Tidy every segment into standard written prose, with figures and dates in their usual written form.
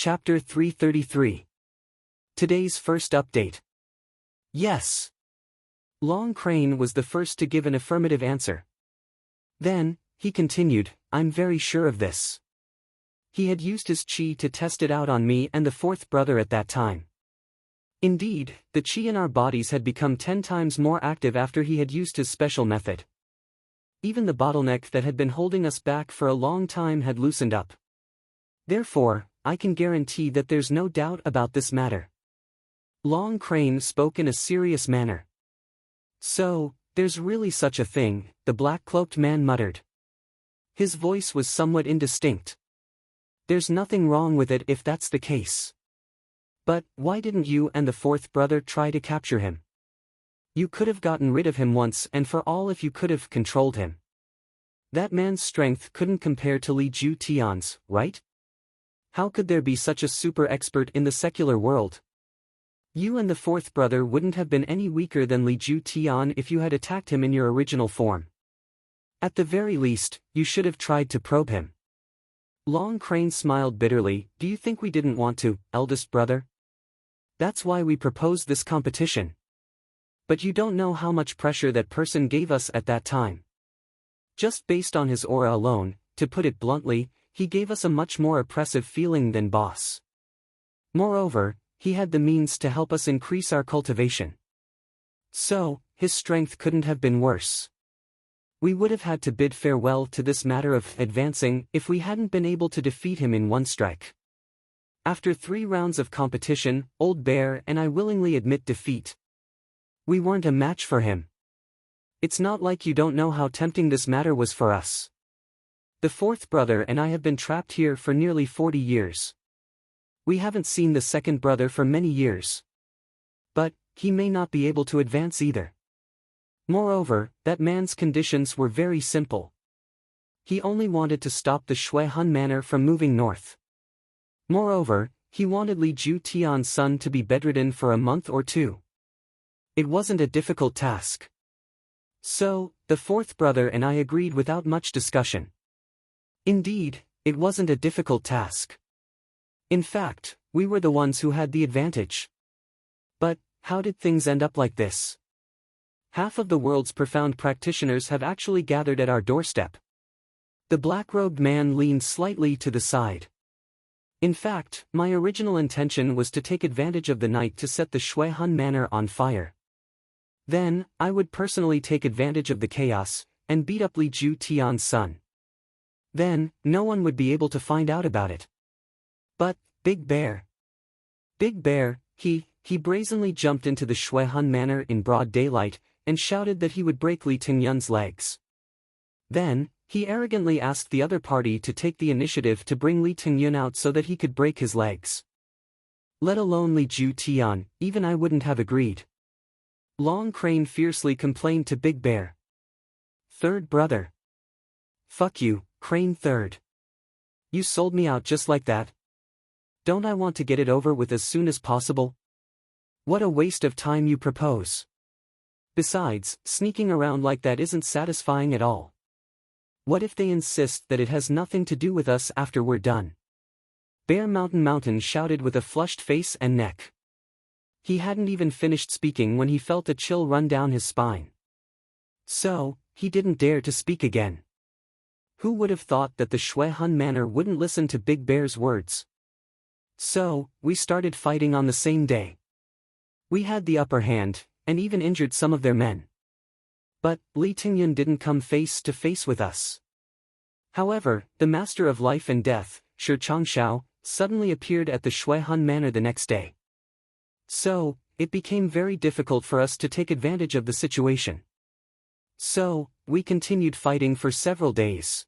Chapter 333. Today's first update. Yes. Long Crane was the first to give an affirmative answer. Then, he continued, I'm very sure of this. He had used his chi to test it out on me and the fourth brother at that time. Indeed, the chi in our bodies had become 10 times more active after he had used his special method. Even the bottleneck that had been holding us back for a long time had loosened up. Therefore, I can guarantee that there's no doubt about this matter. Long Crane spoke in a serious manner. So, there's really such a thing, the black-cloaked man muttered. His voice was somewhat indistinct. There's nothing wrong with it if that's the case. But, why didn't you and the fourth brother try to capture him? You could have gotten rid of him once and for all if you could have controlled him. That man's strength couldn't compare to Li Ju Tian's, right? How could there be such a super expert in the secular world? You and the fourth brother wouldn't have been any weaker than Li Ju Tian if you had attacked him in your original form. At the very least, you should have tried to probe him. Long Crane smiled bitterly. Do you think we didn't want to, eldest brother? That's why we proposed this competition. But you don't know how much pressure that person gave us at that time. Just based on his aura alone, to put it bluntly, he gave us a much more oppressive feeling than boss. Moreover, he had the means to help us increase our cultivation. So, his strength couldn't have been worse. We would have had to bid farewell to this matter of advancing if we hadn't been able to defeat him in one strike. After 3 rounds of competition, Old Bear and I willingly admit defeat. We weren't a match for him. It's not like you don't know how tempting this matter was for us. The fourth brother and I have been trapped here for nearly 40 years. We haven't seen the second brother for many years. But, he may not be able to advance either. Moreover, that man's conditions were very simple. He only wanted to stop the Shui Han manor from moving north. Moreover, he wanted Li Ju Tian's son to be bedridden for a month or 2. It wasn't a difficult task. So, the fourth brother and I agreed without much discussion. Indeed, it wasn't a difficult task. In fact, we were the ones who had the advantage. But, how did things end up like this? Half of the world's profound practitioners have actually gathered at our doorstep. The black-robed man leaned slightly to the side. In fact, my original intention was to take advantage of the night to set the Shui Han manor on fire. Then, I would personally take advantage of the chaos, and beat up Li Ju Tian's son. Then, no one would be able to find out about it. But, Big Bear, he brazenly jumped into the Shui Han manor in broad daylight, and shouted that he would break Li Tingyun's legs. Then, he arrogantly asked the other party to take the initiative to bring Li Tingyun out so that he could break his legs. Let alone Li Ju Tian, even I wouldn't have agreed. Long Crane fiercely complained to Big Bear. Third brother. Fuck you, Crane Third. You sold me out just like that. Don't I want to get it over with as soon as possible? What a waste of time you propose. Besides, sneaking around like that isn't satisfying at all. What if they insist that it has nothing to do with us after we're done? Bear Mountain shouted with a flushed face and neck. He hadn't even finished speaking when he felt a chill run down his spine. So, he didn't dare to speak again. Who would have thought that the Shui Han manor wouldn't listen to Big Bear's words? So, we started fighting on the same day. We had the upper hand, and even injured some of their men. But, Li Tingyun didn't come face to face with us. However, the Master of Life and Death, Shi Changshao, suddenly appeared at the Shui Han manor the next day. So, it became very difficult for us to take advantage of the situation. So, we continued fighting for several days.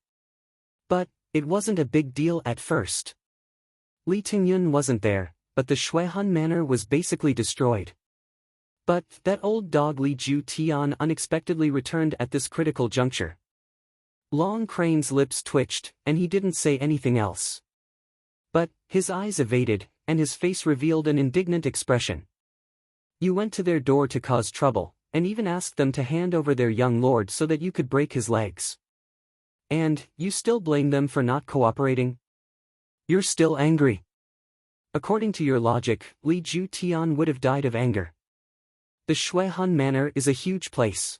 But, it wasn't a big deal at first. Li Tingyun wasn't there, but the Shui Han manor was basically destroyed. But, that old dog Li Ju Tian unexpectedly returned at this critical juncture. Long Crane's lips twitched, and he didn't say anything else. But, his eyes evaded, and his face revealed an indignant expression. You went to their door to cause trouble, and even asked them to hand over their young lord so that you could break his legs. And, you still blame them for not cooperating? You're still angry. According to your logic, Li Ju Tian would have died of anger. The Shui Han Manor is a huge place.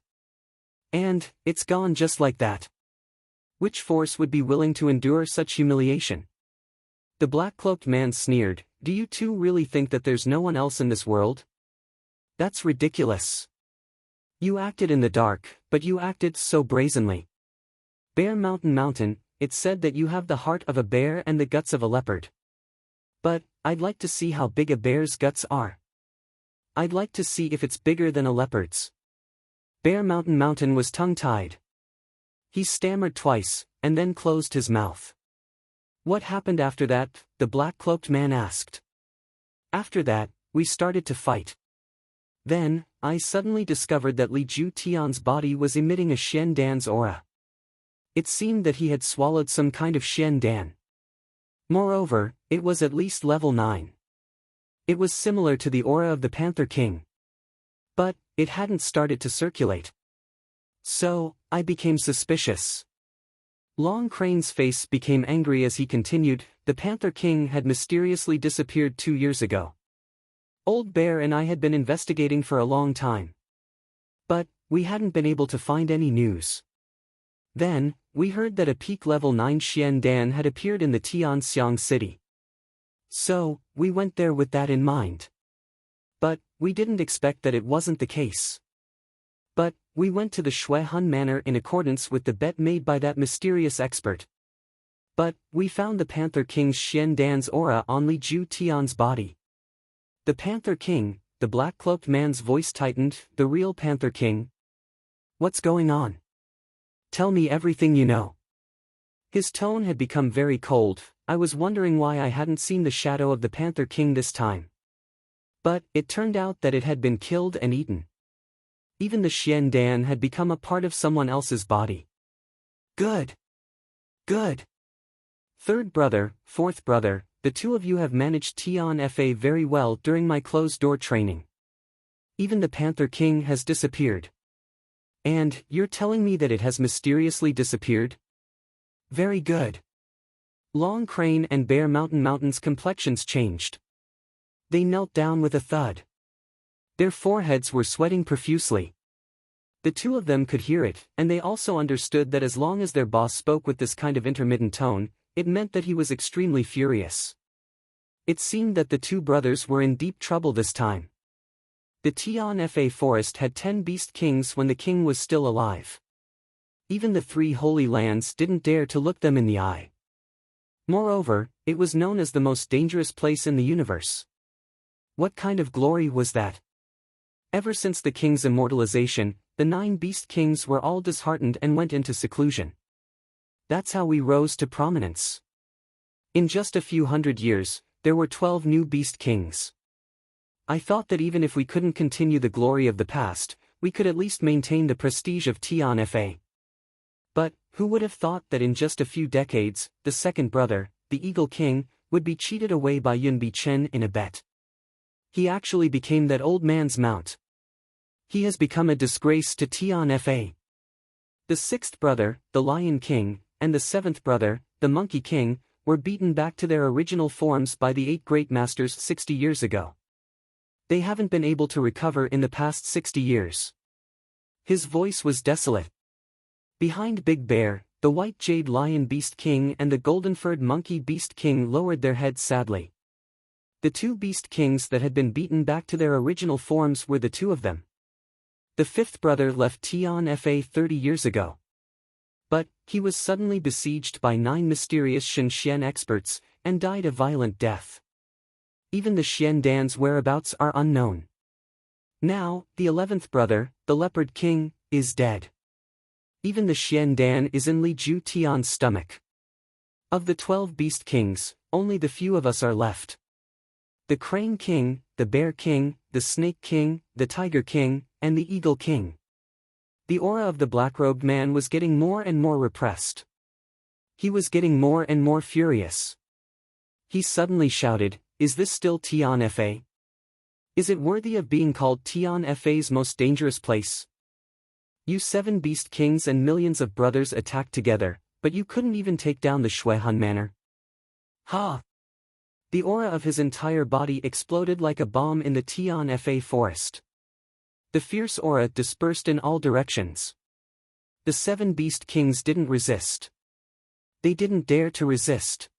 And, it's gone just like that. Which force would be willing to endure such humiliation? The black-cloaked man sneered, do you two really think that there's no one else in this world? That's ridiculous. You acted in the dark, but you acted so brazenly. Bear Mountain, it's said that you have the heart of a bear and the guts of a leopard. But, I'd like to see how big a bear's guts are. I'd like to see if it's bigger than a leopard's. Bear Mountain was tongue-tied. He stammered twice, and then closed his mouth. What happened after that? The black-cloaked man asked. After that, we started to fight. Then, I suddenly discovered that Li Ju Tian's body was emitting a Xian Dan's aura. It seemed that he had swallowed some kind of Xian Dan. Moreover, it was at least level 9. It was similar to the aura of the Panther King. But, it hadn't started to circulate. So, I became suspicious. Long Crane's face became angry as he continued, the Panther King had mysteriously disappeared 2 years ago. Old Bear and I had been investigating for a long time. But, we hadn't been able to find any news. Then, we heard that a peak level 9 Xian Dan had appeared in the Tianxiang city. So, we went there with that in mind. But, we didn't expect that it wasn't the case. But, we went to the Shui Han Manor in accordance with the bet made by that mysterious expert. But, we found the Panther King's Xian Dan's aura on Li Ju Tian's body. The Panther King, the black-cloaked man's voice tightened, the real Panther King. What's going on? Tell me everything you know. His tone had become very cold. I was wondering why I hadn't seen the shadow of the Panther King this time. But, it turned out that it had been killed and eaten. Even the Xian Dan had become a part of someone else's body. Good. Good. Third brother, fourth brother, the two of you have managed Tian Fa very well during my closed-door training. Even the Panther King has disappeared. And, you're telling me that it has mysteriously disappeared? Very good. Long Crane and Bear Mountain's complexions changed. They knelt down with a thud. Their foreheads were sweating profusely. The two of them could hear it, and they also understood that as long as their boss spoke with this kind of intermittent tone, it meant that he was extremely furious. It seemed that the two brothers were in deep trouble this time. The Tian Fa forest had 10 beast kings when the king was still alive. Even the 3 holy lands didn't dare to look them in the eye. Moreover, it was known as the most dangerous place in the universe. What kind of glory was that? Ever since the king's immortalization, the 9 beast kings were all disheartened and went into seclusion. That's how we rose to prominence. In just a few hundred years, there were 12 new beast kings. I thought that even if we couldn't continue the glory of the past, we could at least maintain the prestige of Tian Fa. But, who would have thought that in just a few decades, the second brother, the Eagle King, would be cheated away by Yun Bi Chen in a bet? He actually became that old man's mount. He has become a disgrace to Tian Fa. The sixth brother, the Lion King, and the seventh brother, the Monkey King, were beaten back to their original forms by the 8 great masters 60 years ago. They haven't been able to recover in the past 60 years. His voice was desolate. Behind Big Bear, the White Jade Lion Beast King and the Golden-Furred Monkey Beast King lowered their heads sadly. The 2 Beast Kings that had been beaten back to their original forms were the 2 of them. The 5th brother left Tian Fa 30 years ago. But, he was suddenly besieged by 9 mysterious Shen experts, and died a violent death. Even the Xian Dan's whereabouts are unknown. Now, the 11th brother, the Leopard King, is dead. Even the Xian Dan is in Li Ju Tian's stomach. Of the 12 Beast Kings, only the few of us are left. The Crane King, the Bear King, the Snake King, the Tiger King, and the Eagle King. The aura of the black-robed man was getting more and more repressed. He was getting more and more furious. He suddenly shouted, "Is this still Tian Fa? Is it worthy of being called Tian Fa's most dangerous place? You 7 Beast Kings and millions of brothers attacked together, but you couldn't even take down the Shui Han Manor. Ha! The aura of his entire body exploded like a bomb in the Tian Fa forest. The fierce aura dispersed in all directions. The 7 beast kings didn't resist. They didn't dare to resist.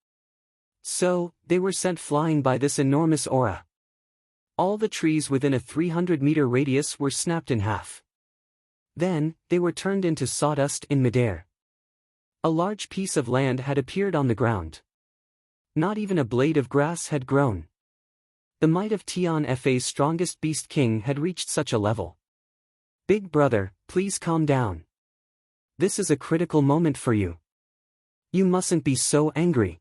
So, they were sent flying by this enormous aura. All the trees within a 300-meter radius were snapped in half. Then, they were turned into sawdust in midair. A large piece of land had appeared on the ground. Not even a blade of grass had grown. The might of Tian Fa's strongest beast king had reached such a level. Big brother, please calm down. This is a critical moment for you. You mustn't be so angry.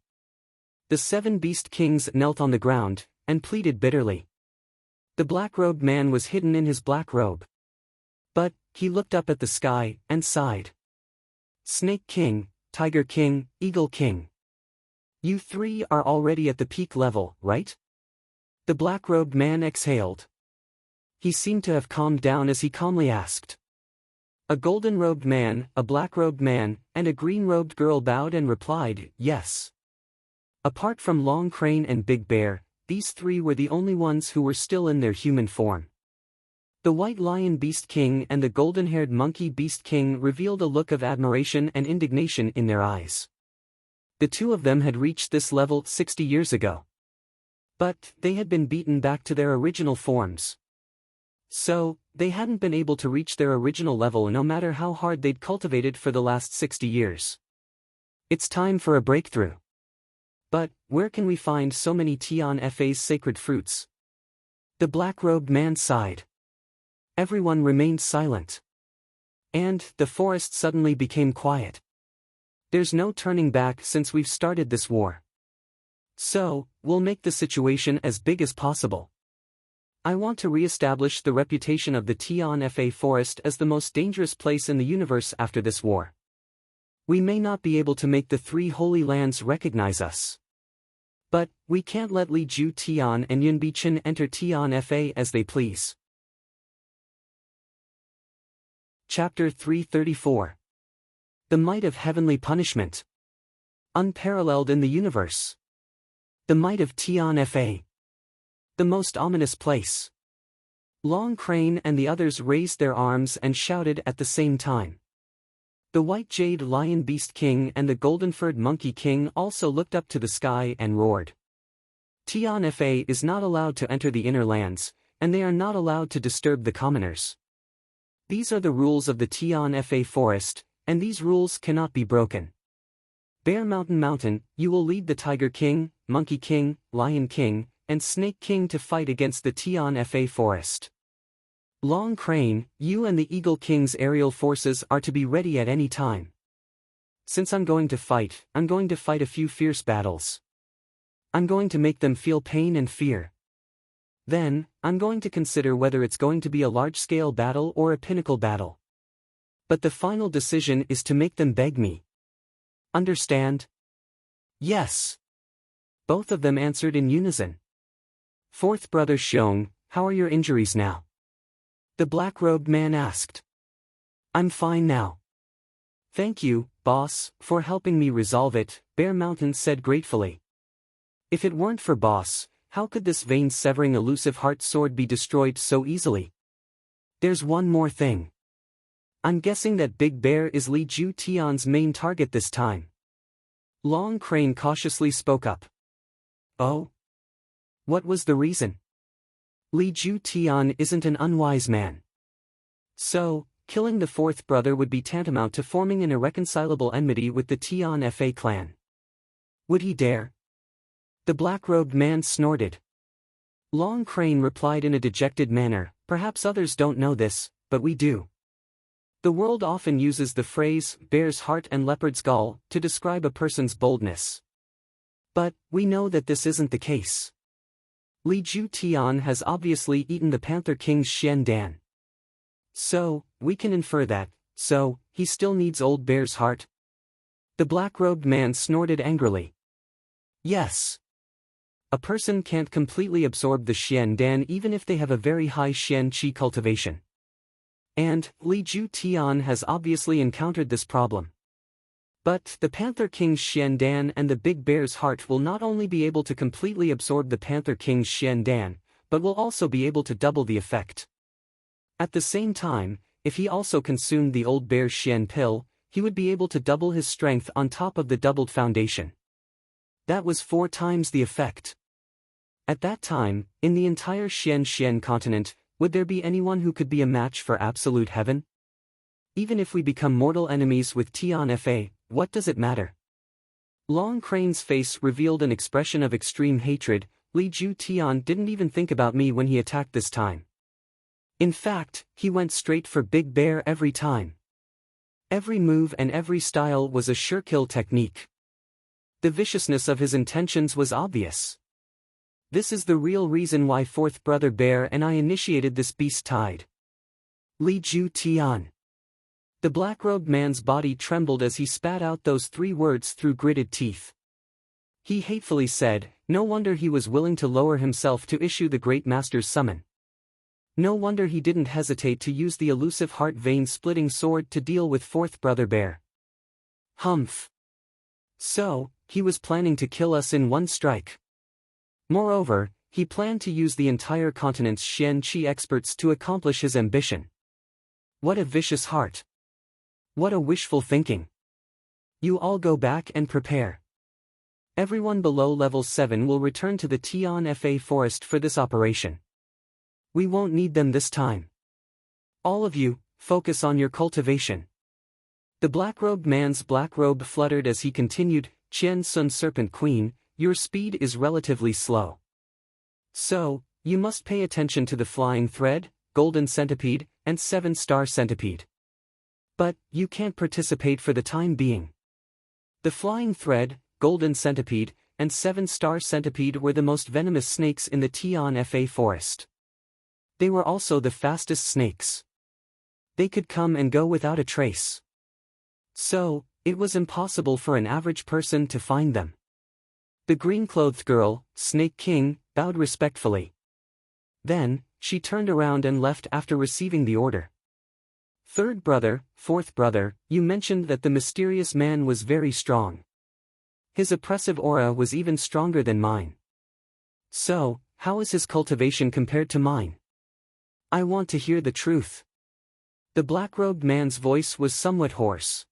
The 7 beast kings knelt on the ground, and pleaded bitterly. The black-robed man was hidden in his black robe. But, he looked up at the sky, and sighed. Snake King, Tiger King, Eagle King. You 3 are already at the peak level, right? The black-robed man exhaled. He seemed to have calmed down as he calmly asked. A golden-robed man, a black-robed man, and a green-robed girl bowed and replied, yes. Apart from Long Crane and Big Bear, these 3 were the only ones who were still in their human form. The White Lion Beast King and the golden-haired Monkey Beast King revealed a look of admiration and indignation in their eyes. The 2 of them had reached this level 60 years ago. But, they had been beaten back to their original forms. So, they hadn't been able to reach their original level no matter how hard they'd cultivated for the last 60 years. It's time for a breakthrough. But, where can we find so many Tian Fa's sacred fruits? The black-robed man sighed. Everyone remained silent. And, the forest suddenly became quiet. There's no turning back since we've started this war. So, we'll make the situation as big as possible. I want to re-establish the reputation of the Tian Fa forest as the most dangerous place in the universe after this war. We may not be able to make the 3 holy lands recognize us. But, we can't let Li Ju Tian and Yun Bichen enter Tian Fa as they please. Chapter 334. The Might of Heavenly Punishment. Unparalleled in the universe. The might of Tian Fa. The most ominous place. Long Crane and the others raised their arms and shouted at the same time. The White Jade Lion Beast King and the Golden-Furred Monkey King also looked up to the sky and roared. Tian Fa is not allowed to enter the inner lands, and they are not allowed to disturb the commoners. These are the rules of the Tian Fa forest, and these rules cannot be broken. Bear Mountain, you will lead the Tiger King, Monkey King, Lion King, and Snake King to fight against the Tian Fa forest. Long Crane, you and the Eagle King's aerial forces are to be ready at any time. Since I'm going to fight a few fierce battles. I'm going to make them feel pain and fear. Then, I'm going to consider whether it's going to be a large-scale battle or a pinnacle battle. But the final decision is to make them beg me. Understand? Yes. Both of them answered in unison. Fourth brother Xiong, how are your injuries now? The black-robed man asked. I'm fine now. Thank you, boss, for helping me resolve it, Bear Mountain said gratefully. If it weren't for boss, how could this vein-severing elusive heart sword be destroyed so easily? There's one more thing. I'm guessing that Big Bear is Li Ju Tian's main target this time. Long Crane cautiously spoke up. Oh? What was the reason? Li Ju Tian isn't an unwise man. So, killing the fourth brother would be tantamount to forming an irreconcilable enmity with the Tian Fa clan. Would he dare? The black-robed man snorted. Long Crane replied in a dejected manner, perhaps others don't know this, but we do. The world often uses the phrase, bear's heart and leopard's gall, to describe a person's boldness. But, we know that this isn't the case. Li Ju Tian has obviously eaten the Panther King's Xian Dan. So, we can infer that, he still needs Old Bear's heart? The black-robed man snorted angrily. Yes. A person can't completely absorb the Xian Dan even if they have a very high Xian Qi cultivation. And, Li Ju Tian has obviously encountered this problem. But the Panther King's Xiandan and the Big Bear's heart will not only be able to completely absorb the Panther King's Xiandan, but will also be able to double the effect. At the same time, if he also consumed the old bear's Xian pill, he would be able to double his strength on top of the doubled foundation. That was 4 times the effect. At that time, in the entire Xian continent, would there be anyone who could be a match for absolute heaven? Even if we become mortal enemies with Tian Fa, what does it matter? Long Crane's face revealed an expression of extreme hatred. Li Ju Tian didn't even think about me when he attacked this time. In fact, he went straight for Big Bear every time. Every move and every style was a sure kill technique. The viciousness of his intentions was obvious. This is the real reason why fourth brother Bear and I initiated this beast tide. Li Ju Tian. The black-robed man's body trembled as he spat out those 3 words through gritted teeth. He hatefully said, no wonder he was willing to lower himself to issue the Great Master's summon. No wonder he didn't hesitate to use the elusive heart-vein-splitting sword to deal with fourth brother Bear. Humph. So, he was planning to kill us in one strike. Moreover, he planned to use the entire continent's Xian Qi experts to accomplish his ambition. What a vicious heart. What a wishful thinking. You all go back and prepare. Everyone below level 7 will return to the Tian Fa forest for this operation. We won't need them this time. All of you, focus on your cultivation. The black-robed man's black robe fluttered as he continued, Qian Sun Serpent Queen, your speed is relatively slow. So, you must pay attention to the Flying Thread, Golden Centipede, and 7-Star Centipede. But, you can't participate for the time being. The Flying Thread, Golden Centipede, and 7-Star Centipede were the most venomous snakes in the Tian Fa forest. They were also the fastest snakes. They could come and go without a trace. So, it was impossible for an average person to find them. The green-clothed girl, Snake King, bowed respectfully. Then, she turned around and left after receiving the order. Third brother, fourth brother, you mentioned that the mysterious man was very strong. His oppressive aura was even stronger than mine. So, how is his cultivation compared to mine? I want to hear the truth. The black-robed man's voice was somewhat hoarse.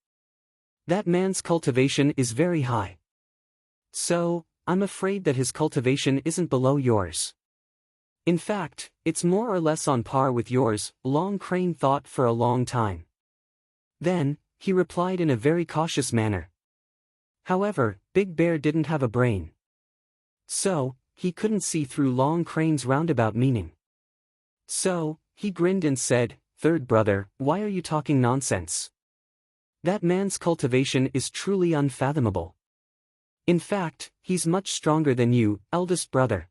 That man's cultivation is very high. So, I'm afraid that his cultivation isn't below yours. In fact, it's more or less on par with yours, Long Crane thought for a long time. Then, he replied in a very cautious manner. However, Big Bear didn't have a brain. So, he couldn't see through Long Crane's roundabout meaning. So, he grinned and said, Third brother, why are you talking nonsense? That man's cultivation is truly unfathomable. In fact, he's much stronger than you, eldest brother.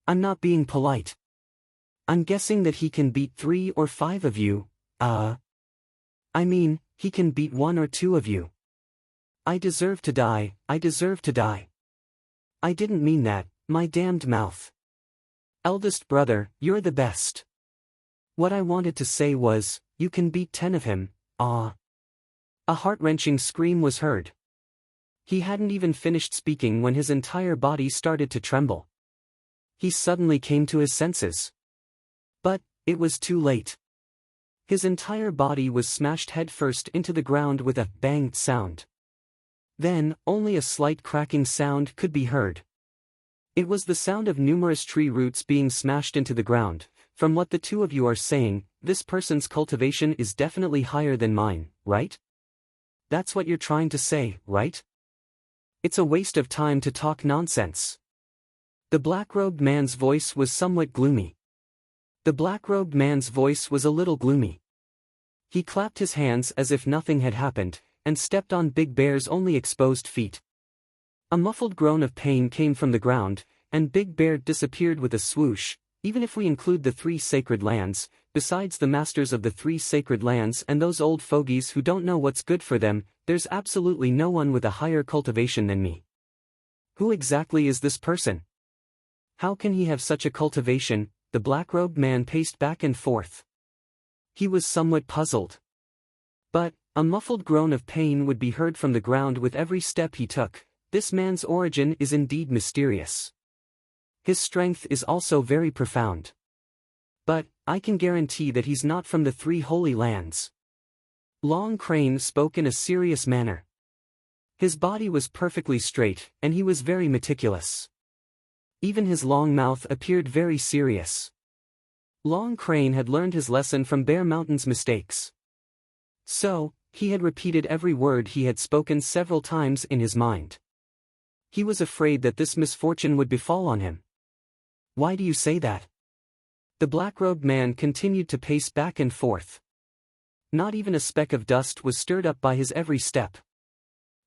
I'm not being polite. I'm guessing that he can beat 3 or 5 of you, I mean, he can beat 1 or 2 of you. I deserve to die, I deserve to die. I didn't mean that, my damned mouth. Eldest brother, you're the best. What I wanted to say was, you can beat 10 of him, A heart-wrenching scream was heard. He hadn't even finished speaking when his entire body started to tremble. He suddenly came to his senses. But, it was too late. His entire body was smashed headfirst into the ground with a bang sound. Then, only a slight cracking sound could be heard. It was the sound of numerous tree roots being smashed into the ground. From what the two of you are saying, this person's cultivation is definitely higher than mine, right? That's what you're trying to say, right? It's a waste of time to talk nonsense. The black-robed man's voice was somewhat gloomy. The black-robed man's voice was a little gloomy. He clapped his hands as if nothing had happened, and stepped on Big Bear's only exposed feet. A muffled groan of pain came from the ground, and Big Bear disappeared with a swoosh. Even if we include the 3 sacred lands, besides the masters of the 3 sacred lands and those old fogies who don't know what's good for them, there's absolutely no one with a higher cultivation than me. Who exactly is this person? How can he have such a cultivation? The black-robed man paced back and forth. He was somewhat puzzled. But, A muffled groan of pain would be heard from the ground with every step he took. This man's origin is indeed mysterious. His strength is also very profound. But, I can guarantee that he's not from the three holy lands. Long Crane spoke in a serious manner. His body was perfectly straight, and he was very meticulous. Even his long mouth appeared very serious. Long Crane had learned his lesson from Bear Mountain's mistakes. So, he had repeated every word he had spoken several times in his mind. He was afraid that this misfortune would befall on him. Why do you say that? The black-robed man continued to pace back and forth. Not even a speck of dust was stirred up by his every step.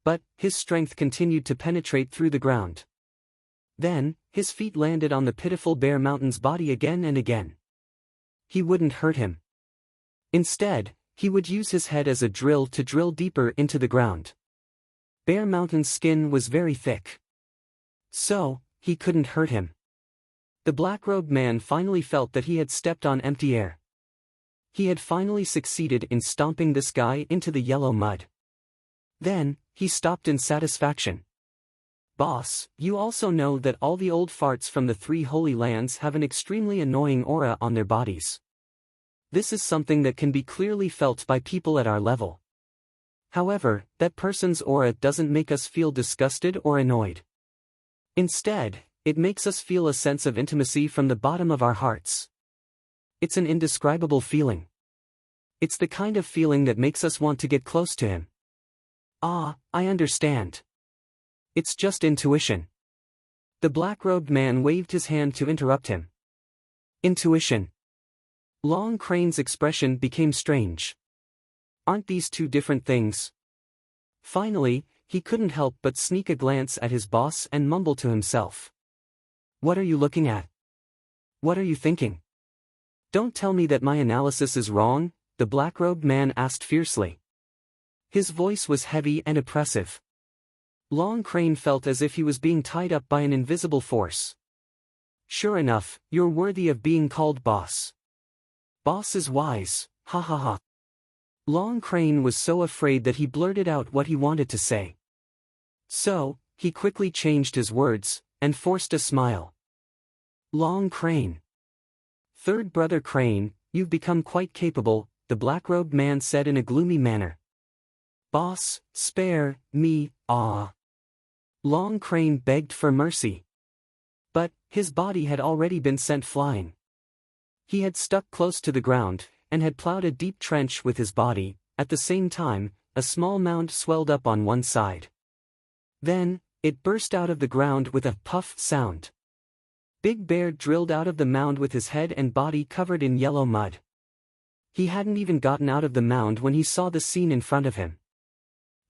But, his strength continued to penetrate through the ground. Then, his feet landed on the pitiful Bear Mountain's body again and again. He wouldn't hurt him. Instead, he would use his head as a drill to drill deeper into the ground. Bear Mountain's skin was very thick. So, he couldn't hurt him. The black-robed man finally felt that he had stepped on empty air. He had finally succeeded in stomping this guy into the yellow mud. Then, he stopped in satisfaction. Boss, you also know that all the old farts from the three holy lands have an extremely annoying aura on their bodies. This is something that can be clearly felt by people at our level. However, that person's aura doesn't make us feel disgusted or annoyed. Instead, it makes us feel a sense of intimacy from the bottom of our hearts. It's an indescribable feeling. It's the kind of feeling that makes us want to get close to him. Ah, I understand. It's just intuition. The black-robed man waved his hand to interrupt him. Intuition. Long Crane's expression became strange. Aren't these two different things? Finally, he couldn't help but sneak a glance at his boss and mumble to himself. What are you looking at? What are you thinking? Don't tell me that my analysis is wrong, the black-robed man asked fiercely. His voice was heavy and oppressive. Long Crane felt as if he was being tied up by an invisible force. Sure enough, you're worthy of being called boss. Boss is wise, ha ha ha. Long Crane was so afraid that he blurted out what he wanted to say. So, he quickly changed his words, and forced a smile. Long Crane. Third brother Crane, you've become quite capable, the black-robed man said in a gloomy manner. Boss, spare me, ah. Long Crane begged for mercy. But, his body had already been sent flying. He had stuck close to the ground, and had plowed a deep trench with his body. At the same time, a small mound swelled up on one side. Then, it burst out of the ground with a puff sound. Big Bear drilled out of the mound with his head and body covered in yellow mud. He hadn't even gotten out of the mound when he saw the scene in front of him.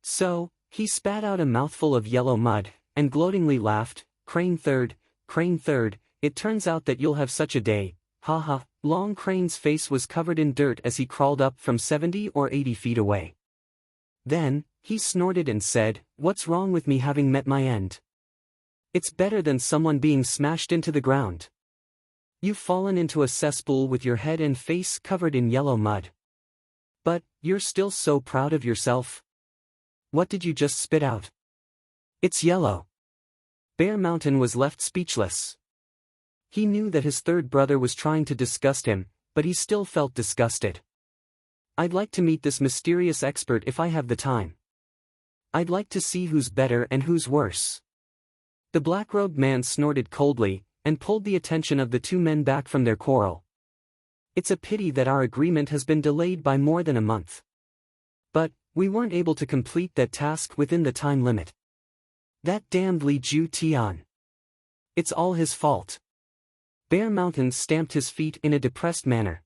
So, he spat out a mouthful of yellow mud, and gloatingly laughed, Crane third, it turns out that you'll have such a day, ha ha. Long Crane's face was covered in dirt as he crawled up from 70 or 80 feet away. Then, he snorted and said, what's wrong with me having met my end? It's better than someone being smashed into the ground. You've fallen into a cesspool with your head and face covered in yellow mud. But, you're still so proud of yourself. What did you just spit out? It's yellow. Bear Mountain was left speechless. He knew that his third brother was trying to disgust him, but he still felt disgusted. I'd like to meet this mysterious expert if I have the time. I'd like to see who's better and who's worse. The black-robed man snorted coldly, and pulled the attention of the two men back from their quarrel. It's a pity that our agreement has been delayed by more than a month. But, we weren't able to complete that task within the time limit. That damned Li Ju Tian. It's all his fault. Bear Mountain stamped his feet in a depressed manner.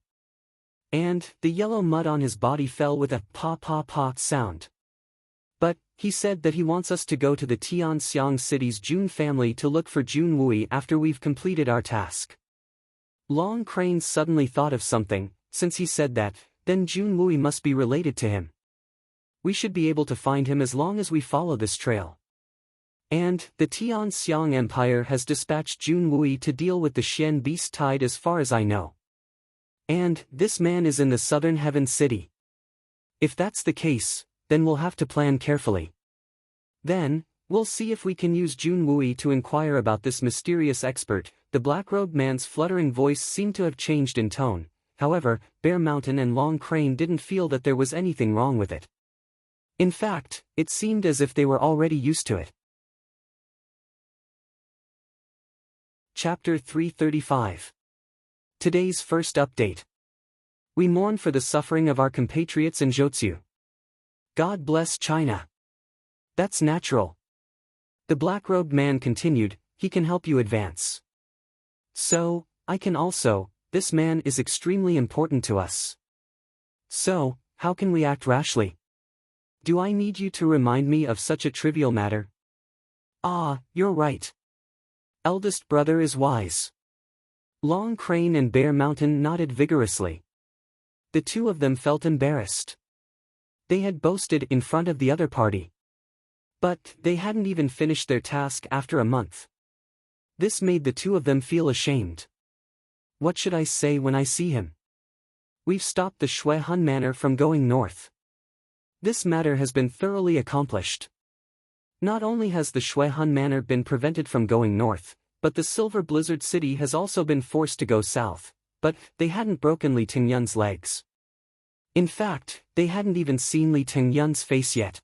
And, the yellow mud on his body fell with a pa-pa-pa sound. But, he said that he wants us to go to the Tianxiang City's Jun family to look for Jun Wui after we've completed our task. Long Crane suddenly thought of something. Since he said that, then Jun Wui must be related to him. We should be able to find him as long as we follow this trail. And, the Tianxiang Empire has dispatched Jun Wui to deal with the Xian Beast Tide as far as I know. And, this man is in the Southern Heaven City. If that's the case, then we'll have to plan carefully. Then, we'll see if we can use Jun Wui to inquire about this mysterious expert. The black-robed man's fluttering voice seemed to have changed in tone. However, Bear Mountain and Long Crane didn't feel that there was anything wrong with it. In fact, it seemed as if they were already used to it. Chapter 335. Today's first update. We mourn for the suffering of our compatriots in Jiuzhou. God bless China. That's natural. The black-robed man continued, he can help you advance. So, I can also, this man is extremely important to us. So, how can we act rashly? Do I need you to remind me of such a trivial matter? Ah, you're right. Eldest brother is wise. Long Crane and Bear Mountain nodded vigorously. The two of them felt embarrassed. They had boasted in front of the other party. But they hadn't even finished their task after a month. This made the two of them feel ashamed. What should I say when I see him? We've stopped the Shui Hun Manor from going north. This matter has been thoroughly accomplished. Not only has the Shui Hun Manor been prevented from going north, but the Silver Blizzard City has also been forced to go south, but they hadn't broken Li Tingyun's legs. In fact, they hadn't even seen Li Tingyun's face yet.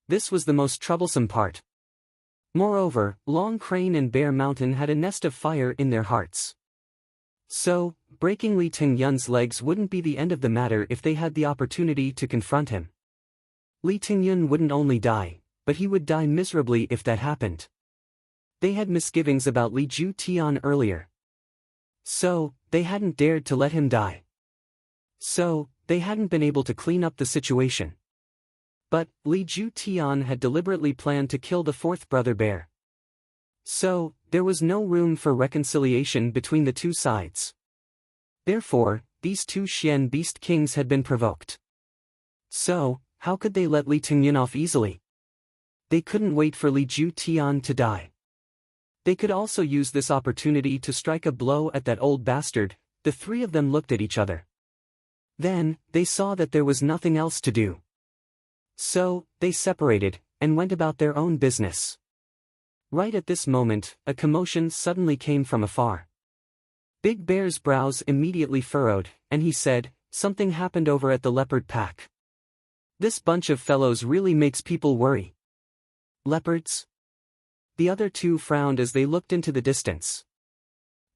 This was the most troublesome part. Moreover, Long Crane and Bear Mountain had a nest of fire in their hearts. So, breaking Li Tingyun's legs wouldn't be the end of the matter if they had the opportunity to confront him. Li Tingyun wouldn't only die, but he would die miserably if that happened. They had misgivings about Li Ju Tian earlier. So, they hadn't dared to let him die. So, they hadn't been able to clean up the situation. But, Li Ju Tian had deliberately planned to kill the fourth brother bear. So, there was no room for reconciliation between the two sides. Therefore, these two Xian beast kings had been provoked. So, how could they let Li Tingyun off easily? They couldn't wait for Li Ju Tian to die. They could also use this opportunity to strike a blow at that old bastard. The three of them looked at each other. Then, they saw that there was nothing else to do. So, they separated, and went about their own business. Right at this moment, a commotion suddenly came from afar. Big Bear's brows immediately furrowed, and he said, "Something happened over at the leopard pack. This bunch of fellows really makes people worry." Leopards? The other two frowned as they looked into the distance.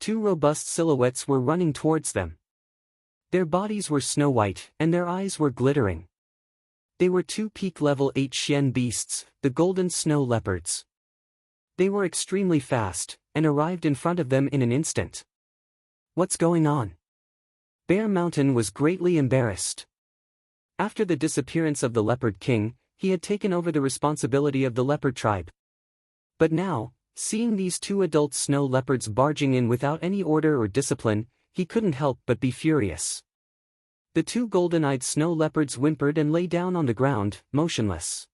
Two robust silhouettes were running towards them. Their bodies were snow-white, and their eyes were glittering. They were two peak-level 8 Xian beasts, the golden snow leopards. They were extremely fast, and arrived in front of them in an instant. What's going on? Bear Mountain was greatly embarrassed. After the disappearance of the Leopard King, he had taken over the responsibility of the leopard tribe. But now, seeing these two adult snow leopards barging in without any order or discipline, he couldn't help but be furious. The two golden-eyed snow leopards whimpered and lay down on the ground, motionless.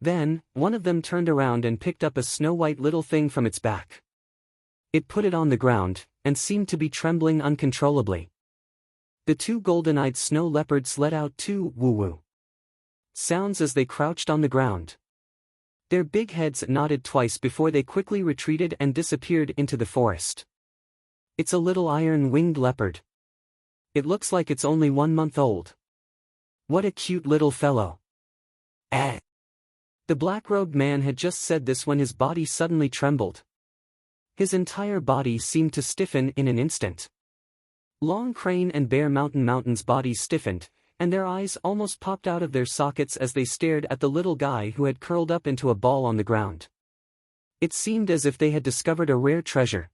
Then, one of them turned around and picked up a snow-white little thing from its back. It put it on the ground, and seemed to be trembling uncontrollably. The two golden-eyed snow leopards let out two woo-woo sounds as they crouched on the ground. Their big heads nodded twice before they quickly retreated and disappeared into the forest. It's a little iron-winged leopard. It looks like it's only 1 month old. What a cute little fellow. Eh. The black-robed man had just said this when his body suddenly trembled. His entire body seemed to stiffen in an instant. Long Crane and Bear Mountain's bodies stiffened, and their eyes almost popped out of their sockets as they stared at the little guy who had curled up into a ball on the ground. It seemed as if they had discovered a rare treasure.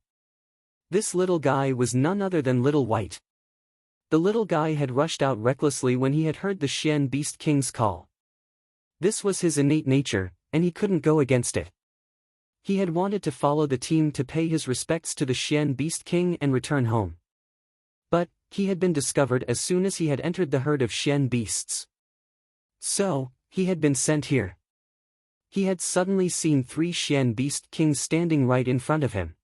This little guy was none other than Little White. The little guy had rushed out recklessly when he had heard the Xian Beast King's call. This was his innate nature, and he couldn't go against it. He had wanted to follow the team to pay his respects to the Xian Beast King and return home. But, he had been discovered as soon as he had entered the herd of Xian beasts. So, he had been sent here. He had suddenly seen 3 Xian Beast Kings standing right in front of him.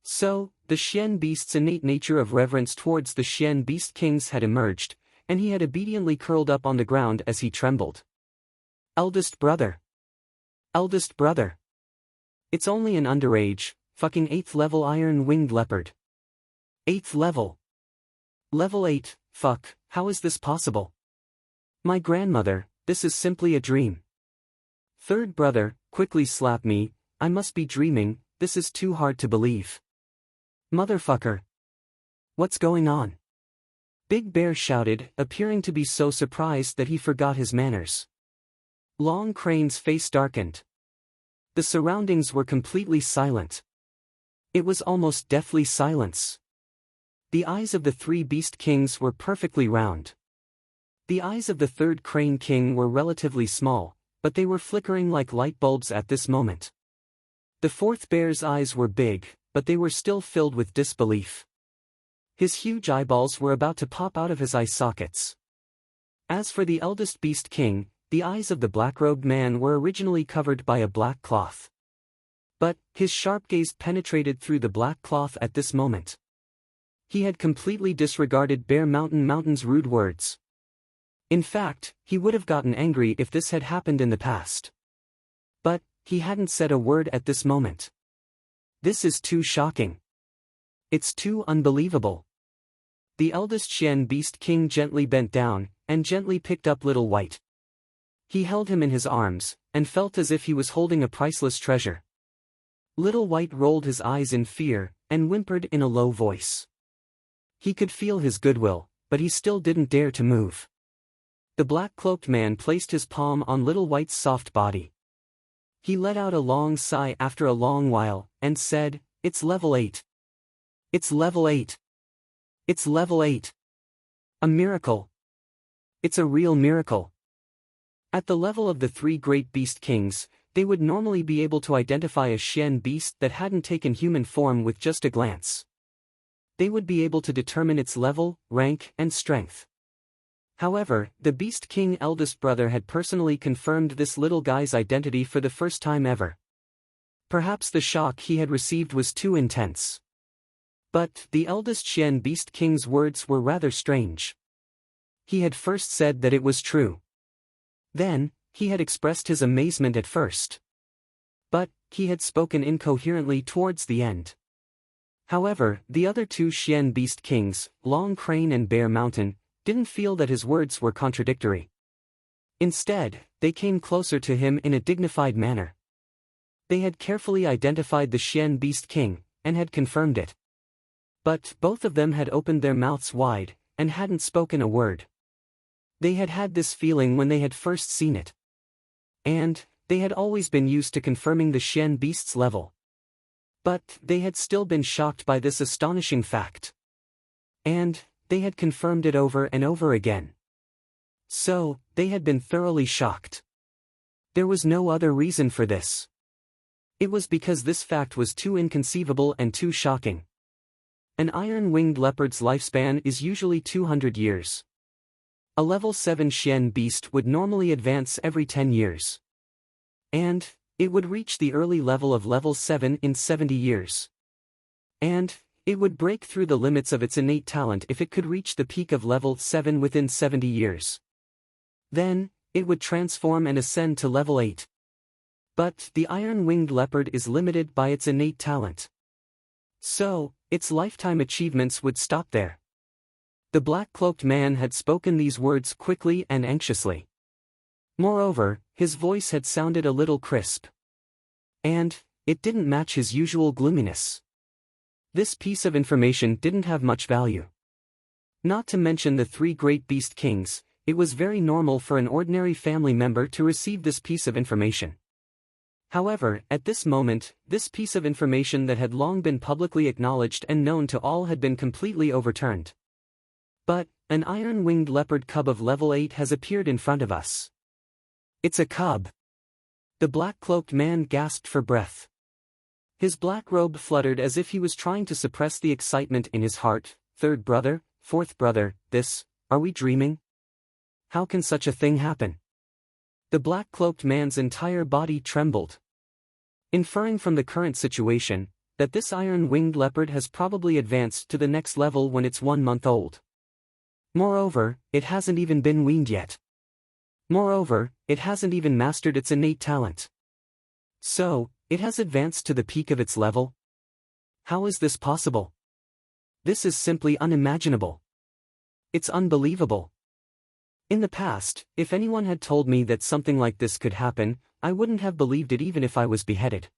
So, the Xian Beast's innate nature of reverence towards the Xian Beast Kings had emerged, and he had obediently curled up on the ground as he trembled. Eldest brother. Eldest brother. It's only an underage, fucking 8th level iron-winged leopard. 8th level. Level 8, fuck, how is this possible? My grandmother, this is simply a dream. Third brother, quickly slap me, I must be dreaming, this is too hard to believe. Motherfucker. What's going on? Big Bear shouted, appearing to be so surprised that he forgot his manners. Long Crane's face darkened. The surroundings were completely silent. It was almost deathly silence. The eyes of the 3 Beast Kings were perfectly round. The eyes of the 3rd Crane King were relatively small, but they were flickering like light bulbs at this moment. The 4th Bear's eyes were big, but they were still filled with disbelief. His huge eyeballs were about to pop out of his eye sockets. As for the eldest Beast King, the eyes of the black-robed man were originally covered by a black cloth. But, his sharp gaze penetrated through the black cloth at this moment. He had completely disregarded Bear Mountain's rude words. In fact, he would have gotten angry if this had happened in the past. But, he hadn't said a word at this moment. This is too shocking. It's too unbelievable. The eldest Shen Beast King gently bent down, and gently picked up Little White. He held him in his arms, and felt as if he was holding a priceless treasure. Little White rolled his eyes in fear, and whimpered in a low voice. He could feel his goodwill, but he still didn't dare to move. The black-cloaked man placed his palm on Little White's soft body. He let out a long sigh after a long while, and said, "It's level 8. It's level 8. It's level 8. A miracle. It's a real miracle." At the level of the 3 great Beast Kings, they would normally be able to identify a Shen beast that hadn't taken human form with just a glance. They would be able to determine its level, rank, and strength. However, the Beast King eldest brother had personally confirmed this little guy's identity for the first time ever. Perhaps the shock he had received was too intense. But, the eldest Shen Beast King's words were rather strange. He had first said that it was true. Then, he had expressed his amazement at first. But, he had spoken incoherently towards the end. However, the other 2 Shen Beast Kings, Long Crane and Bear Mountain, didn't feel that his words were contradictory. Instead, they came closer to him in a dignified manner. They had carefully identified the Shen Beast King, and had confirmed it. But both of them had opened their mouths wide, and hadn't spoken a word. They had had this feeling when they had first seen it. And, they had always been used to confirming the Shen Beast's level. But, they had still been shocked by this astonishing fact. And, they had confirmed it over and over again. So, they had been thoroughly shocked. There was no other reason for this. It was because this fact was too inconceivable and too shocking. An iron-winged leopard's lifespan is usually 200 years. A level 7 Shen beast would normally advance every 10 years. And, it would reach the early level of level 7 in 70 years. And, it would break through the limits of its innate talent if it could reach the peak of level 7 within 70 years. Then, it would transform and ascend to level 8. But, the iron-winged leopard is limited by its innate talent. So, its lifetime achievements would stop there. The black-cloaked man had spoken these words quickly and anxiously. Moreover, his voice had sounded a little crisp. And, it didn't match his usual gloominess. This piece of information didn't have much value. Not to mention the 3 great Beast Kings, it was very normal for an ordinary family member to receive this piece of information. However, at this moment, this piece of information that had long been publicly acknowledged and known to all had been completely overturned. But, an iron-winged leopard cub of level 8 has appeared in front of us. It's a cub. The black-cloaked man gasped for breath. His black robe fluttered as if he was trying to suppress the excitement in his heart. Third brother, fourth brother, are we dreaming? How can such a thing happen? The black-cloaked man's entire body trembled. Inferring from the current situation, that this iron-winged leopard has probably advanced to the next level when it's 1 month old. Moreover, it hasn't even been weaned yet. Moreover, it hasn't even mastered its innate talent. So, it has advanced to the peak of its level? How is this possible? This is simply unimaginable. It's unbelievable. In the past, if anyone had told me that something like this could happen, I wouldn't have believed it even if I was beheaded.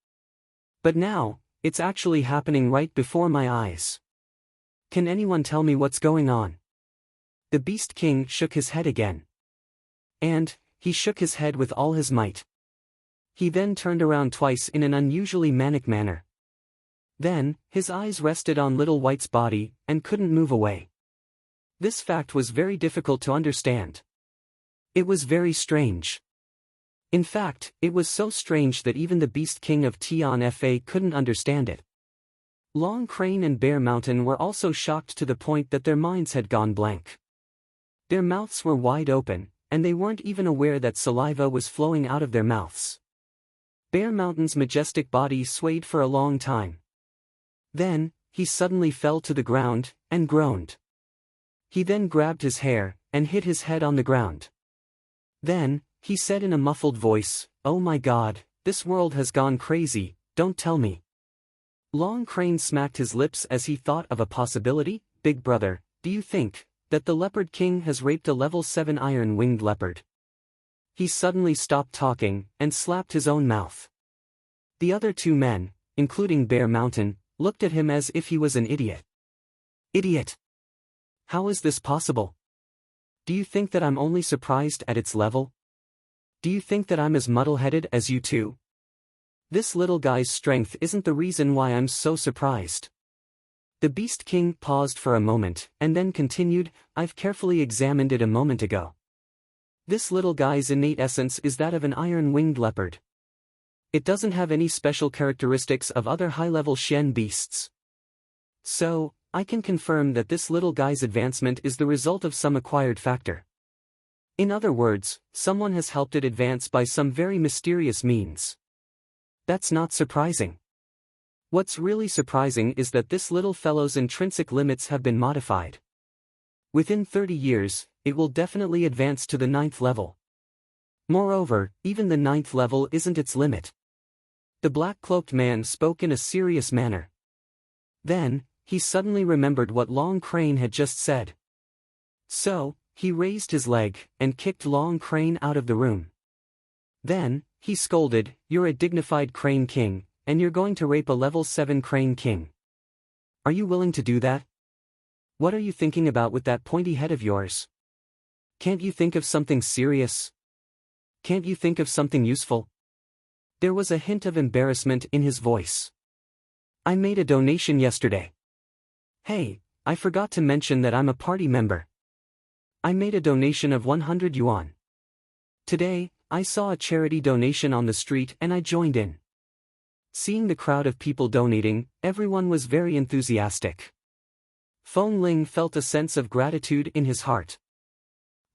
But now, it's actually happening right before my eyes. Can anyone tell me what's going on? The Beast King shook his head again. And, he shook his head with all his might. He then turned around twice in an unusually manic manner. Then, his eyes rested on Little White's body, and couldn't move away. This fact was very difficult to understand. It was very strange. In fact, it was so strange that even the Beast King of Tion Fa couldn't understand it. Long Crane and Bear Mountain were also shocked to the point that their minds had gone blank. Their mouths were wide open, and they weren't even aware that saliva was flowing out of their mouths. Bear Mountain's majestic body swayed for a long time. Then, he suddenly fell to the ground, and groaned. He then grabbed his hair, and hit his head on the ground. Then, he said in a muffled voice, "Oh my God, this world has gone crazy, don't tell me." Long Crane smacked his lips as he thought of a possibility. "Big brother, do you think that the Leopard King has raped a level 7 iron-winged leopard?" He suddenly stopped talking, and slapped his own mouth. The other two men, including Bear Mountain, looked at him as if he was an idiot. "Idiot! How is this possible? Do you think that I'm only surprised at its level? Do you think that I'm as muddle-headed as you two? This little guy's strength isn't the reason why I'm so surprised." The Beast King paused for a moment, and then continued, "I've carefully examined it a moment ago. This little guy's innate essence is that of an iron-winged leopard. It doesn't have any special characteristics of other high-level Shen beasts. So, I can confirm that this little guy's advancement is the result of some acquired factor. In other words, someone has helped it advance by some very mysterious means. That's not surprising. What's really surprising is that this little fellow's intrinsic limits have been modified. Within 30 years, it will definitely advance to the 9th level. Moreover, even the 9th level isn't its limit." The black-cloaked man spoke in a serious manner. Then, he suddenly remembered what Long Crane had just said. So, he raised his leg, and kicked Long Crane out of the room. Then, he scolded, "You're a dignified Crane King, and you're going to rape a level 7 Crane King. Are you willing to do that? What are you thinking about with that pointy head of yours? Can't you think of something serious? Can't you think of something useful?" There was a hint of embarrassment in his voice. "I made a donation yesterday. Hey, I forgot to mention that I'm a party member. I made a donation of 100 yuan. Today, I saw a charity donation on the street and I joined in." Seeing the crowd of people donating, everyone was very enthusiastic. Feng Ling felt a sense of gratitude in his heart.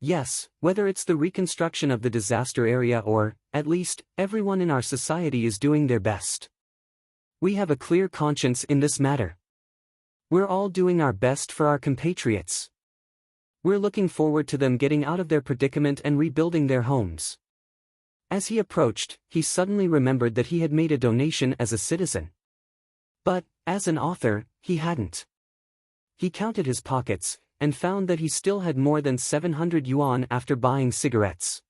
Yes, whether it's the reconstruction of the disaster area or, at least, everyone in our society is doing their best. We have a clear conscience in this matter. We're all doing our best for our compatriots. We're looking forward to them getting out of their predicament and rebuilding their homes. As he approached, he suddenly remembered that he had made a donation as a citizen. But, as an author, he hadn't. He counted his pockets, and found that he still had more than 700 yuan after buying cigarettes.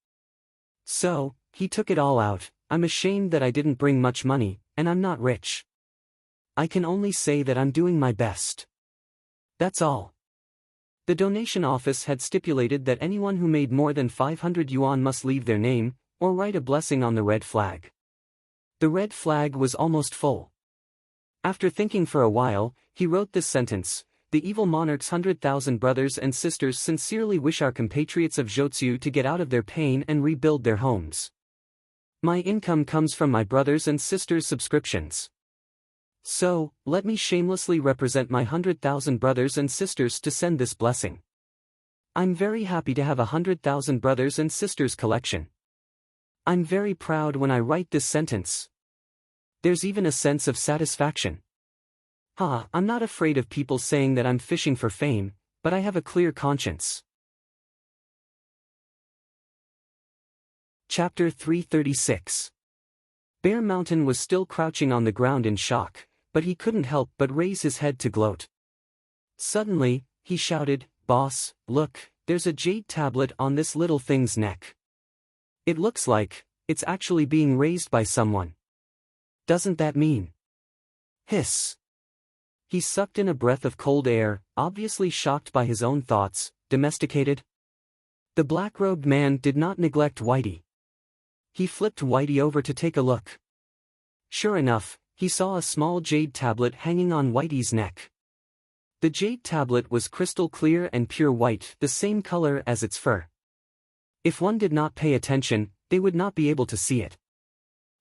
So, he took it all out. "I'm ashamed that I didn't bring much money, and I'm not rich. I can only say that I'm doing my best. That's all." The donation office had stipulated that anyone who made more than 500 yuan must leave their name, or write a blessing on the red flag. The red flag was almost full. After thinking for a while, he wrote this sentence: "The evil monarch's 100,000 brothers and sisters sincerely wish our compatriots of Zhoutsu to get out of their pain and rebuild their homes. My income comes from my brothers and sisters' subscriptions. So, let me shamelessly represent my 100,000 brothers and sisters to send this blessing. I'm very happy to have a 100,000 brothers and sisters collection. I'm very proud when I write this sentence. There's even a sense of satisfaction. I'm not afraid of people saying that I'm fishing for fame, but I have a clear conscience. Chapter 336. Bear Mountain was still crouching on the ground in shock, but he couldn't help but raise his head to gloat. Suddenly, he shouted, "Boss, look, there's a jade tablet on this little thing's neck. It looks like it's actually being raised by someone. Doesn't that mean?" Hiss. He sucked in a breath of cold air, obviously shocked by his own thoughts. Domesticated? The black-robed man did not neglect Whitey. He flipped Whitey over to take a look. Sure enough, he saw a small jade tablet hanging on Whitey's neck. The jade tablet was crystal clear and pure white, the same color as its fur. If one did not pay attention, they would not be able to see it.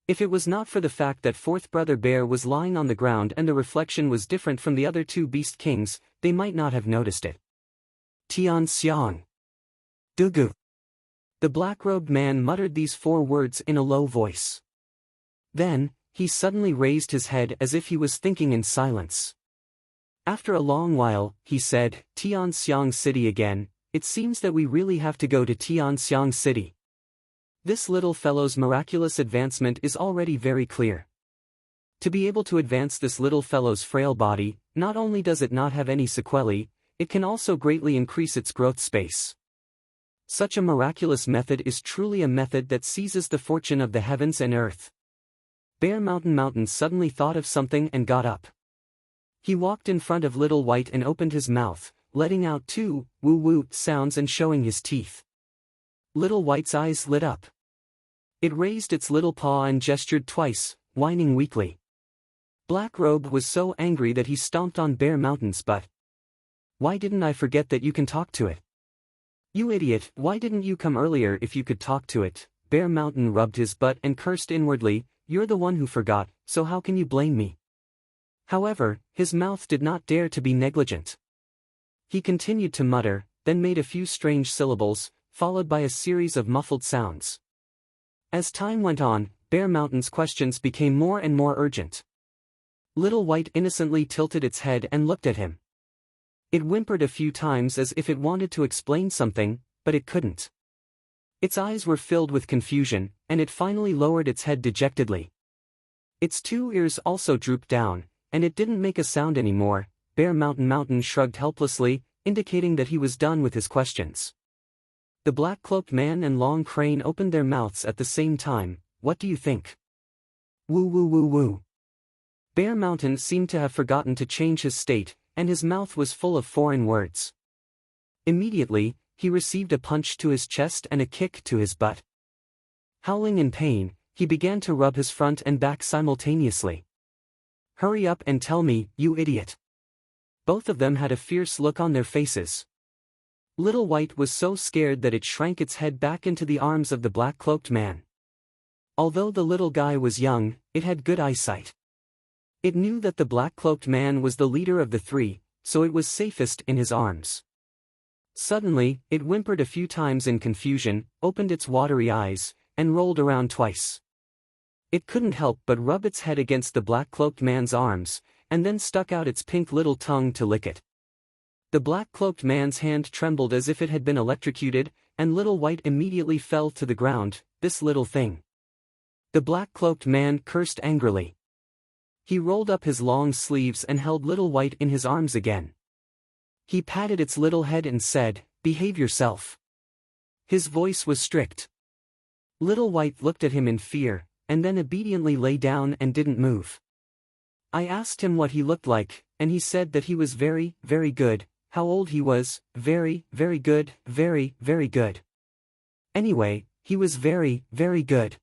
If it was not for the fact that fourth brother Bear was lying on the ground and the reflection was different from the other two beast kings, they might not have noticed it. Tian Xiang. Dugu. The black-robed man muttered these 4 words in a low voice. Then, he suddenly raised his head as if he was thinking in silence. After a long while, he said, "Tian Xiang City again, it seems that we really have to go to Tian Xiang City. This little fellow's miraculous advancement is already very clear. To be able to advance this little fellow's frail body, not only does it not have any sequelae, it can also greatly increase its growth space. Such a miraculous method is truly a method that seizes the fortune of the heavens and earth." Bear Mountain suddenly thought of something and got up. He walked in front of Little White and opened his mouth, letting out 2 woo-woo sounds and showing his teeth. Little White's eyes lit up. It raised its little paw and gestured twice, whining weakly. Black Robe was so angry that he stomped on Bear Mountain's butt. "Why didn't I forget that you can talk to it? You idiot, why didn't you come earlier if you could talk to it?" Bear Mountain rubbed his butt and cursed inwardly, "You're the one who forgot, so how can you blame me?" However, his mouth did not dare to be negligent. He continued to mutter, then made a few strange syllables, followed by a series of muffled sounds. As time went on, Bear Mountain's questions became more and more urgent. Little White innocently tilted its head and looked at him. It whimpered a few times as if it wanted to explain something, but it couldn't. Its eyes were filled with confusion, and it finally lowered its head dejectedly. Its 2 ears also drooped down, and it didn't make a sound anymore. Bear Mountain shrugged helplessly, indicating that he was done with his questions. The black-cloaked man and Long Crane opened their mouths at the same time. "What do you think?" "Woo woo woo woo." Bear Mountain seemed to have forgotten to change his state, and his mouth was full of foreign words. Immediately, he received a punch to his chest and a kick to his butt. Howling in pain, he began to rub his front and back simultaneously. "Hurry up and tell me, you idiot." Both of them had a fierce look on their faces. Little White was so scared that it shrank its head back into the arms of the black-cloaked man. Although the little guy was young, it had good eyesight. It knew that the black-cloaked man was the leader of the 3, so it was safest in his arms. Suddenly, it whimpered a few times in confusion, opened its watery eyes, and rolled around twice. It couldn't help but rub its head against the black-cloaked man's arms, and then stuck out its pink little tongue to lick it. The black-cloaked man's hand trembled as if it had been electrocuted, and Little White immediately fell to the ground. "This little thing." The black-cloaked man cursed angrily. He rolled up his long sleeves and held Little White in his arms again. He patted its little head and said, "Behave yourself." His voice was strict. Little White looked at him in fear, and then obediently lay down and didn't move. I asked him what he looked like, and he said that he was very, very good. How old he was? Very, very good, very, very good. Anyway, he was very, very good.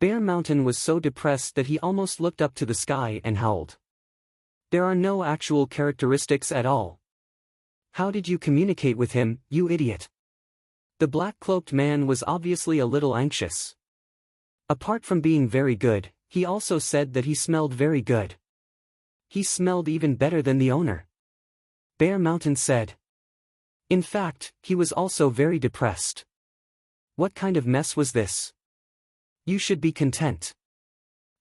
Bear Mountain was so depressed that he almost looked up to the sky and howled. "There are no actual characteristics at all. How did you communicate with him, you idiot?" The black-cloaked man was obviously a little anxious. Apart from being very good, he also said that he smelled very good. He smelled even better than the owner. Bear Mountain said. In fact, he was also very depressed. What kind of mess was this? You should be content.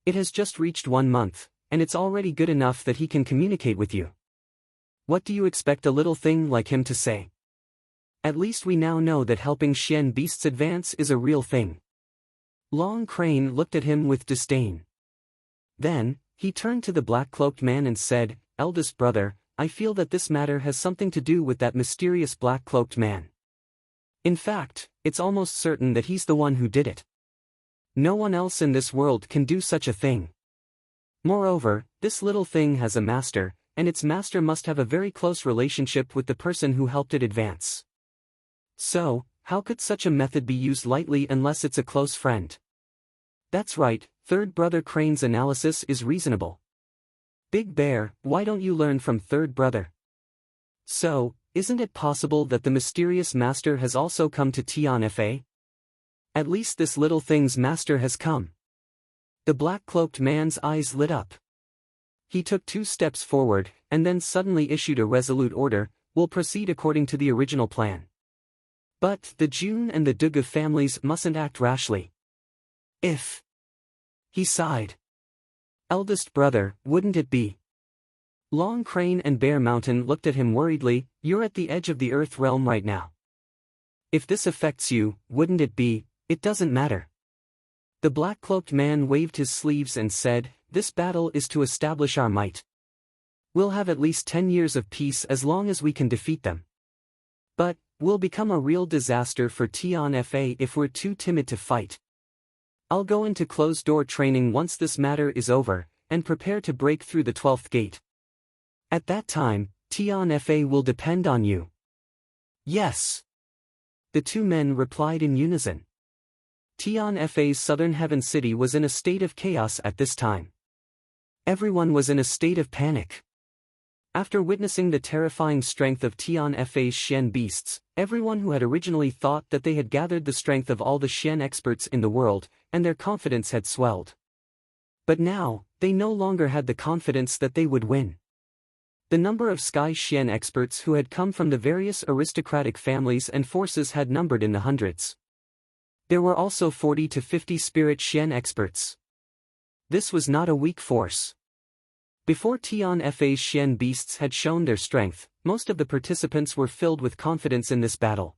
It has just reached 1 month, and it's already good enough that he can communicate with you. What do you expect a little thing like him to say? At least we now know that helping Xian beasts advance is a real thing. Long Crane looked at him with disdain. Then, he turned to the black-cloaked man and said, "Eldest brother, I feel that this matter has something to do with that mysterious black-cloaked man. In fact, it's almost certain that he's the one who did it. No one else in this world can do such a thing. Moreover, this little thing has a master, and its master must have a very close relationship with the person who helped it advance. So, how could such a method be used lightly unless it's a close friend?" "That's right, Third Brother Crane's analysis is reasonable. Big Bear, why don't you learn from Third Brother? So, isn't it possible that the mysterious master has also come to Tianfa? At least this little thing's master has come." The black-cloaked man's eyes lit up. He took 2 steps forward, and then suddenly issued a resolute order, "We'll proceed according to the original plan. But the Jun and the Dugu families mustn't act rashly. If..." He sighed. "Eldest brother, wouldn't it be?" Long Crane and Bear Mountain looked at him worriedly. "You're at the edge of the Earth realm right now. If this affects you, wouldn't it be? It doesn't matter." The black-cloaked man waved his sleeves and said, "This battle is to establish our might. We'll have at least 10 years of peace as long as we can defeat them. But, we'll become a real disaster for Tianfa if we're too timid to fight. I'll go into closed-door training once this matter is over, and prepare to break through the 12th gate. At that time, Tianfa will depend on you." "Yes." The 2 men replied in unison. Tianfa's southern heaven city was in a state of chaos at this time. Everyone was in a state of panic. After witnessing the terrifying strength of Tianfa's Xian beasts, everyone who had originally thought that they had gathered the strength of all the Xian experts in the world, and their confidence had swelled. But now, they no longer had the confidence that they would win. The number of Sky Xian experts who had come from the various aristocratic families and forces had numbered in the hundreds. There were also 40 to 50 Spirit Xian experts. This was not a weak force. Before Tianfa's Xian beasts had shown their strength, most of the participants were filled with confidence in this battle.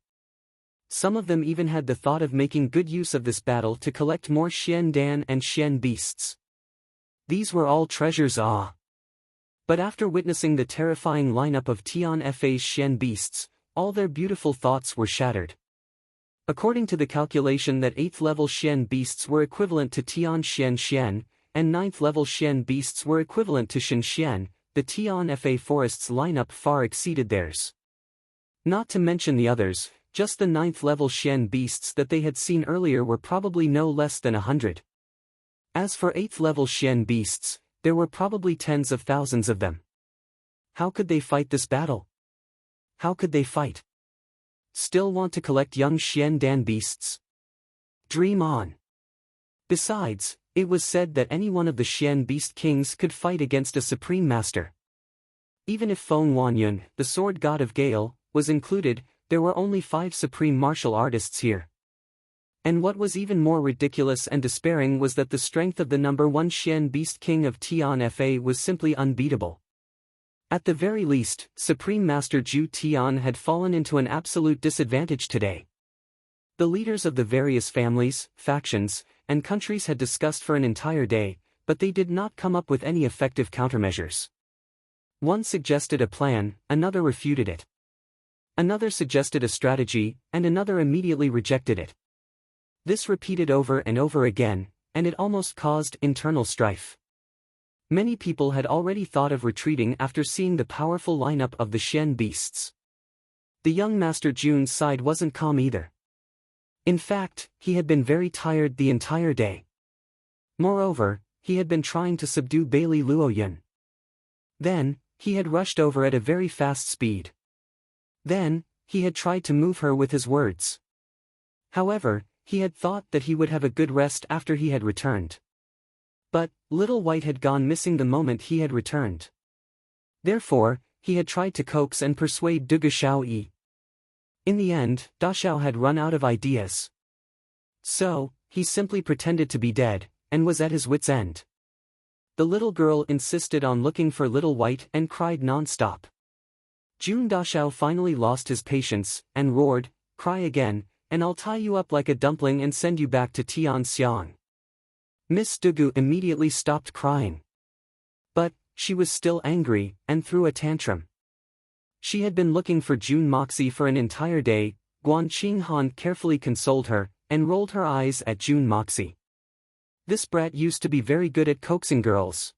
Some of them even had the thought of making good use of this battle to collect more Xian Dan and Xian beasts. These were all treasures. But after witnessing the terrifying lineup of Tianfa's Xian beasts, all their beautiful thoughts were shattered. According to the calculation that 8th-level Xian beasts were equivalent to Tian Xian Xian, and 9th-level Xian beasts were equivalent to Xin Xian, the Tianfa forest's lineup far exceeded theirs. Not to mention the others, just the 9th-level Xian beasts that they had seen earlier were probably no less than 100. As for 8th-level Xian beasts, there were probably tens of thousands of them. How could they fight this battle? How could they fight? Still want to collect young Xian Dan beasts? Dream on. Besides, it was said that any one of the Xian beast kings could fight against a supreme master. Even if Feng Wanyun, the sword god of Gale, was included, there were only 5 supreme martial artists here. And what was even more ridiculous and despairing was that the strength of the number 1 Xian beast king of Tianfa was simply unbeatable. At the very least, Supreme Master Zhu Tian had fallen into an absolute disadvantage today. The leaders of the various families, factions, and countries had discussed for an entire day, but they did not come up with any effective countermeasures. One suggested a plan, another refuted it. Another suggested a strategy, and another immediately rejected it. This repeated over and over again, and it almost caused internal strife. Many people had already thought of retreating after seeing the powerful lineup of the Xian beasts. The young Master Jun's side wasn't calm either. In fact, he had been very tired the entire day. Moreover, he had been trying to subdue Bailey Luoyun. Then, he had rushed over at a very fast speed. Then, he had tried to move her with his words. However, he had thought that he would have a good rest after he had returned. But, Little White had gone missing the moment he had returned. Therefore, he had tried to coax and persuade Dugu Xiaoyi. In the end, Da Xiao had run out of ideas. So, he simply pretended to be dead, and was at his wit's end. The little girl insisted on looking for Little White and cried non-stop. Jun Dashao finally lost his patience, and roared, "Cry again, and I'll tie you up like a dumpling and send you back to Tian Xiang." Miss Dugu immediately stopped crying. But, she was still angry, and threw a tantrum. She had been looking for Jun Moxie for an entire day. Guan Qinghan carefully consoled her, and rolled her eyes at Jun Moxie. This brat used to be very good at coaxing girls.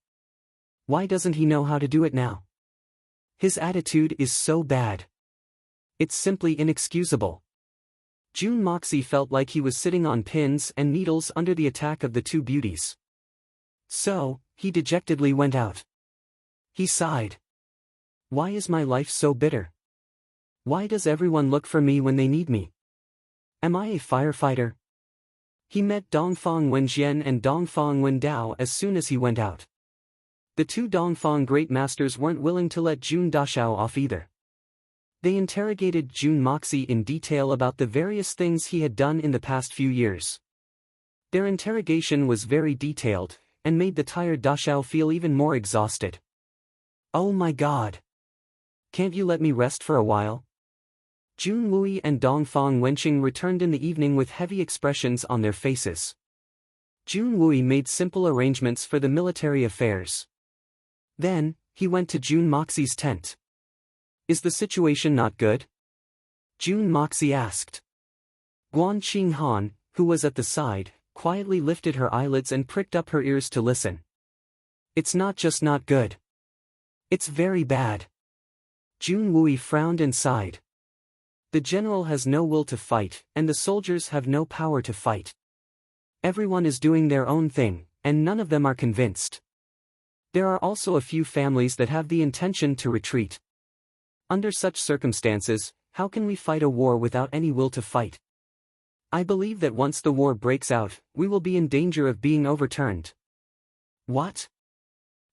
Why doesn't he know how to do it now? His attitude is so bad. It's simply inexcusable. Jun Moxie felt like he was sitting on pins and needles under the attack of the two beauties. So, he dejectedly went out. He sighed. Why is my life so bitter? Why does everyone look for me when they need me? Am I a firefighter? He met Dongfang Wenjian and Dongfang Wendao as soon as he went out. The two Dongfang great masters weren't willing to let Jun Dashao off either. They interrogated Jun Moxie in detail about the various things he had done in the past few years. Their interrogation was very detailed, and made the tired Dashao feel even more exhausted. Oh my god! Can't you let me rest for a while? Jun Wui and Dongfang Wenqing returned in the evening with heavy expressions on their faces. Jun Wui made simple arrangements for the military affairs. Then, he went to Jun Moxie's tent. Is the situation not good? Jun Moxie asked. Guan Qinghan, who was at the side, quietly lifted her eyelids and pricked up her ears to listen. It's not just not good. It's very bad. Jun Wui frowned and sighed. The general has no will to fight, and the soldiers have no power to fight. Everyone is doing their own thing, and none of them are convinced. There are also a few families that have the intention to retreat. Under such circumstances, how can we fight a war without any will to fight? I believe that once the war breaks out, we will be in danger of being overturned. What?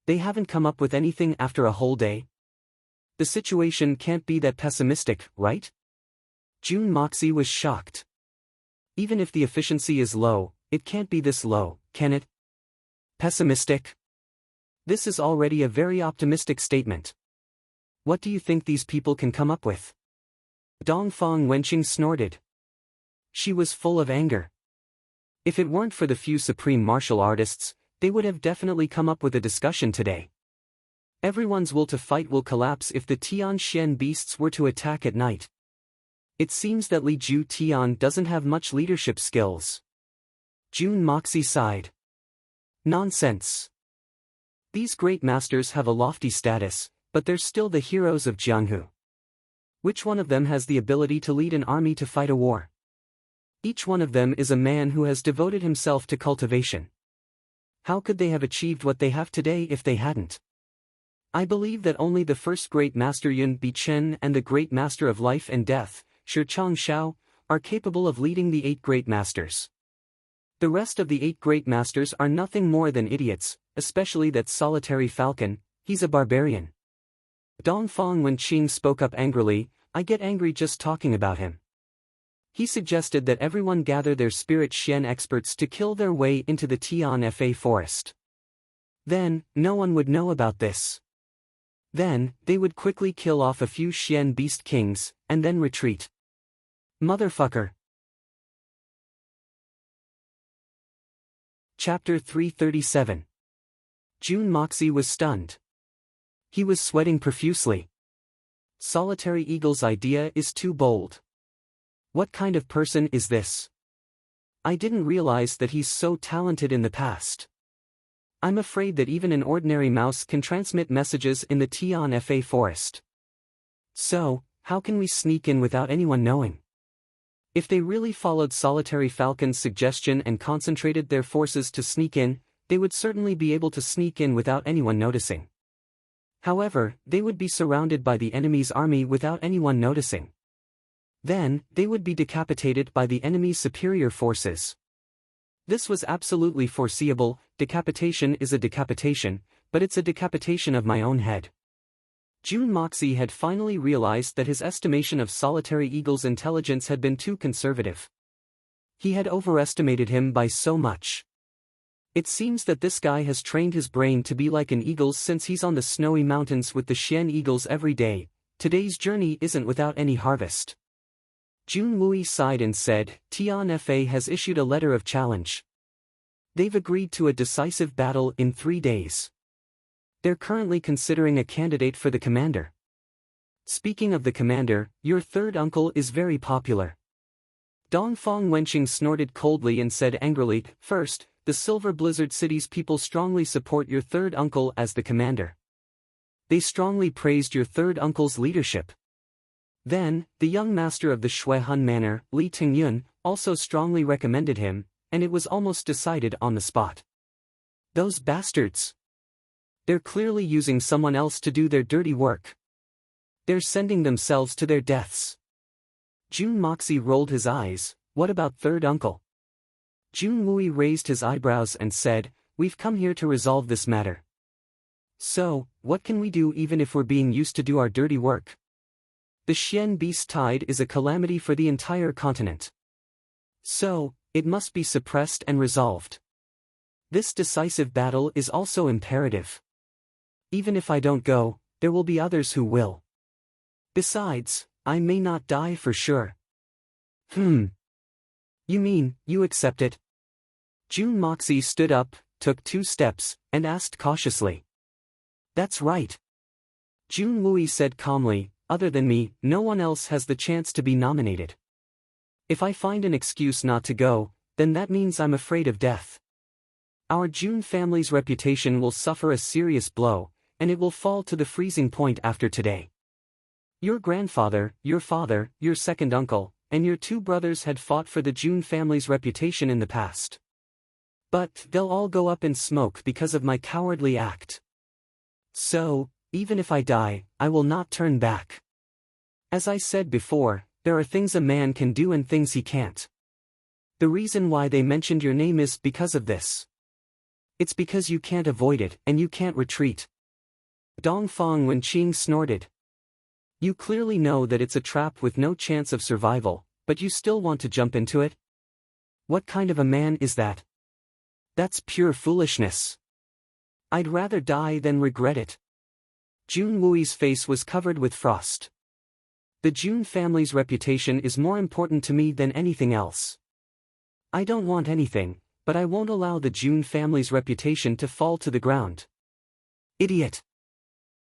They haven't come up with anything after a whole day? The situation can't be that pessimistic, right? Jun Moxie was shocked. Even if the efficiency is low, it can't be this low, can it? Pessimistic? This is already a very optimistic statement. What do you think these people can come up with? Dongfang Wenqing snorted. She was full of anger. If it weren't for the few supreme martial artists, they would have definitely come up with a discussion today. Everyone's will to fight will collapse if the Tian Xian beasts were to attack at night. It seems that Li Ju Tian doesn't have much leadership skills. Jun Moxie sighed. Nonsense. These great masters have a lofty status, but they're still the heroes of Jianghu. Which one of them has the ability to lead an army to fight a war? Each one of them is a man who has devoted himself to cultivation. How could they have achieved what they have today if they hadn't? I believe that only the first great master Yun Bichen and the great master of life and death, Shi Chang Shao, are capable of leading the 8 great masters. The rest of the 8 great masters are nothing more than idiots, especially that solitary falcon. He's a barbarian. Dongfang Wenqing spoke up angrily. I get angry just talking about him. He suggested that everyone gather their spirit Xian experts to kill their way into the Tian Fa forest. Then, no one would know about this. Then, they would quickly kill off a few Xian beast kings, and then retreat. Motherfucker. Chapter 337. Jun Moxie was stunned. He was sweating profusely. Solitary Eagle's idea is too bold. What kind of person is this? I didn't realize that he's so talented in the past. I'm afraid that even an ordinary mouse can transmit messages in the Tian Fa forest. So, how can we sneak in without anyone knowing? If they really followed Solitary Falcon's suggestion and concentrated their forces to sneak in, they would certainly be able to sneak in without anyone noticing. However, they would be surrounded by the enemy's army without anyone noticing. Then, they would be decapitated by the enemy's superior forces. This was absolutely foreseeable. Decapitation is a decapitation, but it's a decapitation of my own head. Jun Moxie had finally realized that his estimation of Solitary Eagle's intelligence had been too conservative. He had overestimated him by so much. It seems that this guy has trained his brain to be like an eagle's since he's on the snowy mountains with the Xian eagles every day, Today's journey isn't without any harvest. Jun Wui sighed and said, Tian Fa has issued a letter of challenge. They've agreed to a decisive battle in 3 days. They're currently considering a candidate for the commander. Speaking of the commander, your third uncle is very popular. Dongfang Wenqing snorted coldly and said angrily, First, the Silver Blizzard City's people strongly support your third uncle as the commander. They strongly praised your third uncle's leadership. Then, the young master of the Shuihan Manor, Li Tingyun, also strongly recommended him, and it was almost decided on the spot. Those bastards! They're clearly using someone else to do their dirty work. They're sending themselves to their deaths. Jun Moxie rolled his eyes. What about third uncle? Jun Wui raised his eyebrows and said, We've come here to resolve this matter. So, what can we do even if we're being used to do our dirty work? The Xian Beast Tide is a calamity for the entire continent. So, it must be suppressed and resolved. This decisive battle is also imperative. Even if I don't go, there will be others who will. Besides, I may not die for sure. You mean, you accept it? Jun Moxie stood up, took 2 steps, and asked cautiously. That's right. Jun Wui said calmly, Other than me, no one else has the chance to be nominated. If I find an excuse not to go, then that means I'm afraid of death. Our Jun family's reputation will suffer a serious blow, and it will fall to the freezing point after today. Your grandfather, your father, your second uncle, and your 2 brothers had fought for the Jun family's reputation in the past. But they'll all go up in smoke because of my cowardly act. So, even if I die, I will not turn back. As I said before, there are things a man can do and things he can't. The reason why they mentioned your name is because of this. It's because you can't avoid it and you can't retreat. Dongfang Wenqing snorted. You clearly know that it's a trap with no chance of survival, but you still want to jump into it? What kind of a man is that? That's pure foolishness. I'd rather die than regret it. Jun Wui's face was covered with frost. The Jun family's reputation is more important to me than anything else. I don't want anything, but I won't allow the Jun family's reputation to fall to the ground. Idiot!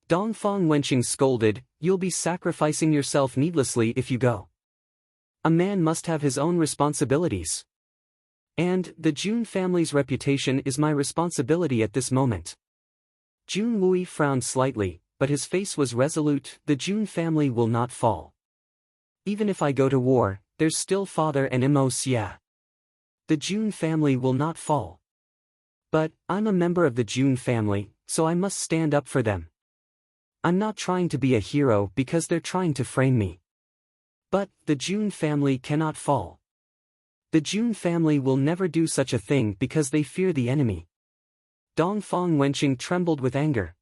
Dongfang Wenqing scolded, You'll be sacrificing yourself needlessly if you go. A man must have his own responsibilities. And, the Jun family's reputation is my responsibility at this moment. Jun Wui frowned slightly, but his face was resolute. The Jun family will not fall. Even if I go to war, there's still father and Mo Xia. The Jun family will not fall. But, I'm a member of the Jun family, so I must stand up for them. I'm not trying to be a hero because they're trying to frame me. But, the Jun family cannot fall. The Jun family will never do such a thing because they fear the enemy. Dongfang Wenqing trembled with anger.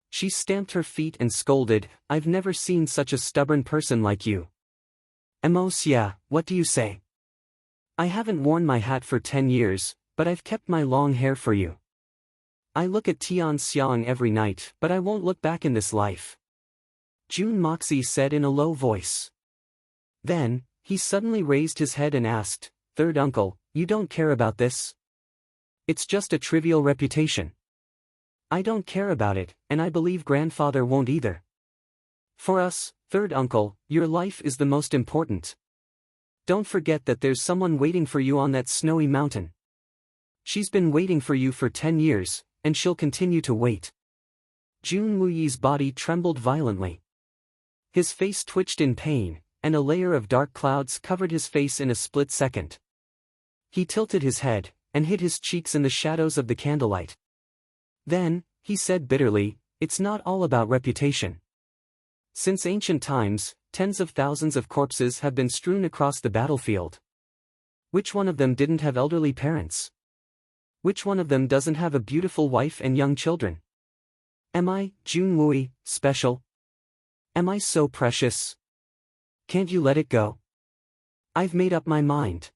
She stamped her feet and scolded, I've never seen such a stubborn person like you. Mo Xia, what do you say? I haven't worn my hat for 10 years, but I've kept my long hair for you. I look at Tian Xiang every night, but I won't look back in this life. Jun Moxie said in a low voice. Then, he suddenly raised his head and asked, Third uncle, you don't care about this? It's just a trivial reputation. I don't care about it, and I believe grandfather won't either. For us, third uncle, your life is the most important. Don't forget that there's someone waiting for you on that snowy mountain. She's been waiting for you for 10 years, and she'll continue to wait. Jun Wuyi's body trembled violently. His face twitched in pain, and a layer of dark clouds covered his face in a split second. He tilted his head, and hid his cheeks in the shadows of the candlelight. Then, he said bitterly, it's not all about reputation. Since ancient times, tens of thousands of corpses have been strewn across the battlefield. Which one of them didn't have elderly parents? Which one of them doesn't have a beautiful wife and young children? Am I, Jun Wui, special? Am I so precious? Can't you let it go? I've made up my mind.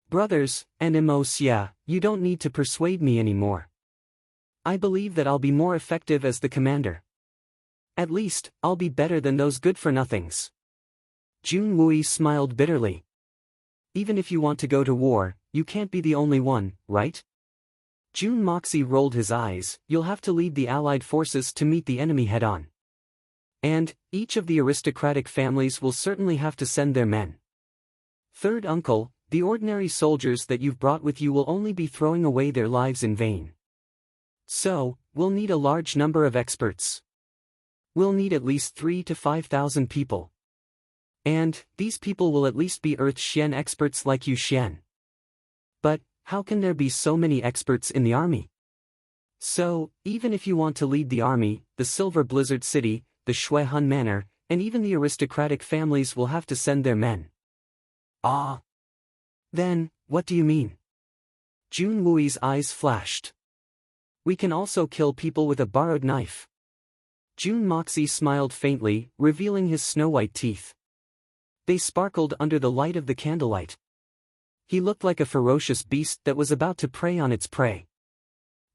Brothers, and Mo Xia, you don't need to persuade me anymore. I believe that I'll be more effective as the commander. At least, I'll be better than those good-for-nothings. Jun Wui smiled bitterly. Even if you want to go to war, you can't be the only one, right? Jun Moxie rolled his eyes. You'll have to lead the allied forces to meet the enemy head-on. And, each of the aristocratic families will certainly have to send their men. Third uncle, the ordinary soldiers that you've brought with you will only be throwing away their lives in vain. So, we'll need a large number of experts. We'll need at least 3,000 to 5,000 people. And, these people will at least be Earth Xian experts like you Xian. But, how can there be so many experts in the army? So, even if you want to lead the army, the Silver Blizzard City, the Shui Han Manor, and even the aristocratic families will have to send their men. Ah. Then, what do you mean? Jun Wui's eyes flashed. We can also kill people with a borrowed knife. Jun Moxie smiled faintly, revealing his snow-white teeth. They sparkled under the light of the candlelight. He looked like a ferocious beast that was about to prey on its prey.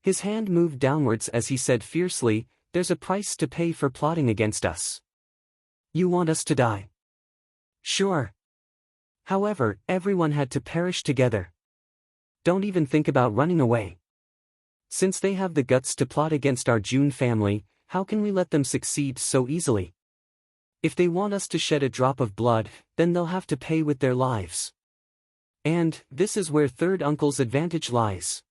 His hand moved downwards as he said fiercely, "There's a price to pay for plotting against us. You want us to die? Sure. However, everyone had to perish together. Don't even think about running away. Since they have the guts to plot against our Jun family, how can we let them succeed so easily? If they want us to shed a drop of blood, then they'll have to pay with their lives. And, this is where third uncle's advantage lies.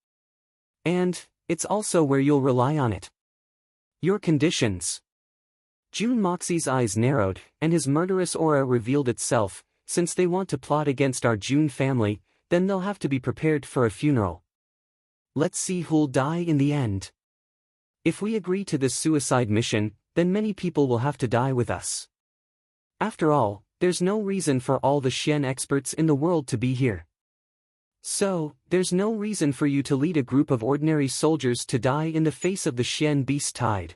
And, it's also where you'll rely on it. Your conditions." Jun Moxie's eyes narrowed, and his murderous aura revealed itself. Since they want to plot against our Jun family, then they'll have to be prepared for a funeral. Let's see who'll die in the end. If we agree to this suicide mission, then many people will have to die with us. After all, there's no reason for all the Xian experts in the world to be here. So, there's no reason for you to lead a group of ordinary soldiers to die in the face of the Xian beast tide.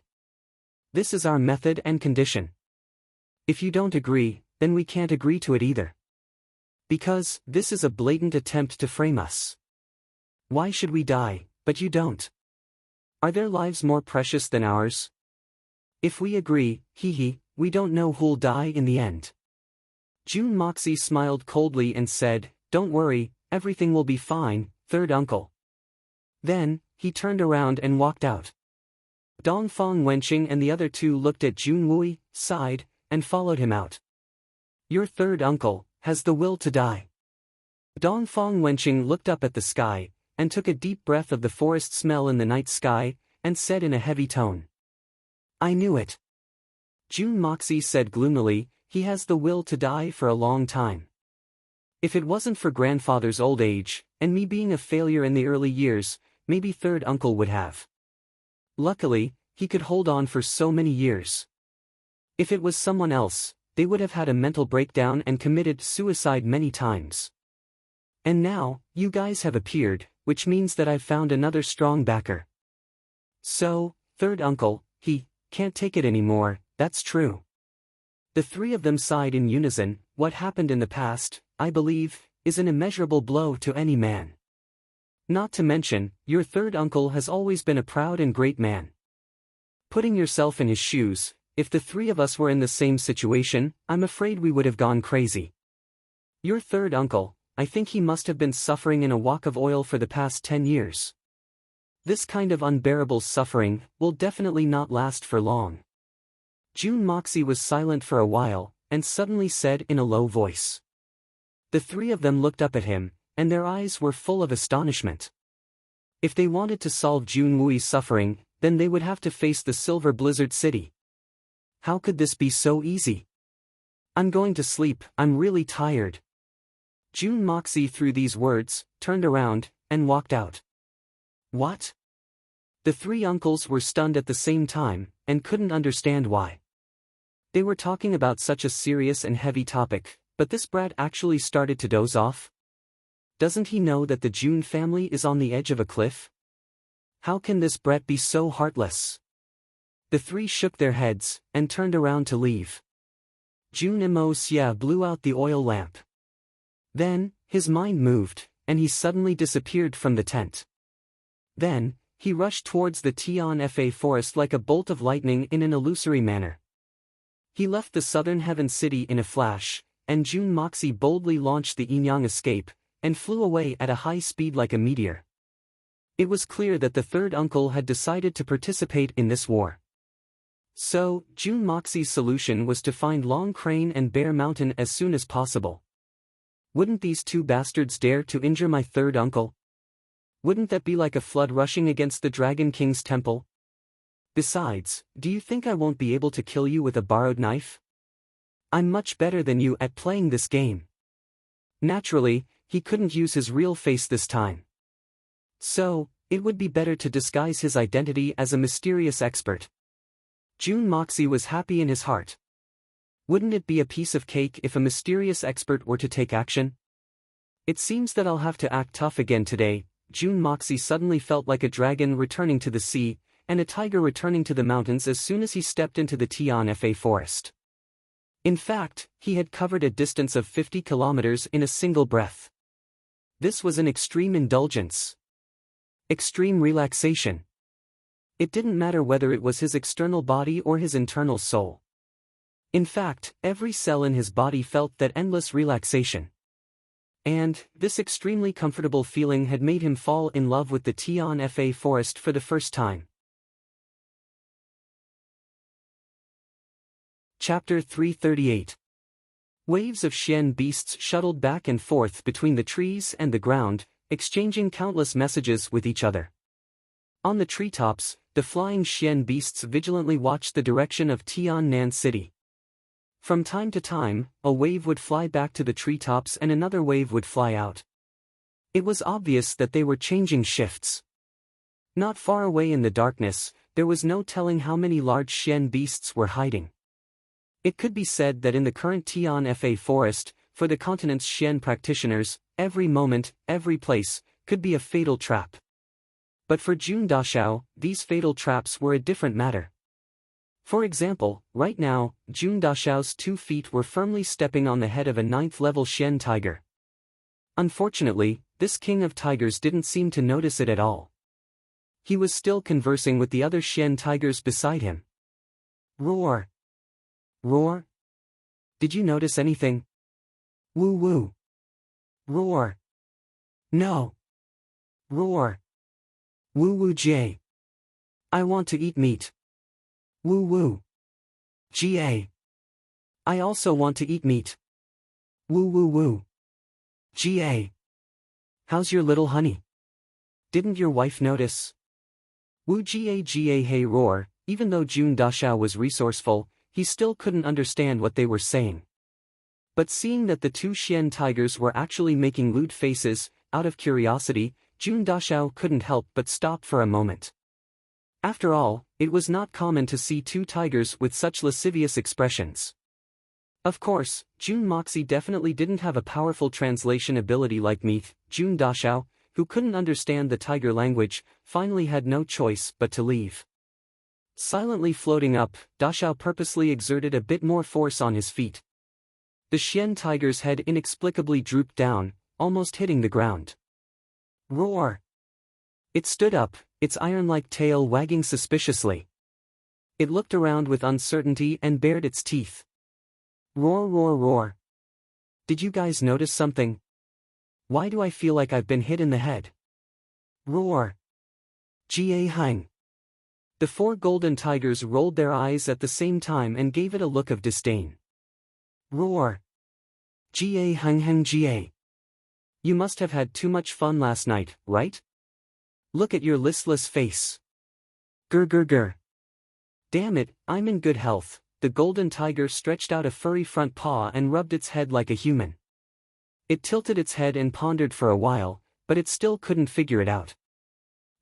This is our method and condition. If you don't agree, then we can't agree to it either. Because, this is a blatant attempt to frame us. Why should we die, but you don't? Are their lives more precious than ours? If we agree, we don't know who'll die in the end. Jun Moxie smiled coldly and said, "Don't worry, everything will be fine, third uncle." Then, he turned around and walked out. Dongfang Wenqing and the other two looked at Jun Wui, sighed, and followed him out. Your third uncle has the will to die. Dongfang Wenqing looked up at the sky, and took a deep breath of the forest smell in the night sky, and said in a heavy tone. I knew it. Jun Moxie said gloomily, he has the will to die for a long time. If it wasn't for grandfather's old age, and me being a failure in the early years, maybe third uncle would have. Luckily, he could hold on for so many years. If it was someone else, they would have had a mental breakdown and committed suicide many times. And now, you guys have appeared, which means that I've found another strong backer. So, third uncle, he can't take it anymore, that's true. The three of them sighed in unison. What happened in the past, I believe, is an immeasurable blow to any man. Not to mention, your third uncle has always been a proud and great man. Putting yourself in his shoes, if the three of us were in the same situation, I'm afraid we would have gone crazy. Your third uncle, I think he must have been suffering in a wok of oil for the past 10 years. This kind of unbearable suffering will definitely not last for long. Jun Moxie was silent for a while, and suddenly said in a low voice. The three of them looked up at him, and their eyes were full of astonishment. If they wanted to solve Jun Wui's suffering, then they would have to face the Silver Blizzard City. How could this be so easy? I'm going to sleep, I'm really tired. Jun Moxie threw these words, turned around, and walked out. What? The three uncles were stunned at the same time, and couldn't understand why. They were talking about such a serious and heavy topic, but this brat actually started to doze off? Doesn't he know that the Jun family is on the edge of a cliff? How can this brat be so heartless? The three shook their heads, and turned around to leave. Jun Mo Xia blew out the oil lamp. Then, his mind moved, and he suddenly disappeared from the tent. Then, he rushed towards the Tian Fa forest like a bolt of lightning in an illusory manner. He left the southern heaven city in a flash, and Jun Moxie boldly launched the Inyang escape, and flew away at a high speed like a meteor. It was clear that the third uncle had decided to participate in this war. So, Jun Moxie's solution was to find Long Crane and Bear Mountain as soon as possible. Wouldn't these two bastards dare to injure my third uncle? Wouldn't that be like a flood rushing against the Dragon King's temple? Besides, do you think I won't be able to kill you with a borrowed knife? I'm much better than you at playing this game. Naturally, he couldn't use his real face this time. So, it would be better to disguise his identity as a mysterious expert. Jun Moxie was happy in his heart. Wouldn't it be a piece of cake if a mysterious expert were to take action? It seems that I'll have to act tough again today. Jun Moxie suddenly felt like a dragon returning to the sea, and a tiger returning to the mountains as soon as he stepped into the Tian Fa forest. In fact, he had covered a distance of 50 kilometers in a single breath. This was an extreme indulgence. Extreme relaxation. It didn't matter whether it was his external body or his internal soul. In fact, every cell in his body felt that endless relaxation. And, this extremely comfortable feeling had made him fall in love with the Tian Fa forest for the first time. Chapter 338. Waves of Xian beasts shuttled back and forth between the trees and the ground, exchanging countless messages with each other. On the treetops, the flying Xian beasts vigilantly watched the direction of Tiannan City. From time to time, a wave would fly back to the treetops and another wave would fly out. It was obvious that they were changing shifts. Not far away in the darkness, there was no telling how many large Xian beasts were hiding. It could be said that in the current Tian Fa forest, for the continent's Xian practitioners, every moment, every place, could be a fatal trap. But for Jun Dashao, these fatal traps were a different matter. For example, right now, Jun Dashao's 2 feet were firmly stepping on the head of a 9th-level Xian tiger. Unfortunately, this king of tigers didn't seem to notice it at all. He was still conversing with the other Xian tigers beside him. Roar! Roar? Did you notice anything? Woo woo! Roar! No! Roar! Woo woo J! I want to eat meat. Woo woo! Ga! I also want to eat meat. Woo woo woo! Ga! How's your little honey? Didn't your wife notice? Woo Ga Ga hey roar. Even though Jun Dashao was resourceful, he still couldn't understand what they were saying. But seeing that the 2 Xian tigers were actually making lewd faces, out of curiosity, Jun Dashao couldn't help but stop for a moment. After all, it was not common to see 2 tigers with such lascivious expressions. Of course, Jun Moxie definitely didn't have a powerful translation ability like Meath. Jun Dashao, who couldn't understand the tiger language, finally had no choice but to leave. Silently floating up, Dashao purposely exerted a bit more force on his feet. The Xian tiger's head inexplicably drooped down, almost hitting the ground. Roar! It stood up, its iron-like tail wagging suspiciously. It looked around with uncertainty and bared its teeth. Roar roar roar. Did you guys notice something? Why do I feel like I've been hit in the head? Roar! Ga hang. The 4 golden tigers rolled their eyes at the same time and gave it a look of disdain. Roar! Ga hang hang ga. You must have had too much fun last night, right? Look at your listless face. Grr grr grr. Damn it, I'm in good health. The golden tiger stretched out a furry front paw and rubbed its head like a human. It tilted its head and pondered for a while, but it still couldn't figure it out.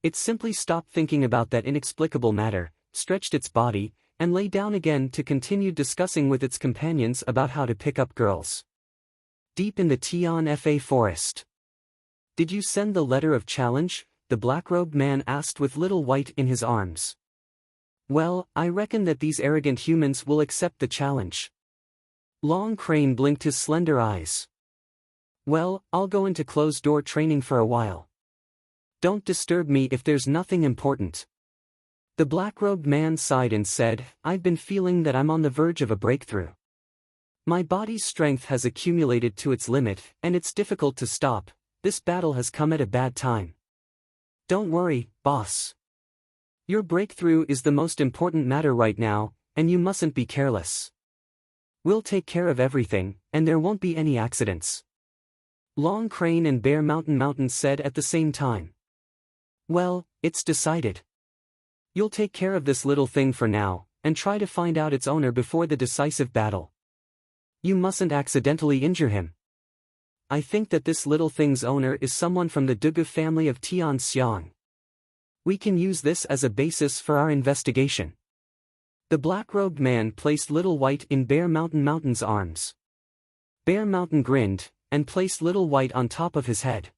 It simply stopped thinking about that inexplicable matter, stretched its body, and lay down again to continue discussing with its companions about how to pick up girls. Deep in the Tian Fa forest. Did you send the letter of challenge? The black-robed man asked with Little White in his arms. Well, I reckon that these arrogant humans will accept the challenge. Long Crane blinked his slender eyes. Well, I'll go into closed-door training for a while. Don't disturb me if there's nothing important. The black-robed man sighed and said, I've been feeling that I'm on the verge of a breakthrough. My body's strength has accumulated to its limit, and it's difficult to stop. This battle has come at a bad time. Don't worry, boss. Your breakthrough is the most important matter right now, and you mustn't be careless. We'll take care of everything, and there won't be any accidents. Long Crane and Bear Mountain said at the same time. Well, it's decided. You'll take care of this little thing for now, and try to find out its owner before the decisive battle. You mustn't accidentally injure him. I think that this little thing's owner is someone from the Dugu family of Tian Xiang. We can use this as a basis for our investigation. The black-robed man placed Little White in Bear Mountain's arms. Bear Mountain grinned, and placed Little White on top of his head.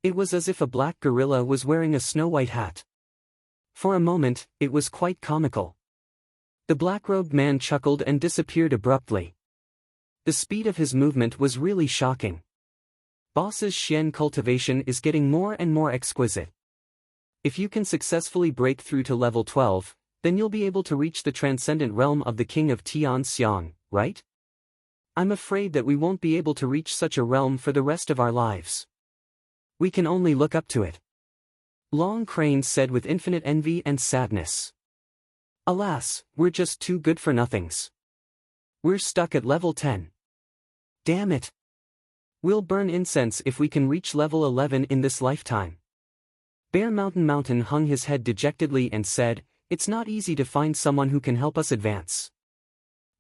It was as if a black gorilla was wearing a snow-white hat. For a moment, it was quite comical. The black-robed man chuckled and disappeared abruptly. The speed of his movement was really shocking. Boss's Xian cultivation is getting more and more exquisite. If you can successfully break through to level 12, then you'll be able to reach the transcendent realm of the King of Tian Xiang, right? I'm afraid that we won't be able to reach such a realm for the rest of our lives. We can only look up to it. Long Crane said with infinite envy and sadness. Alas, we're just too good for nothings. We're stuck at level 10. Damn it. We'll burn incense if we can reach level 11 in this lifetime. Bear Mountain hung his head dejectedly and said, It's not easy to find someone who can help us advance.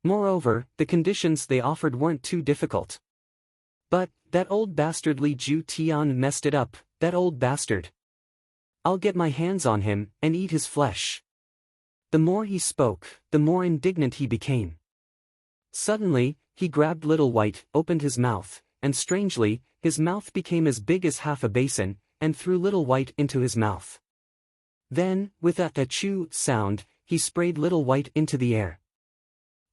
Moreover, the conditions they offered weren't too difficult. But, that old bastard Li Ju Tian messed it up, that old bastard. I'll get my hands on him, and eat his flesh. The more he spoke, the more indignant he became. Suddenly, he grabbed Little White, opened his mouth, and strangely, his mouth became as big as half a basin, and threw Little White into his mouth. Then, with a achoo sound, he sprayed Little White into the air.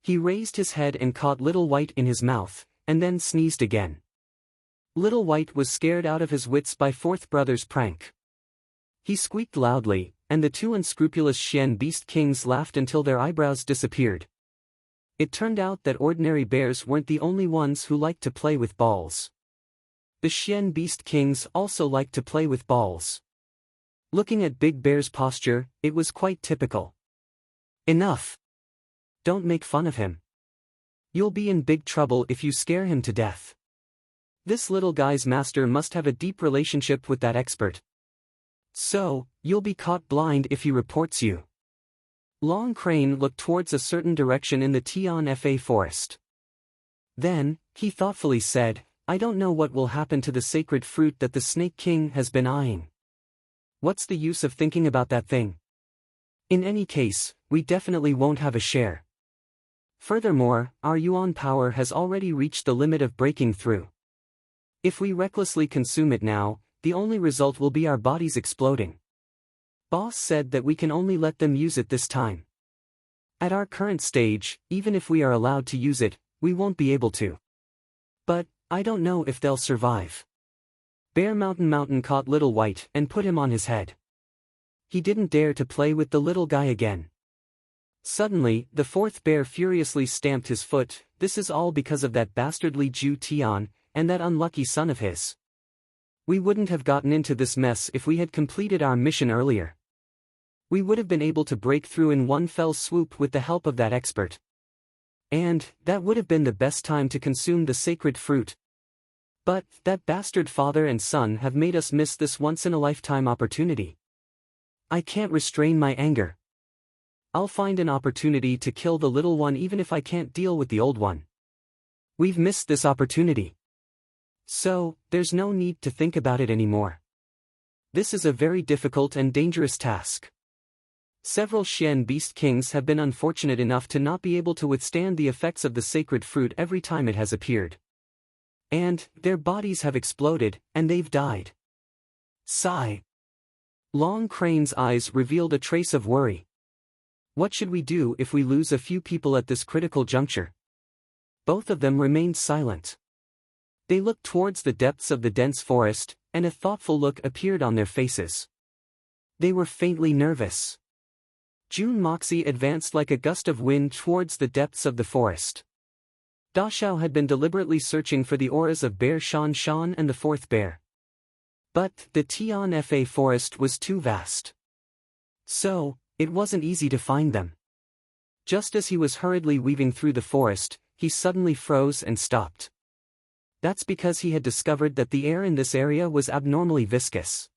He raised his head and caught Little White in his mouth, and then sneezed again. Little White was scared out of his wits by Fourth Brother's prank. He squeaked loudly, and the two unscrupulous Xian beast kings laughed until their eyebrows disappeared. It turned out that ordinary bears weren't the only ones who liked to play with balls. The Xian beast kings also liked to play with balls. Looking at Big Bear's posture, it was quite typical. Enough. Don't make fun of him. You'll be in big trouble if you scare him to death. This little guy's master must have a deep relationship with that expert. So, you'll be caught blind if he reports you. Long Crane looked towards a certain direction in the Tian Fa forest. Then, he thoughtfully said, I don't know what will happen to the sacred fruit that the Snake King has been eyeing. What's the use of thinking about that thing? In any case, we definitely won't have a share. Furthermore, our yuan power has already reached the limit of breaking through. If we recklessly consume it now, the only result will be our bodies exploding. Boss said that we can only let them use it this time. At our current stage, even if we are allowed to use it, we won't be able to. But, I don't know if they'll survive. Bear Mountain caught Little White and put him on his head. He didn't dare to play with the little guy again. Suddenly, the fourth bear furiously stamped his foot. This is all because of that bastardly Ju Tian, and that unlucky son of his. We wouldn't have gotten into this mess if we had completed our mission earlier. We would have been able to break through in one fell swoop with the help of that expert. And, that would have been the best time to consume the sacred fruit. But, that bastard father and son have made us miss this once-in-a-lifetime opportunity. I can't restrain my anger. I'll find an opportunity to kill the little one even if I can't deal with the old one. We've missed this opportunity. So, there's no need to think about it anymore. This is a very difficult and dangerous task. Several Xian beast kings have been unfortunate enough to not be able to withstand the effects of the sacred fruit every time it has appeared. And, their bodies have exploded, and they've died. Sigh. Long Crane's eyes revealed a trace of worry. What should we do if we lose a few people at this critical juncture? Both of them remained silent. They looked towards the depths of the dense forest, and a thoughtful look appeared on their faces. They were faintly nervous. June Moxie advanced like a gust of wind towards the depths of the forest. Da Xiao had been deliberately searching for the auras of Bear Shan Shan and the fourth bear. But the Tian Fa forest was too vast. So, it wasn't easy to find them. Just as he was hurriedly weaving through the forest, he suddenly froze and stopped. That's because he had discovered that the air in this area was abnormally viscous.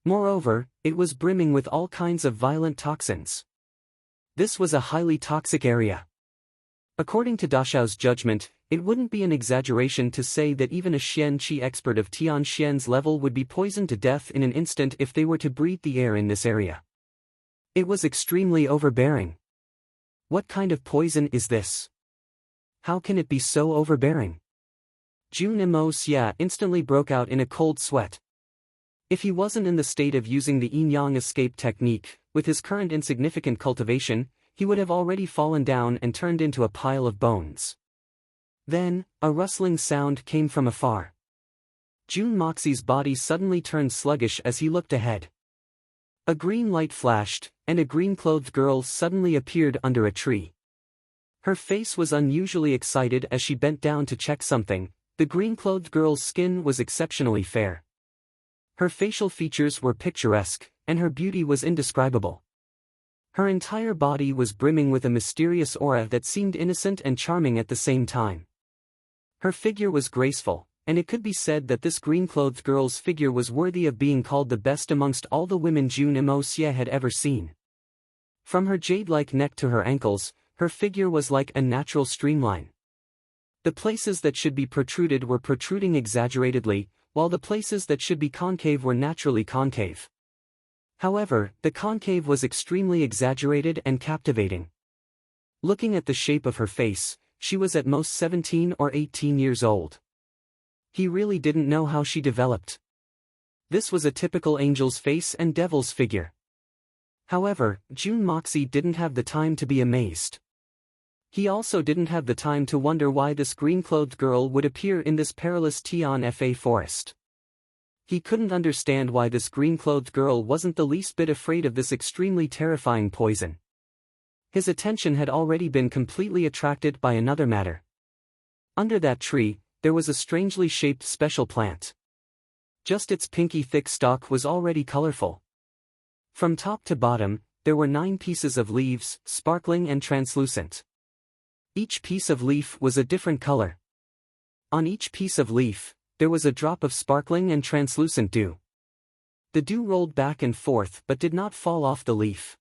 Moreover, it was brimming with all kinds of violent toxins. This was a highly toxic area. According to Da Xiao's judgment, it wouldn't be an exaggeration to say that even a Xian Qi expert of Tian Xian's level would be poisoned to death in an instant if they were to breathe the air in this area. It was extremely overbearing. What kind of poison is this? How can it be so overbearing? Jun Mo Xia instantly broke out in a cold sweat. If he wasn't in the state of using the yin-yang escape technique, with his current insignificant cultivation, he would have already fallen down and turned into a pile of bones. Then, a rustling sound came from afar. Jun Moxie's body suddenly turned sluggish as he looked ahead. A green light flashed, and a green-clothed girl suddenly appeared under a tree. Her face was unusually excited as she bent down to check something. The green-clothed girl's skin was exceptionally fair. Her facial features were picturesque, and her beauty was indescribable. Her entire body was brimming with a mysterious aura that seemed innocent and charming at the same time. Her figure was graceful, and it could be said that this green-clothed girl's figure was worthy of being called the best amongst all the women Jun Mo Xia had ever seen. From her jade-like neck to her ankles, her figure was like a natural streamline. The places that should be protruded were protruding exaggeratedly, while the places that should be concave were naturally concave. However, the concave was extremely exaggerated and captivating. Looking at the shape of her face, she was at most 17 or 18 years old. He really didn't know how she developed. This was a typical angel's face and devil's figure. However, Jun Moxie didn't have the time to be amazed. He also didn't have the time to wonder why this green-clothed girl would appear in this perilous Tian Fa forest. He couldn't understand why this green-clothed girl wasn't the least bit afraid of this extremely terrifying poison. His attention had already been completely attracted by another matter. Under that tree, there was a strangely shaped special plant. Just its pinky thick stalk was already colorful. From top to bottom, there were 9 pieces of leaves, sparkling and translucent. Each piece of leaf was a different color. On each piece of leaf, there was a drop of sparkling and translucent dew. The dew rolled back and forth but did not fall off the leaf.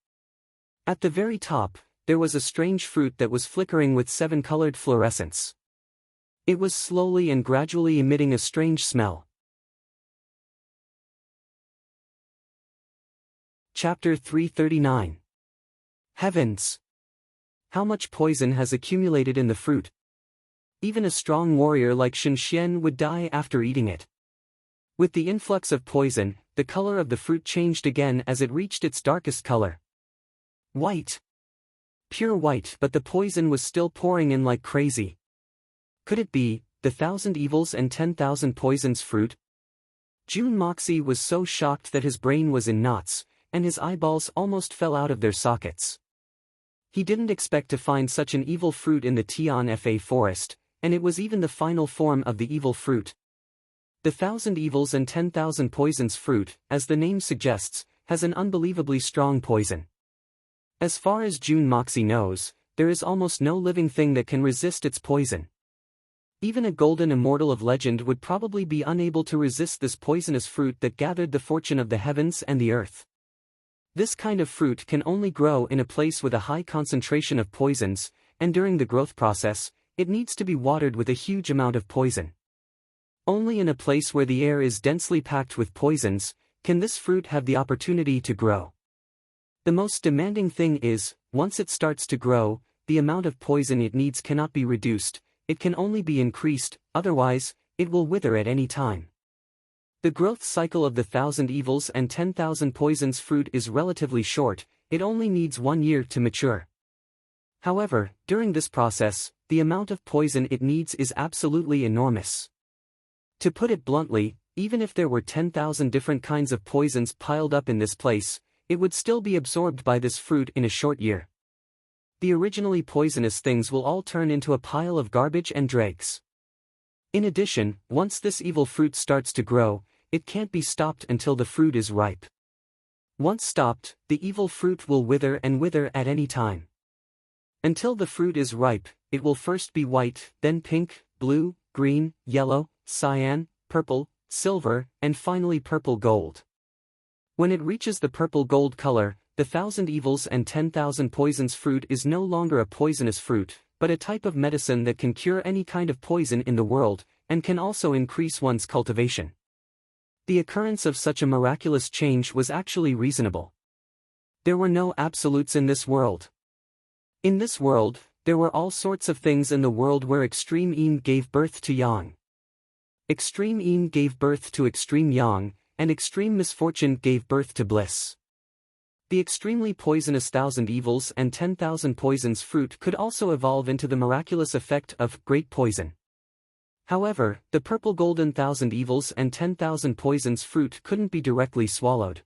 At the very top, there was a strange fruit that was flickering with 7-colored fluorescence. It was slowly and gradually emitting a strange smell. Chapter 339. Heavens! How much poison has accumulated in the fruit? Even a strong warrior like Shen Xian would die after eating it. With the influx of poison, the color of the fruit changed again as it reached its darkest color. White. Pure white, but the poison was still pouring in like crazy. Could it be the 1,000 evils and 10,000 poisons fruit? Jun Moxie was so shocked that his brain was in knots, and his eyeballs almost fell out of their sockets. He didn't expect to find such an evil fruit in the Tian Fa forest, and it was even the final form of the evil fruit. The 1,000 evils and 10,000 poisons fruit, as the name suggests, has an unbelievably strong poison. As far as Jun Moxie knows, there is almost no living thing that can resist its poison. Even a golden immortal of legend would probably be unable to resist this poisonous fruit that gathered the fortune of the heavens and the earth. This kind of fruit can only grow in a place with a high concentration of poisons, and during the growth process, it needs to be watered with a huge amount of poison. Only in a place where the air is densely packed with poisons, can this fruit have the opportunity to grow. The most demanding thing is, once it starts to grow, the amount of poison it needs cannot be reduced, it can only be increased, otherwise, it will wither at any time. The growth cycle of the 1,000 evils and 10,000 poisons fruit is relatively short, it only needs 1 year to mature. However, during this process, the amount of poison it needs is absolutely enormous. To put it bluntly, even if there were 10,000 different kinds of poisons piled up in this place, it would still be absorbed by this fruit in a short year. The originally poisonous things will all turn into a pile of garbage and dregs. In addition, once this evil fruit starts to grow, it can't be stopped until the fruit is ripe. Once stopped, the evil fruit will wither and wither at any time. Until the fruit is ripe, it will first be white, then pink, blue, green, yellow, cyan, purple, silver, and finally purple gold. When it reaches the purple gold color, the 1,000 evils and 10,000 poisons fruit is no longer a poisonous fruit, but a type of medicine that can cure any kind of poison in the world, and can also increase one's cultivation. The occurrence of such a miraculous change was actually reasonable. There were no absolutes in this world. In this world, there were all sorts of things in the world where extreme yin gave birth to yang. Extreme yin gave birth to extreme yang, and extreme misfortune gave birth to bliss. The extremely poisonous 1,000 evils and 10,000 poisons fruit could also evolve into the miraculous effect of great poison. However, the purple golden 1,000 evils and 10,000 poisons fruit couldn't be directly swallowed.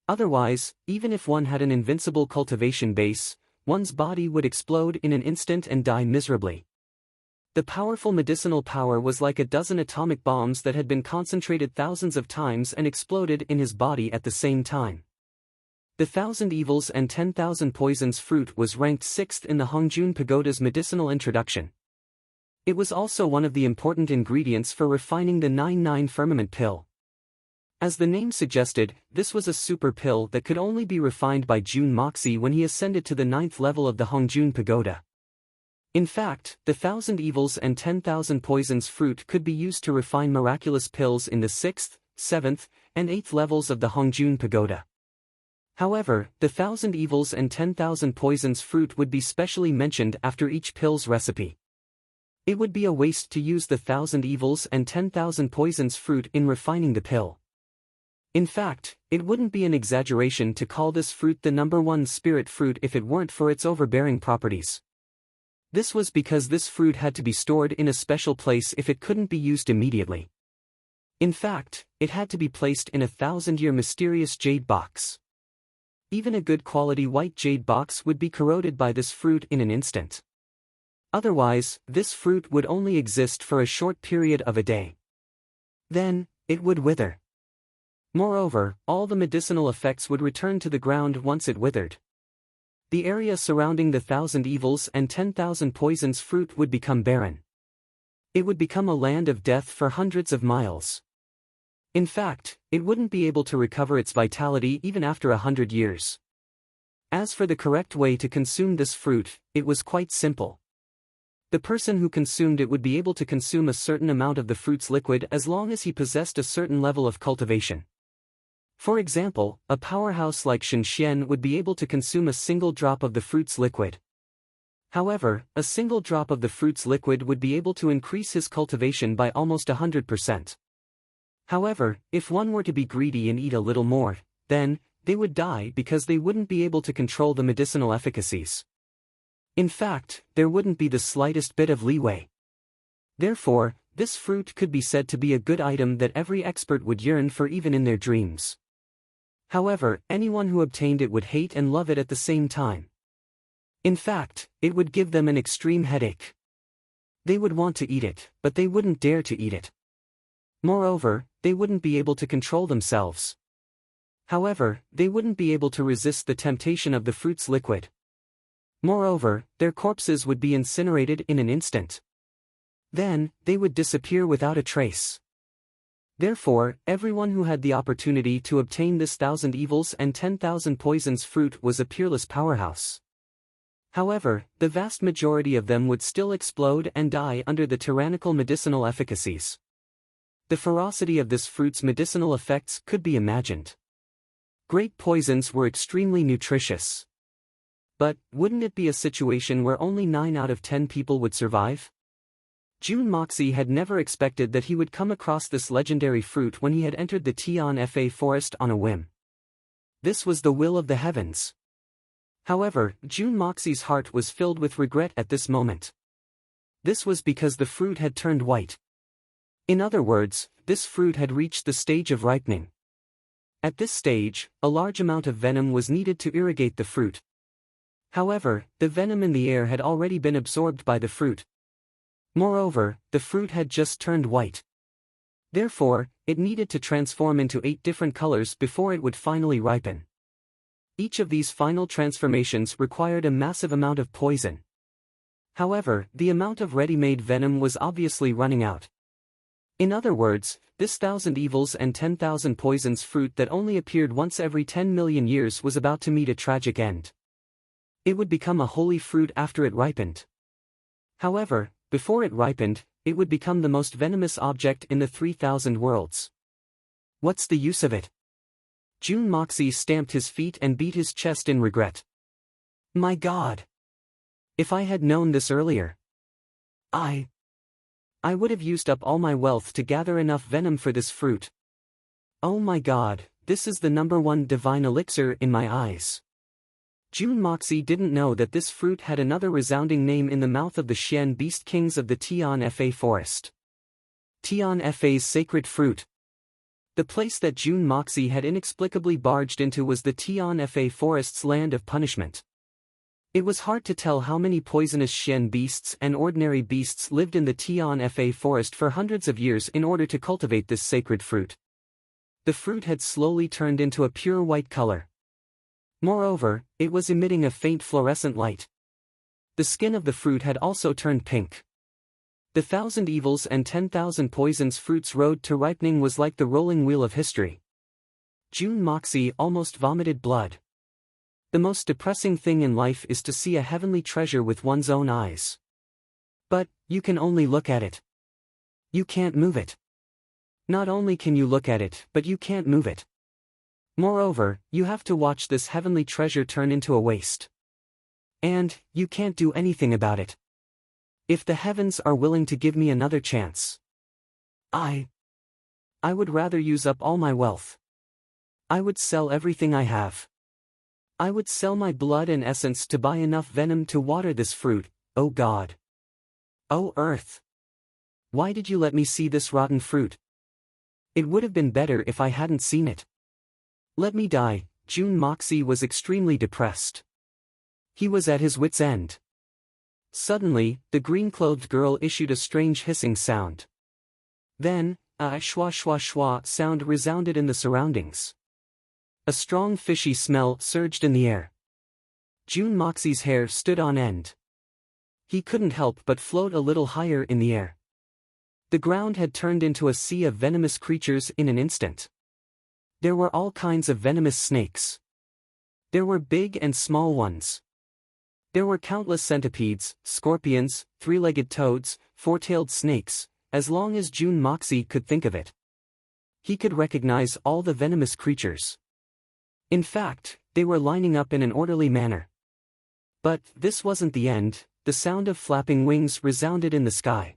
Otherwise, even if one had an invincible cultivation base, one's body would explode in an instant and die miserably. The powerful medicinal power was like a dozen atomic bombs that had been concentrated thousands of times and exploded in his body at the same time. The 1,000 evils and 10,000 poisons fruit was ranked 6th in the Hongjun Pagoda's medicinal introduction. It was also one of the important ingredients for refining the 9-9 firmament pill. As the name suggested, this was a super pill that could only be refined by Jun Moxie when he ascended to the 9th level of the Hongjun Pagoda. In fact, the 1,000 evils and 10,000 poisons fruit could be used to refine miraculous pills in the 6th, 7th, and 8th levels of the Hongjun Pagoda. However, the 1,000 evils and 10,000 poisons fruit would be specially mentioned after each pill's recipe. It would be a waste to use the 1,000 evils and 10,000 poisons fruit in refining the pill. In fact, it wouldn't be an exaggeration to call this fruit the #1 spirit fruit if it weren't for its overbearing properties. This was because this fruit had to be stored in a special place if it couldn't be used immediately. In fact, it had to be placed in a 1,000-year mysterious jade box. Even a good quality white jade box would be corroded by this fruit in an instant. Otherwise, this fruit would only exist for a short period of a day. Then, it would wither. Moreover, all the medicinal effects would return to the ground once it withered. The area surrounding the 1,000 evils and 10,000 poisons fruit would become barren. It would become a land of death for hundreds of miles. In fact, it wouldn't be able to recover its vitality even after 100 years. As for the correct way to consume this fruit, it was quite simple. The person who consumed it would be able to consume a certain amount of the fruit's liquid as long as he possessed a certain level of cultivation. For example, a powerhouse like Shenxian would be able to consume a single drop of the fruit's liquid. However, a single drop of the fruit's liquid would be able to increase his cultivation by almost 100%. However, if one were to be greedy and eat a little more, then, they would die because they wouldn't be able to control the medicinal efficacies. In fact, there wouldn't be the slightest bit of leeway. Therefore, this fruit could be said to be a good item that every expert would yearn for even in their dreams. However, anyone who obtained it would hate and love it at the same time. In fact, it would give them an extreme headache. They would want to eat it, but they wouldn't dare to eat it. Moreover, they wouldn't be able to control themselves. However, they wouldn't be able to resist the temptation of the fruit's liquid. Moreover, their corpses would be incinerated in an instant. Then, they would disappear without a trace. Therefore, everyone who had the opportunity to obtain this 1,000 evils and 10,000 poisons fruit was a peerless powerhouse. However, the vast majority of them would still explode and die under the tyrannical medicinal efficacies. The ferocity of this fruit's medicinal effects could be imagined. Great poisons were extremely nutritious. But, wouldn't it be a situation where only 9 out of 10 people would survive? Jun Moxie had never expected that he would come across this legendary fruit when he had entered the Tian Fa forest on a whim. This was the will of the heavens. However, Jun Moxie's heart was filled with regret at this moment. This was because the fruit had turned white. In other words, this fruit had reached the stage of ripening. At this stage, a large amount of venom was needed to irrigate the fruit. However, the venom in the air had already been absorbed by the fruit. Moreover, the fruit had just turned white. Therefore, it needed to transform into 8 different colors before it would finally ripen. Each of these final transformations required a massive amount of poison. However, the amount of ready-made venom was obviously running out. In other words, this 1,000 evils and 10,000 poisons fruit that only appeared once every 10 million years was about to meet a tragic end. It would become a holy fruit after it ripened. However, before it ripened, it would become the most venomous object in the 3,000 worlds. What's the use of it? Jun Moxie stamped his feet and beat his chest in regret. My God! If I had known this earlier, I would have used up all my wealth to gather enough venom for this fruit. Oh my God, this is the #1 divine elixir in my eyes. Jun Moxie didn't know that this fruit had another resounding name in the mouth of the Xian beast kings of the Tian Fa forest. Tian Fa's sacred fruit. The place that Jun Moxie had inexplicably barged into was the Tian Fa forest's land of punishment. It was hard to tell how many poisonous Xian beasts and ordinary beasts lived in the Tian Fa forest for hundreds of years in order to cultivate this sacred fruit. The fruit had slowly turned into a pure white color. Moreover, it was emitting a faint fluorescent light. The skin of the fruit had also turned pink. The 1,000 evils and 10,000 poisons fruit's road to ripening was like the rolling wheel of history. Jun Moxie almost vomited blood. The most depressing thing in life is to see a heavenly treasure with one's own eyes. But, you can only look at it. You can't move it. Not only can you look at it, but you can't move it. Moreover, you have to watch this heavenly treasure turn into a waste. And, you can't do anything about it. If the heavens are willing to give me another chance, I would rather use up all my wealth. I would sell everything I have. I would sell my blood and essence to buy enough venom to water this fruit, oh God. Oh Earth. Why did you let me see this rotten fruit? It would have been better if I hadn't seen it. Let me die. Jun Moxie was extremely depressed. He was at his wit's end. Suddenly, the green-clothed girl issued a strange hissing sound. Then, a schwa schwa schwa sound resounded in the surroundings. A strong fishy smell surged in the air. Jun Moxie's hair stood on end. He couldn't help but float a little higher in the air. The ground had turned into a sea of venomous creatures in an instant. There were all kinds of venomous snakes. There were big and small ones. There were countless centipedes, scorpions, 3-legged toads, 4-tailed snakes, as long as Jun Moxie could think of it. He could recognize all the venomous creatures. In fact, they were lining up in an orderly manner. But, this wasn't the end. The sound of flapping wings resounded in the sky.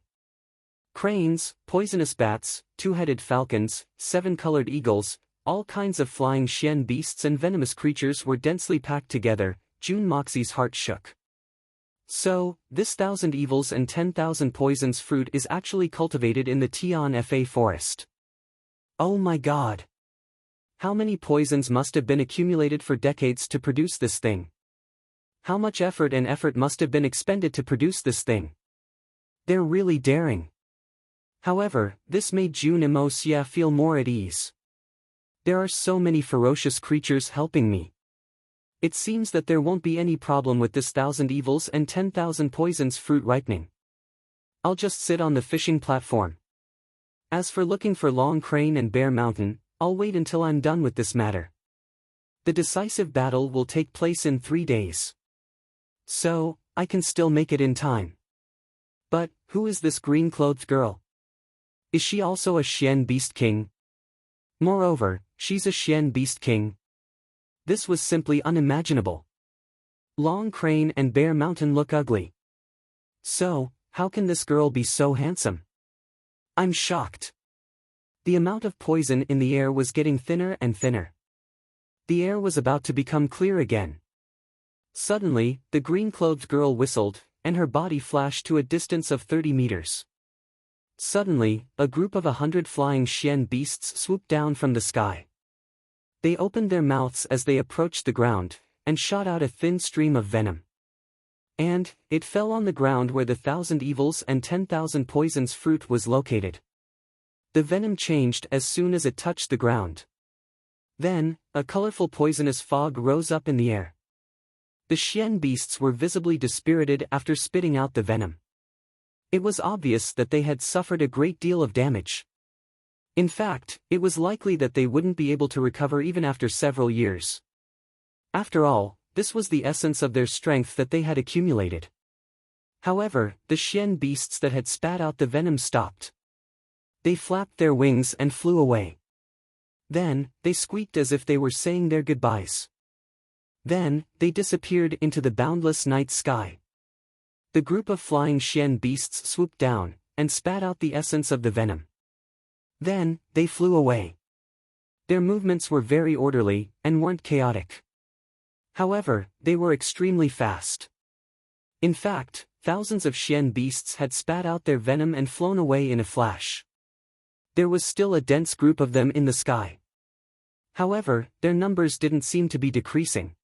Cranes, poisonous bats, 2-headed falcons, 7-colored eagles, all kinds of flying Xian beasts and venomous creatures were densely packed together. Jun Moxie's heart shook. So, this 1,000 evils and 10,000 poisons fruit is actually cultivated in the Tian Fa forest. Oh my God! How many poisons must have been accumulated for decades to produce this thing? How much effort must have been expended to produce this thing? They're really daring. However, this made Jun Moxie feel more at ease. There are so many ferocious creatures helping me. It seems that there won't be any problem with this 1,000 evils and 10,000 poisons fruit ripening. I'll just sit on the fishing platform. As for looking for Long Crane and Bear Mountain, I'll wait until I'm done with this matter. The decisive battle will take place in 3 days. So, I can still make it in time. But, who is this green-clothed girl? Is she also a Xian Beast King? Moreover, she's a Xian Beast King. This was simply unimaginable. Long Crane and Bear Mountain look ugly. So, how can this girl be so handsome? I'm shocked. The amount of poison in the air was getting thinner and thinner. The air was about to become clear again. Suddenly, the green-clothed girl whistled, and her body flashed to a distance of 30 meters. Suddenly, a group of 100 flying Xian beasts swooped down from the sky. They opened their mouths as they approached the ground, and shot out a thin stream of venom. And it fell on the ground where the 1,000 evils and 10,000 poisons fruit was located. The venom changed as soon as it touched the ground. Then, a colorful poisonous fog rose up in the air. The Xian beasts were visibly dispirited after spitting out the venom. It was obvious that they had suffered a great deal of damage. In fact, it was likely that they wouldn't be able to recover even after several years. After all, this was the essence of their strength that they had accumulated. However, the Xian beasts that had spat out the venom stopped. They flapped their wings and flew away. Then, they squeaked as if they were saying their goodbyes. Then, they disappeared into the boundless night sky. The group of flying Xian beasts swooped down, and spat out the essence of the venom. Then, they flew away. Their movements were very orderly, and weren't chaotic. However, they were extremely fast. In fact, thousands of Xian beasts had spat out their venom and flown away in a flash. There was still a dense group of them in the sky. However, their numbers didn't seem to be decreasing.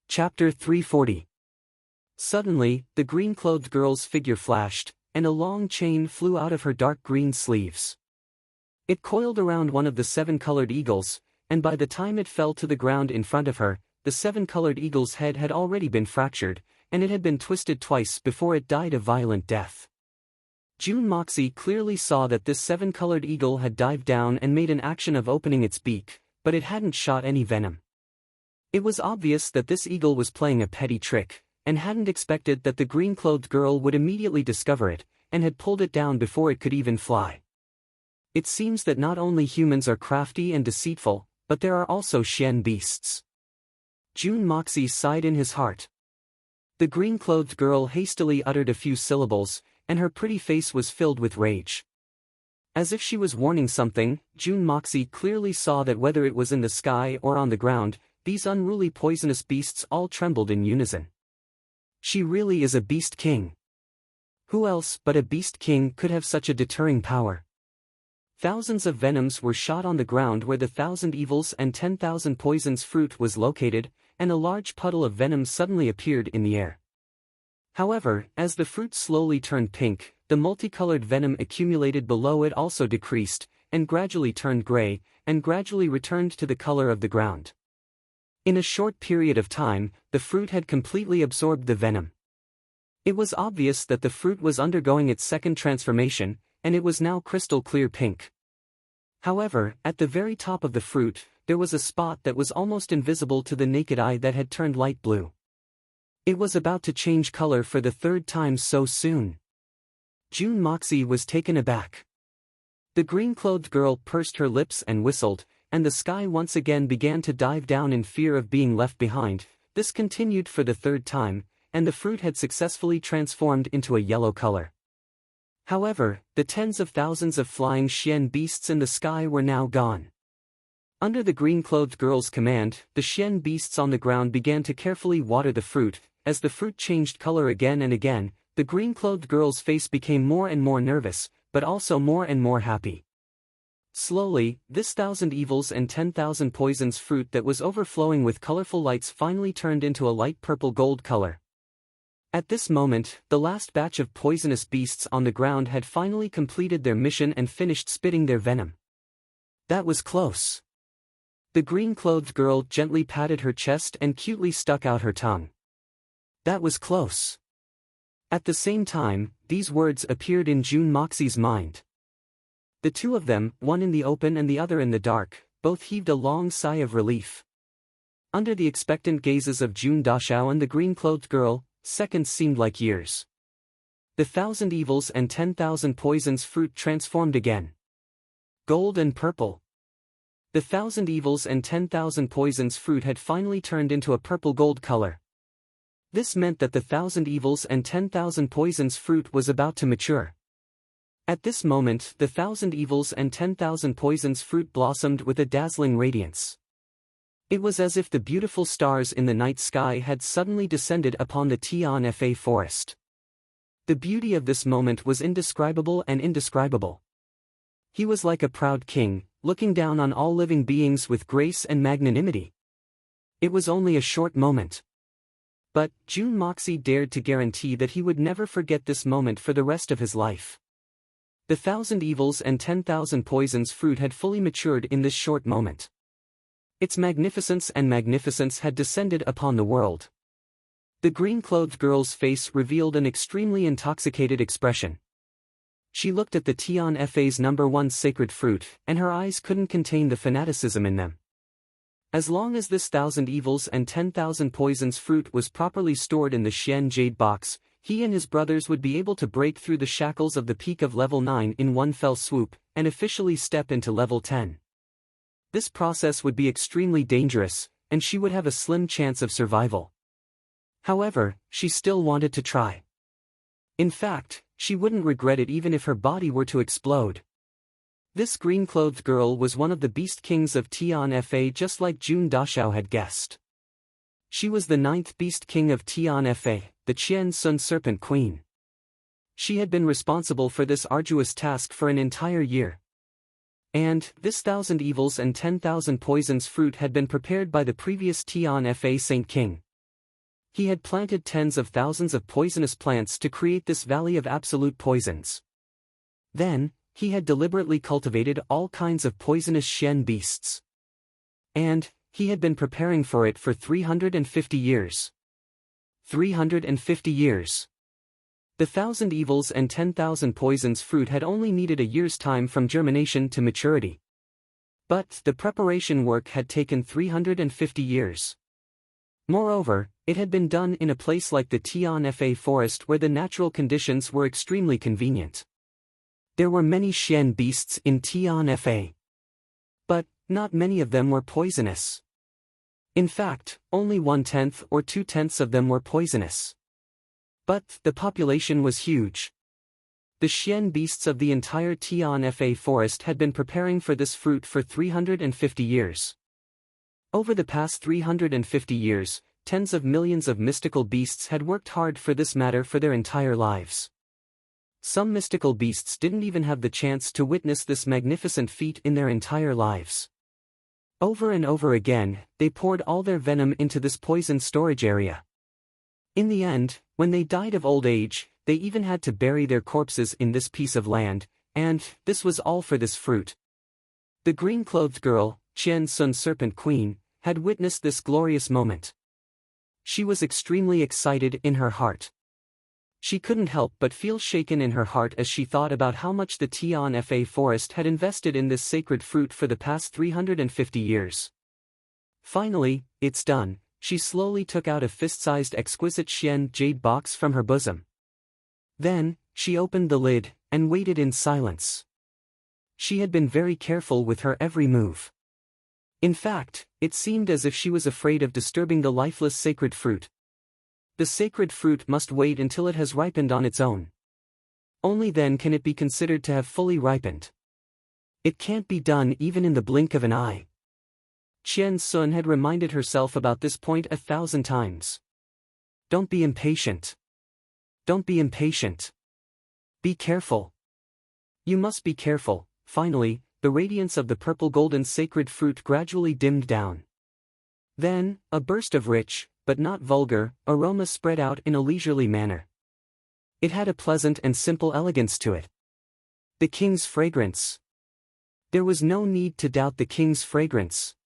Chapter 340. Suddenly, the green-clothed girl's figure flashed, and a long chain flew out of her dark green sleeves. It coiled around one of the 7 colored eagles, and by the time it fell to the ground in front of her, the 7 colored eagle's head had already been fractured, and it had been twisted twice before it died a violent death. June Moxie clearly saw that this 7 colored eagle had dived down and made an action of opening its beak, but it hadn't shot any venom. It was obvious that this eagle was playing a petty trick, and hadn't expected that the green-clothed girl would immediately discover it, and had pulled it down before it could even fly. It seems that not only humans are crafty and deceitful, but there are also Xian beasts. June Moxie sighed in his heart. The green-clothed girl hastily uttered a few syllables, and her pretty face was filled with rage. As if she was warning something, June Moxie clearly saw that whether it was in the sky or on the ground, these unruly poisonous beasts all trembled in unison. She really is a beast king. Who else but a beast king could have such a deterring power? Thousands of venoms were shot on the ground where the 1,000 evils and 10,000 poisons fruit was located, and a large puddle of venom suddenly appeared in the air. However, as the fruit slowly turned pink, the multicolored venom accumulated below it also decreased, and gradually turned gray, and gradually returned to the color of the ground. In a short period of time, the fruit had completely absorbed the venom. It was obvious that the fruit was undergoing its second transformation, and it was now crystal clear pink. However, at the very top of the fruit, there was a spot that was almost invisible to the naked eye that had turned light blue. It was about to change color for the 3rd time so soon. June Moxie was taken aback. The green-clothed girl pursed her lips and whistled, and the sky once again began to dive down in fear of being left behind. This continued for the 3rd time, and the fruit had successfully transformed into a yellow color. However, the tens of thousands of flying Xian beasts in the sky were now gone. Under the green-clothed girl's command, the Xian beasts on the ground began to carefully water the fruit. As the fruit changed color again and again, the green-clothed girl's face became more and more nervous, but also more and more happy. Slowly, this 1,000 evils and 10,000 poisons fruit that was overflowing with colorful lights finally turned into a light purple gold color. At this moment, the last batch of poisonous beasts on the ground had finally completed their mission and finished spitting their venom. That was close. The green-clothed girl gently patted her chest and cutely stuck out her tongue. That was close. At the same time, these words appeared in June Moxie's mind. The two of them, one in the open and the other in the dark, both heaved a long sigh of relief. Under the expectant gazes of June Dashao and the green-clothed girl, seconds seemed like years. The 1,000 evils and 10,000 poisons fruit transformed again. Gold and purple. The 1,000 evils and 10,000 poisons fruit had finally turned into a purple-gold color. This meant that the 1,000 evils and 10,000 poisons fruit was about to mature. At this moment, the 1,000 evils and 10,000 poisons fruit blossomed with a dazzling radiance. It was as if the beautiful stars in the night sky had suddenly descended upon the Tianfa forest. The beauty of this moment was indescribable and indescribable. He was like a proud king, looking down on all living beings with grace and magnanimity. It was only a short moment. But Jun Moxie dared to guarantee that he would never forget this moment for the rest of his life. The 1,000 evils and 10,000 poisons fruit had fully matured in this short moment. Its magnificence had descended upon the world. The green-clothed girl's face revealed an extremely intoxicated expression. She looked at the Tian Fa's #1 sacred fruit, and her eyes couldn't contain the fanaticism in them. As long as this 1,000 evils and 10,000 poisons fruit was properly stored in the Xian Jade box, he and his brothers would be able to break through the shackles of the peak of level 9 in one fell swoop, and officially step into level 10. This process would be extremely dangerous, and she would have a slim chance of survival. However, she still wanted to try. In fact, she wouldn't regret it even if her body were to explode. This green-clothed girl was one of the beast kings of Tian Fa, just like Jun Dashao had guessed. She was the 9th beast king of Tian Fa, the Qian Sun Serpent Queen. She had been responsible for this arduous task for an entire year. And this 1,000 evils and 10,000 poisons fruit had been prepared by the previous Tian Fa Saint King. He had planted tens of thousands of poisonous plants to create this valley of absolute poisons. Then, he had deliberately cultivated all kinds of poisonous Shen beasts. And he had been preparing for it for 350 years. 350 years. The 1,000 evils and 10,000 poisons fruit had only needed a year's time from germination to maturity. But the preparation work had taken 350 years. Moreover, it had been done in a place like the Tian Fa forest where the natural conditions were extremely convenient. There were many Xian beasts in Tian Fa. But not many of them were poisonous. In fact, only 1/10 or 2/10 of them were poisonous. But the population was huge. The Xian beasts of the entire Tian Fa forest had been preparing for this fruit for 350 years. Over the past 350 years, tens of millions of mystical beasts had worked hard for this matter for their entire lives. Some mystical beasts didn't even have the chance to witness this magnificent feat in their entire lives. Over and over again, they poured all their venom into this poison storage area. In the end, when they died of old age, they even had to bury their corpses in this piece of land, and this was all for this fruit. The green-clothed girl, Qian Sun Serpent Queen, had witnessed this glorious moment. She was extremely excited in her heart. She couldn't help but feel shaken in her heart as she thought about how much the Tian Fa forest had invested in this sacred fruit for the past 350 years. Finally, it's done. She slowly took out a fist-sized exquisite Xian jade box from her bosom. Then, she opened the lid, and waited in silence. She had been very careful with her every move. In fact, it seemed as if she was afraid of disturbing the lifeless sacred fruit. The sacred fruit must wait until it has ripened on its own. Only then can it be considered to have fully ripened. It can't be done even in the blink of an eye. Qian Sun had reminded herself about this point 1,000 times. Don't be impatient. Don't be impatient. Be careful. You must be careful. Finally, the radiance of the purple-golden sacred fruit gradually dimmed down. Then, a burst of rich, but not vulgar, aroma spread out in a leisurely manner. It had a pleasant and simple elegance to it. The king's fragrance. There was no need to doubt the king's fragrance.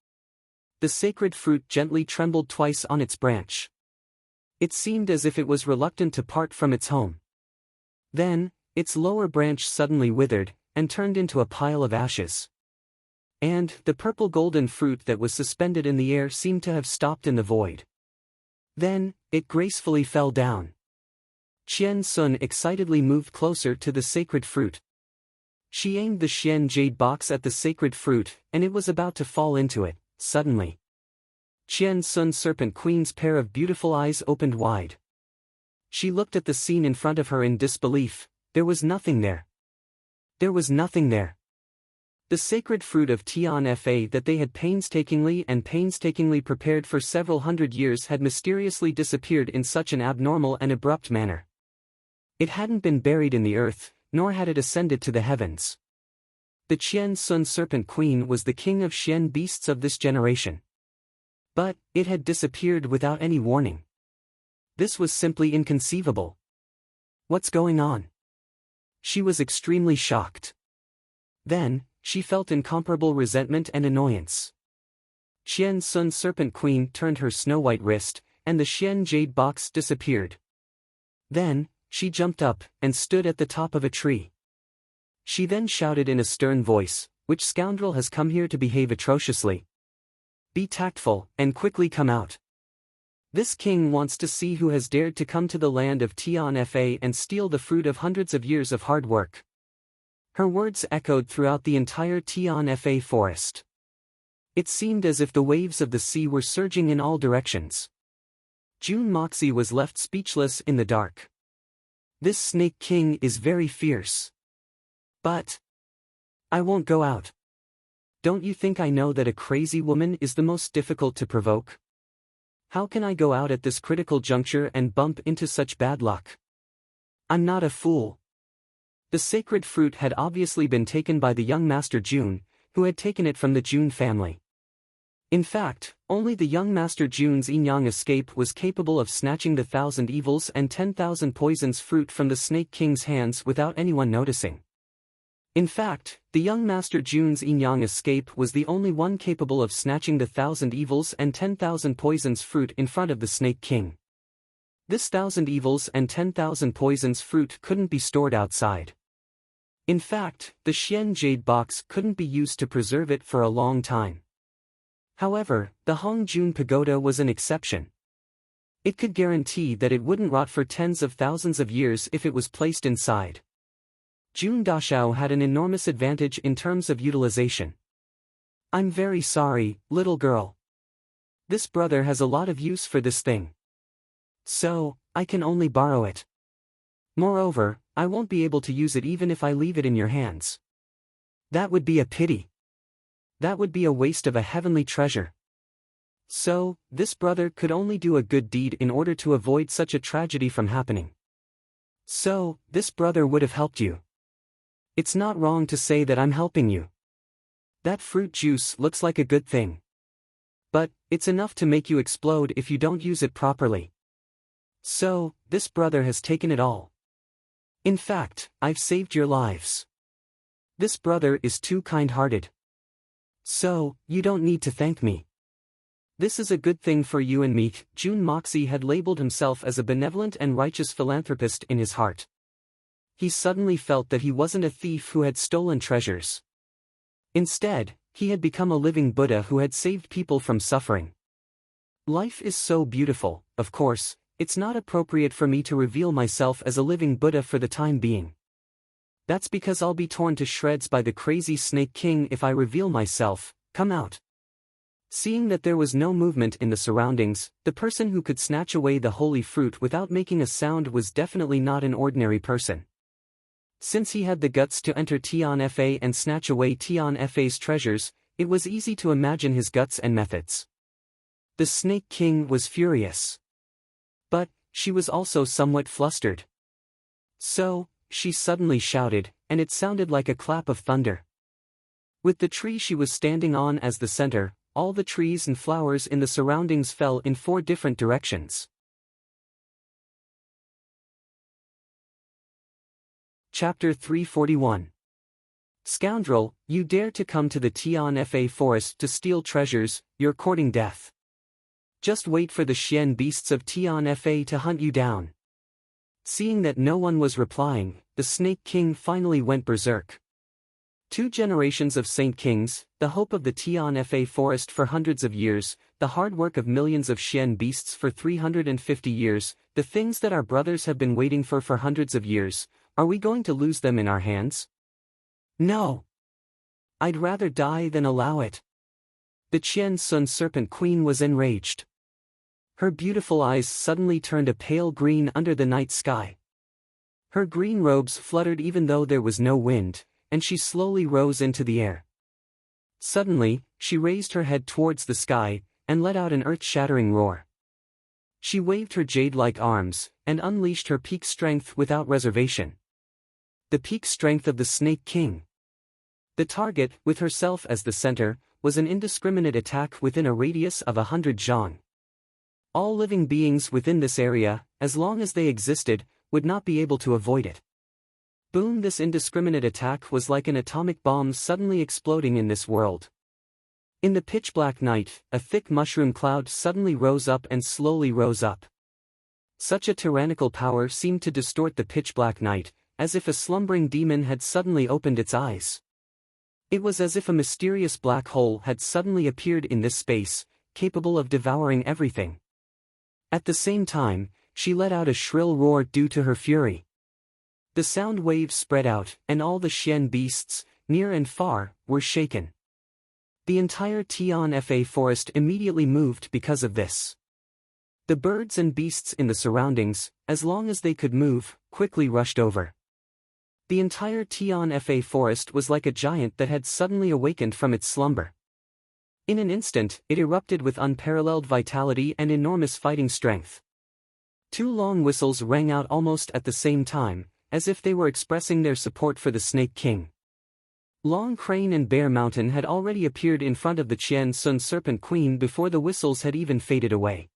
The sacred fruit gently trembled twice on its branch. It seemed as if it was reluctant to part from its home. Then, its lower branch suddenly withered, and turned into a pile of ashes. And the purple-golden fruit that was suspended in the air seemed to have stopped in the void. Then, it gracefully fell down. Qian Sun excitedly moved closer to the sacred fruit. She aimed the Xian jade box at the sacred fruit, and it was about to fall into it. Suddenly, Qian Sun Serpent Queen's pair of beautiful eyes opened wide. She looked at the scene in front of her in disbelief. There was nothing there. There was nothing there. The sacred fruit of Tian Fa that they had painstakingly prepared for several hundred years had mysteriously disappeared in such an abnormal and abrupt manner. It hadn't been buried in the earth, nor had it ascended to the heavens. the Qian Sun Serpent Queen was the king of Xian beasts of this generation. But, it had disappeared without any warning. This was simply inconceivable. What's going on? She was extremely shocked. Then, she felt incomparable resentment and annoyance. Qian Sun Serpent Queen turned her snow-white wrist, and the Xian jade box disappeared. Then, she jumped up, and stood at the top of a tree. She then shouted in a stern voice, "Which scoundrel has come here to behave atrociously? Be tactful, and quickly come out. This king wants to see who has dared to come to the land of Tianfa and steal the fruit of hundreds of years of hard work." Her words echoed throughout the entire Tianfa forest. It seemed as if the waves of the sea were surging in all directions. June Moxie was left speechless in the dark. This Snake King is very fierce. But I won't go out. Don't you think I know that a crazy woman is the most difficult to provoke? How can I go out at this critical juncture and bump into such bad luck? I'm not a fool. The sacred fruit had obviously been taken by the young Master June, who had taken it from the June family. In fact, only the young Master June's yin-yang escape was capable of snatching the 1,000 evils and 10,000 poisons fruit from the Snake King's hands without anyone noticing. In fact, the young Master June's yin-yang escape was the only one capable of snatching the 1,000 evils and 10,000 poisons fruit in front of the Snake King. This 1,000 evils and 10,000 poisons fruit couldn't be stored outside. In fact, the Xian jade box couldn't be used to preserve it for a long time. However, the Hongjun Pagoda was an exception. It could guarantee that it wouldn't rot for tens of thousands of years if it was placed inside. June Dashao had an enormous advantage in terms of utilization. I'm very sorry, little girl. This brother has a lot of use for this thing. So, I can only borrow it. Moreover, I won't be able to use it even if I leave it in your hands. That would be a pity. That would be a waste of a heavenly treasure. So, this brother could only do a good deed in order to avoid such a tragedy from happening. So, this brother would have helped you. It's not wrong to say that I'm helping you. That fruit juice looks like a good thing. But, it's enough to make you explode if you don't use it properly. So, this brother has taken it all. In fact, I've saved your lives. This brother is too kind-hearted. So, you don't need to thank me. This is a good thing for you and me. June Moxie had labeled himself as a benevolent and righteous philanthropist in his heart. He suddenly felt that he wasn't a thief who had stolen treasures. Instead, he had become a living Buddha who had saved people from suffering. Life is so beautiful. Of course, it's not appropriate for me to reveal myself as a living Buddha for the time being. That's because I'll be torn to shreds by the crazy Snake King if I reveal myself. Come out. Seeing that there was no movement in the surroundings, the person who could snatch away the holy fruit without making a sound was definitely not an ordinary person. Since he had the guts to enter Tianfa and snatch away Tianfa's treasures, it was easy to imagine his guts and methods. The Snake King was furious. But, she was also somewhat flustered. So, she suddenly shouted, and it sounded like a clap of thunder. With the tree she was standing on as the center, all the trees and flowers in the surroundings fell in 4 different directions. Chapter 341. Scoundrel, you dare to come to the Tianfa forest to steal treasures, you're courting death. Just wait for the Xian beasts of Tianfa to hunt you down. Seeing that no one was replying, the Snake King finally went berserk. 2 generations of Saint Kings, the hope of the Tianfa forest for hundreds of years, the hard work of millions of Xian beasts for 350 years, the things that our brothers have been waiting for hundreds of years, are we going to lose them in our hands? No. I'd rather die than allow it. The Qian Sun Serpent Queen was enraged. Her beautiful eyes suddenly turned a pale green under the night sky. Her green robes fluttered even though there was no wind, and she slowly rose into the air. Suddenly, she raised her head towards the sky, and let out an earth-shattering roar. She waved her jade-like arms, and unleashed her peak strength without reservation. The peak strength of the Snake King. The target, with herself as the center, was an indiscriminate attack within a radius of 100 zhang. All living beings within this area, as long as they existed, would not be able to avoid it. Boom! This indiscriminate attack was like an atomic bomb suddenly exploding in this world. In the pitch-black night, a thick mushroom cloud suddenly rose up and slowly rose up. Such a tyrannical power seemed to distort the pitch-black night, as if a slumbering demon had suddenly opened its eyes. It was as if a mysterious black hole had suddenly appeared in this space, capable of devouring everything. At the same time, she let out a shrill roar due to her fury. The sound waves spread out, and all the Xian beasts, near and far, were shaken. The entire Tianfa forest immediately moved because of this. The birds and beasts in the surroundings, as long as they could move, quickly rushed over. The entire Tianfa forest was like a giant that had suddenly awakened from its slumber. In an instant, it erupted with unparalleled vitality and enormous fighting strength. Two long whistles rang out almost at the same time, as if they were expressing their support for the Snake King. Long Crane and Bear Mountain had already appeared in front of the Qian Sun Serpent Queen before the whistles had even faded away.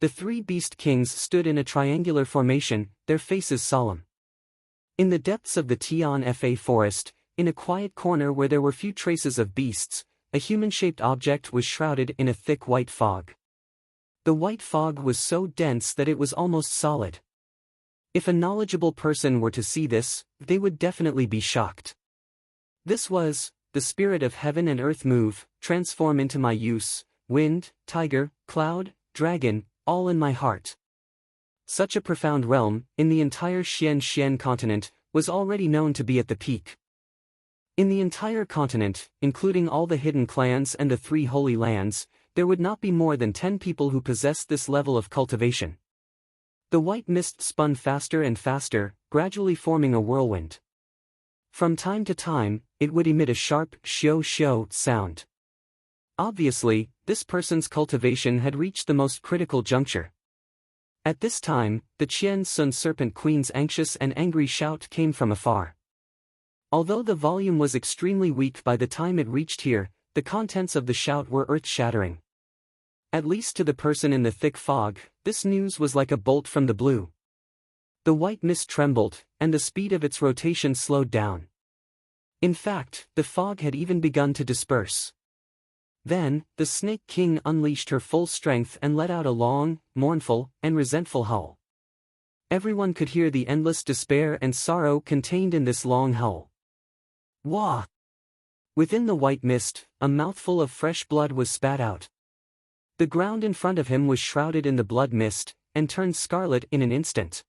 The three Beast Kings stood in a triangular formation, their faces solemn. In the depths of the Tianfa forest, in a quiet corner where there were few traces of beasts, a human-shaped object was shrouded in a thick white fog. The white fog was so dense that it was almost solid. If a knowledgeable person were to see this, they would definitely be shocked. This was, the spirit of heaven and earth move, transform into my use, wind, tiger, cloud, dragon, all in my heart. Such a profound realm, in the entire Xian continent, was already known to be at the peak. In the entire continent, including all the hidden clans and the three holy lands, there would not be more than 10 people who possessed this level of cultivation. The white mist spun faster and faster, gradually forming a whirlwind. From time to time, it would emit a sharp shio sound. Obviously, this person's cultivation had reached the most critical juncture. At this time, the Qian Sun Serpent Queen's anxious and angry shout came from afar. Although the volume was extremely weak by the time it reached here, the contents of the shout were earth-shattering. At least to the person in the thick fog, this news was like a bolt from the blue. The white mist trembled, and the speed of its rotation slowed down. In fact, the fog had even begun to disperse. Then, the Snake King unleashed her full strength and let out a long, mournful, and resentful howl. Everyone could hear the endless despair and sorrow contained in this long howl. Wah! Within the white mist, a mouthful of fresh blood was spat out. The ground in front of him was shrouded in the blood mist, and turned scarlet in an instant.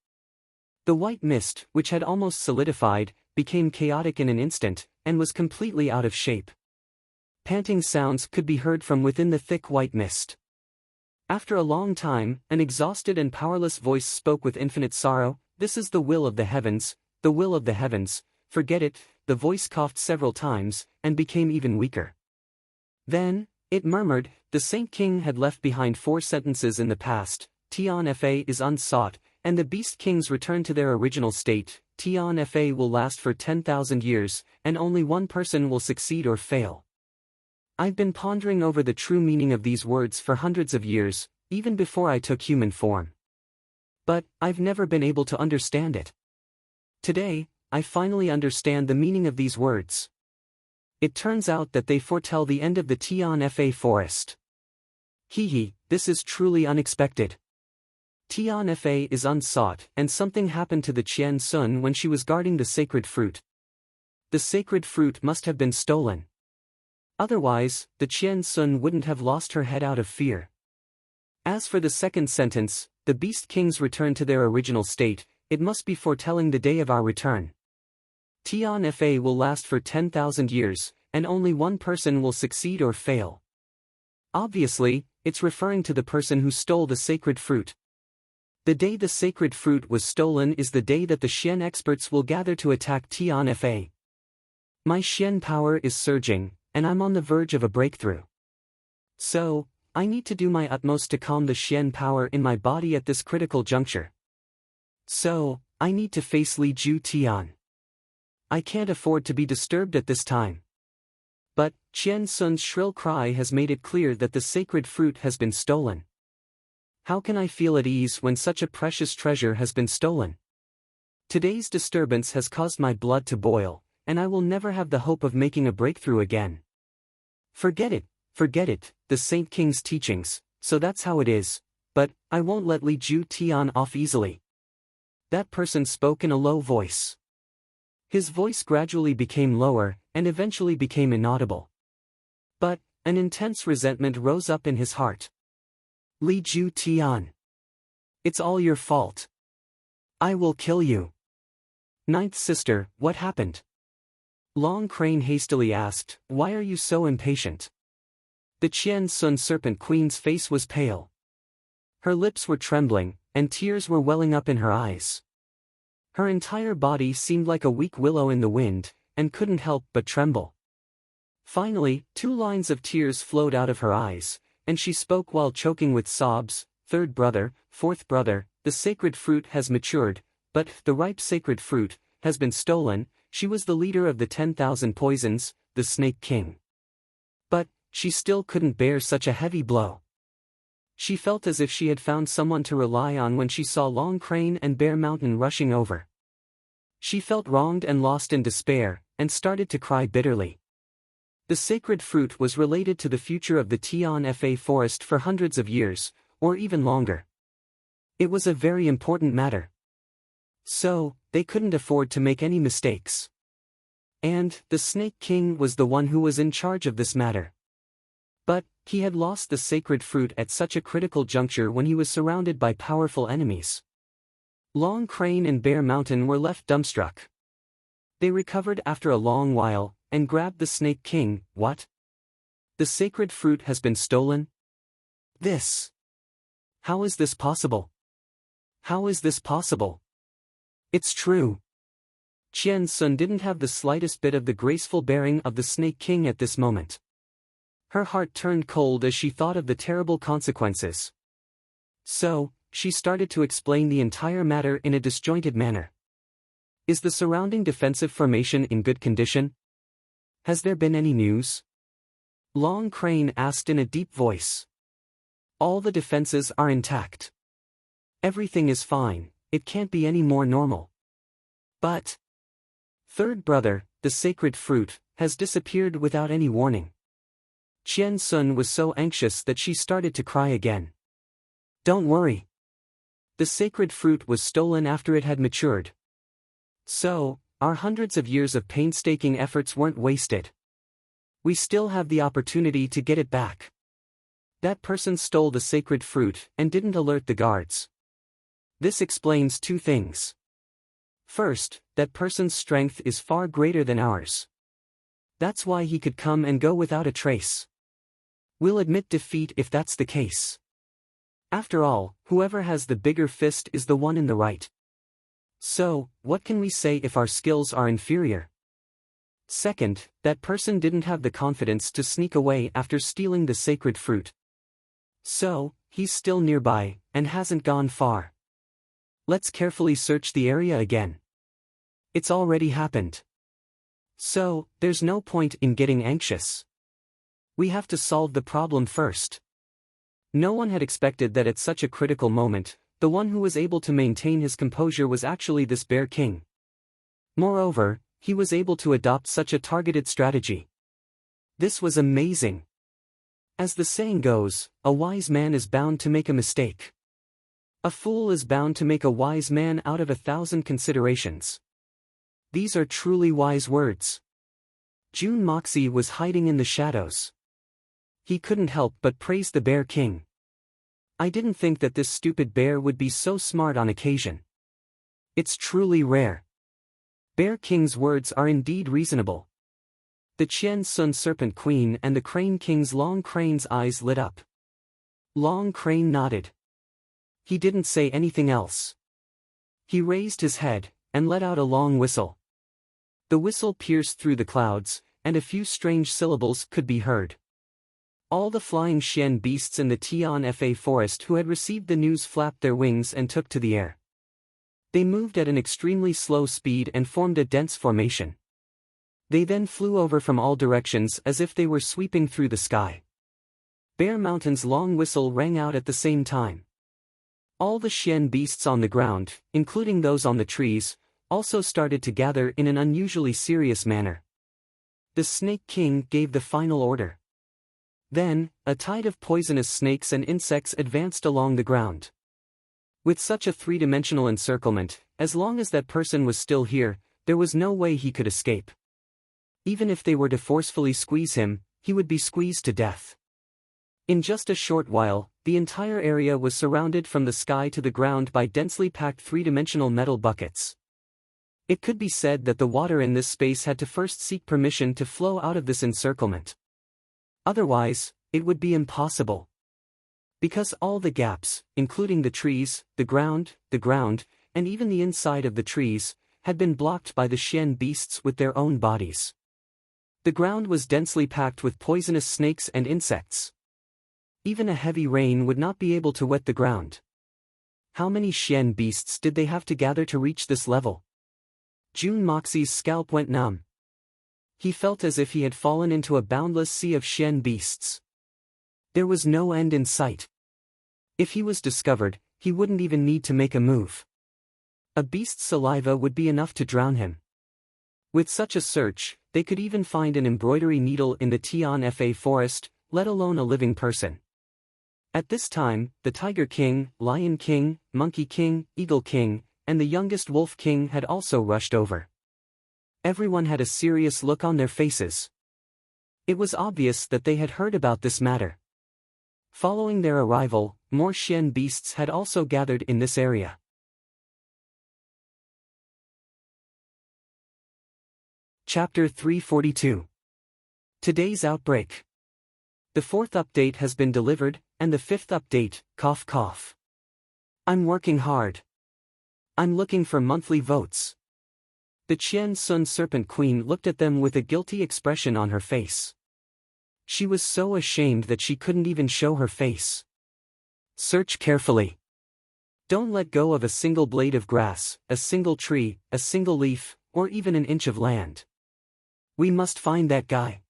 The white mist, which had almost solidified, became chaotic in an instant, and was completely out of shape. Panting sounds could be heard from within the thick white mist. After a long time, an exhausted and powerless voice spoke with infinite sorrow, "This is the will of the heavens, the will of the heavens, forget it." The voice coughed several times, and became even weaker. Then, it murmured, "The Saint King had left behind 4 sentences in the past, Tianfa is unsought, and the Beast Kings return to their original state. Tianfa will last for 10,000 years, and only one person will succeed or fail." I've been pondering over the true meaning of these words for hundreds of years, even before I took human form. But, I've never been able to understand it. Today, I finally understand the meaning of these words. It turns out that they foretell the end of the Tianfa forest. This is truly unexpected. Tianfa is unsought, and something happened to the Qian Sun when she was guarding the sacred fruit. The sacred fruit must have been stolen. Otherwise, the Qian Sun wouldn't have lost her head out of fear. As for the second sentence, the Beast Kings return to their original state, it must be foretelling the day of our return. Tianfa will last for 10,000 years, and only one person will succeed or fail. Obviously, it's referring to the person who stole the sacred fruit. The day the sacred fruit was stolen is the day that the Xian experts will gather to attack Tianfa. My Xian power is surging, and I'm on the verge of a breakthrough. So, I need to do my utmost to calm the Xian power in my body at this critical juncture. So, I need to face Li Ju Tian. I can't afford to be disturbed at this time. But Qian Sun's shrill cry has made it clear that the sacred fruit has been stolen. How can I feel at ease when such a precious treasure has been stolen? Today's disturbance has caused my blood to boil, and I will never have the hope of making a breakthrough again. Forget it, the Saint King's teachings, so that's how it is, but I won't let Li Ju Tian off easily. That person spoke in a low voice. His voice gradually became lower, and eventually became inaudible. But an intense resentment rose up in his heart. Li Ju Tian. It's all your fault. I will kill you. Ninth sister, what happened? Long Crane hastily asked, why are you so impatient? The Qian Sun Serpent Queen's face was pale. Her lips were trembling, and tears were welling up in her eyes. Her entire body seemed like a weak willow in the wind, and couldn't help but tremble. Finally, 2 lines of tears flowed out of her eyes, and she spoke while choking with sobs, "Third brother, fourth brother, the sacred fruit has matured, but the ripe sacred fruit has been stolen." She was the leader of the 10,000 poisons, the Snake King. But she still couldn't bear such a heavy blow. She felt as if she had found someone to rely on when she saw Long Crane and Bear Mountain rushing over. She felt wronged and lost in despair, and started to cry bitterly. The sacred fruit was related to the future of the Tian Fa forest for hundreds of years, or even longer. It was a very important matter. So, they couldn't afford to make any mistakes. And the Snake King was the one who was in charge of this matter. But he had lost the sacred fruit at such a critical juncture when he was surrounded by powerful enemies. Long Crane and Bear Mountain were left dumbstruck. They recovered after a long while, and grabbed the Snake King. What? The sacred fruit has been stolen? This. How is this possible? How is this possible? It's true. Qian Sun didn't have the slightest bit of the graceful bearing of the Snake King at this moment. Her heart turned cold as she thought of the terrible consequences. So, she started to explain the entire matter in a disjointed manner. Is the surrounding defensive formation in good condition? Has there been any news? Long Crane asked in a deep voice. All the defenses are intact. Everything is fine, it can't be any more normal. But third brother, the sacred fruit, has disappeared without any warning. Qian Sun was so anxious that she started to cry again. Don't worry. The sacred fruit was stolen after it had matured. So, our hundreds of years of painstaking efforts weren't wasted. We still have the opportunity to get it back. That person stole the sacred fruit and didn't alert the guards. This explains 2 things. First, that person's strength is far greater than ours. That's why he could come and go without a trace. We'll admit defeat if that's the case. After all, whoever has the bigger fist is the one in the right. So, what can we say if our skills are inferior? Second, that person didn't have the confidence to sneak away after stealing the sacred fruit. So, he's still nearby, and hasn't gone far. Let's carefully search the area again. It's already happened. So, there's no point in getting anxious. We have to solve the problem first. No one had expected that at such a critical moment, the one who was able to maintain his composure was actually this Bear King. Moreover, he was able to adopt such a targeted strategy. This was amazing. As the saying goes, a wise man is bound to make a mistake. A fool is bound to make a wise man out of 1,000 considerations. These are truly wise words. Jun Moxie was hiding in the shadows. He couldn't help but praise the Bear King. I didn't think that this stupid bear would be so smart on occasion. It's truly rare. Bear King's words are indeed reasonable. The Qian Sun Serpent Queen and the Crane King's Long Crane's eyes lit up. Long Crane nodded. He didn't say anything else. He raised his head, and let out a long whistle. The whistle pierced through the clouds, and a few strange syllables could be heard. All the flying Xian beasts in the Tian Fa forest who had received the news flapped their wings and took to the air. They moved at an extremely slow speed and formed a dense formation. They then flew over from all directions as if they were sweeping through the sky. Bear Mountain's long whistle rang out at the same time. All the Xian beasts on the ground, including those on the trees, also started to gather in an unusually serious manner. The Snake King gave the final order. Then, a tide of poisonous snakes and insects advanced along the ground. With such a three-dimensional encirclement, as long as that person was still here, there was no way he could escape. Even if they were to forcefully squeeze him, he would be squeezed to death. In just a short while, the entire area was surrounded from the sky to the ground by densely packed three-dimensional metal buckets. It could be said that the water in this space had to first seek permission to flow out of this encirclement. Otherwise, it would be impossible. Because all the gaps, including the trees, the ground, and even the inside of the trees, had been blocked by the Xian beasts with their own bodies. The ground was densely packed with poisonous snakes and insects. Even a heavy rain would not be able to wet the ground. How many Xian beasts did they have to gather to reach this level? Jun Moxie's scalp went numb. He felt as if he had fallen into a boundless sea of Xian beasts. There was no end in sight. If he was discovered, he wouldn't even need to make a move. A beast's saliva would be enough to drown him. With such a search, they could even find an embroidery needle in the Tianfa forest, let alone a living person. At this time, the Tiger King, Lion King, Monkey King, Eagle King, and the youngest Wolf King had also rushed over. Everyone had a serious look on their faces. It was obvious that they had heard about this matter. Following their arrival, more Xian beasts had also gathered in this area. Chapter 342. Today's outbreak. The fourth update has been delivered, and the fifth update, cough cough. I'm working hard. I'm looking for monthly votes. The Qian Sun Serpent Queen looked at them with a guilty expression on her face. She was so ashamed that she couldn't even show her face. Search carefully. Don't let go of a single blade of grass, a single tree, a single leaf, or even an inch of land. We must find that guy.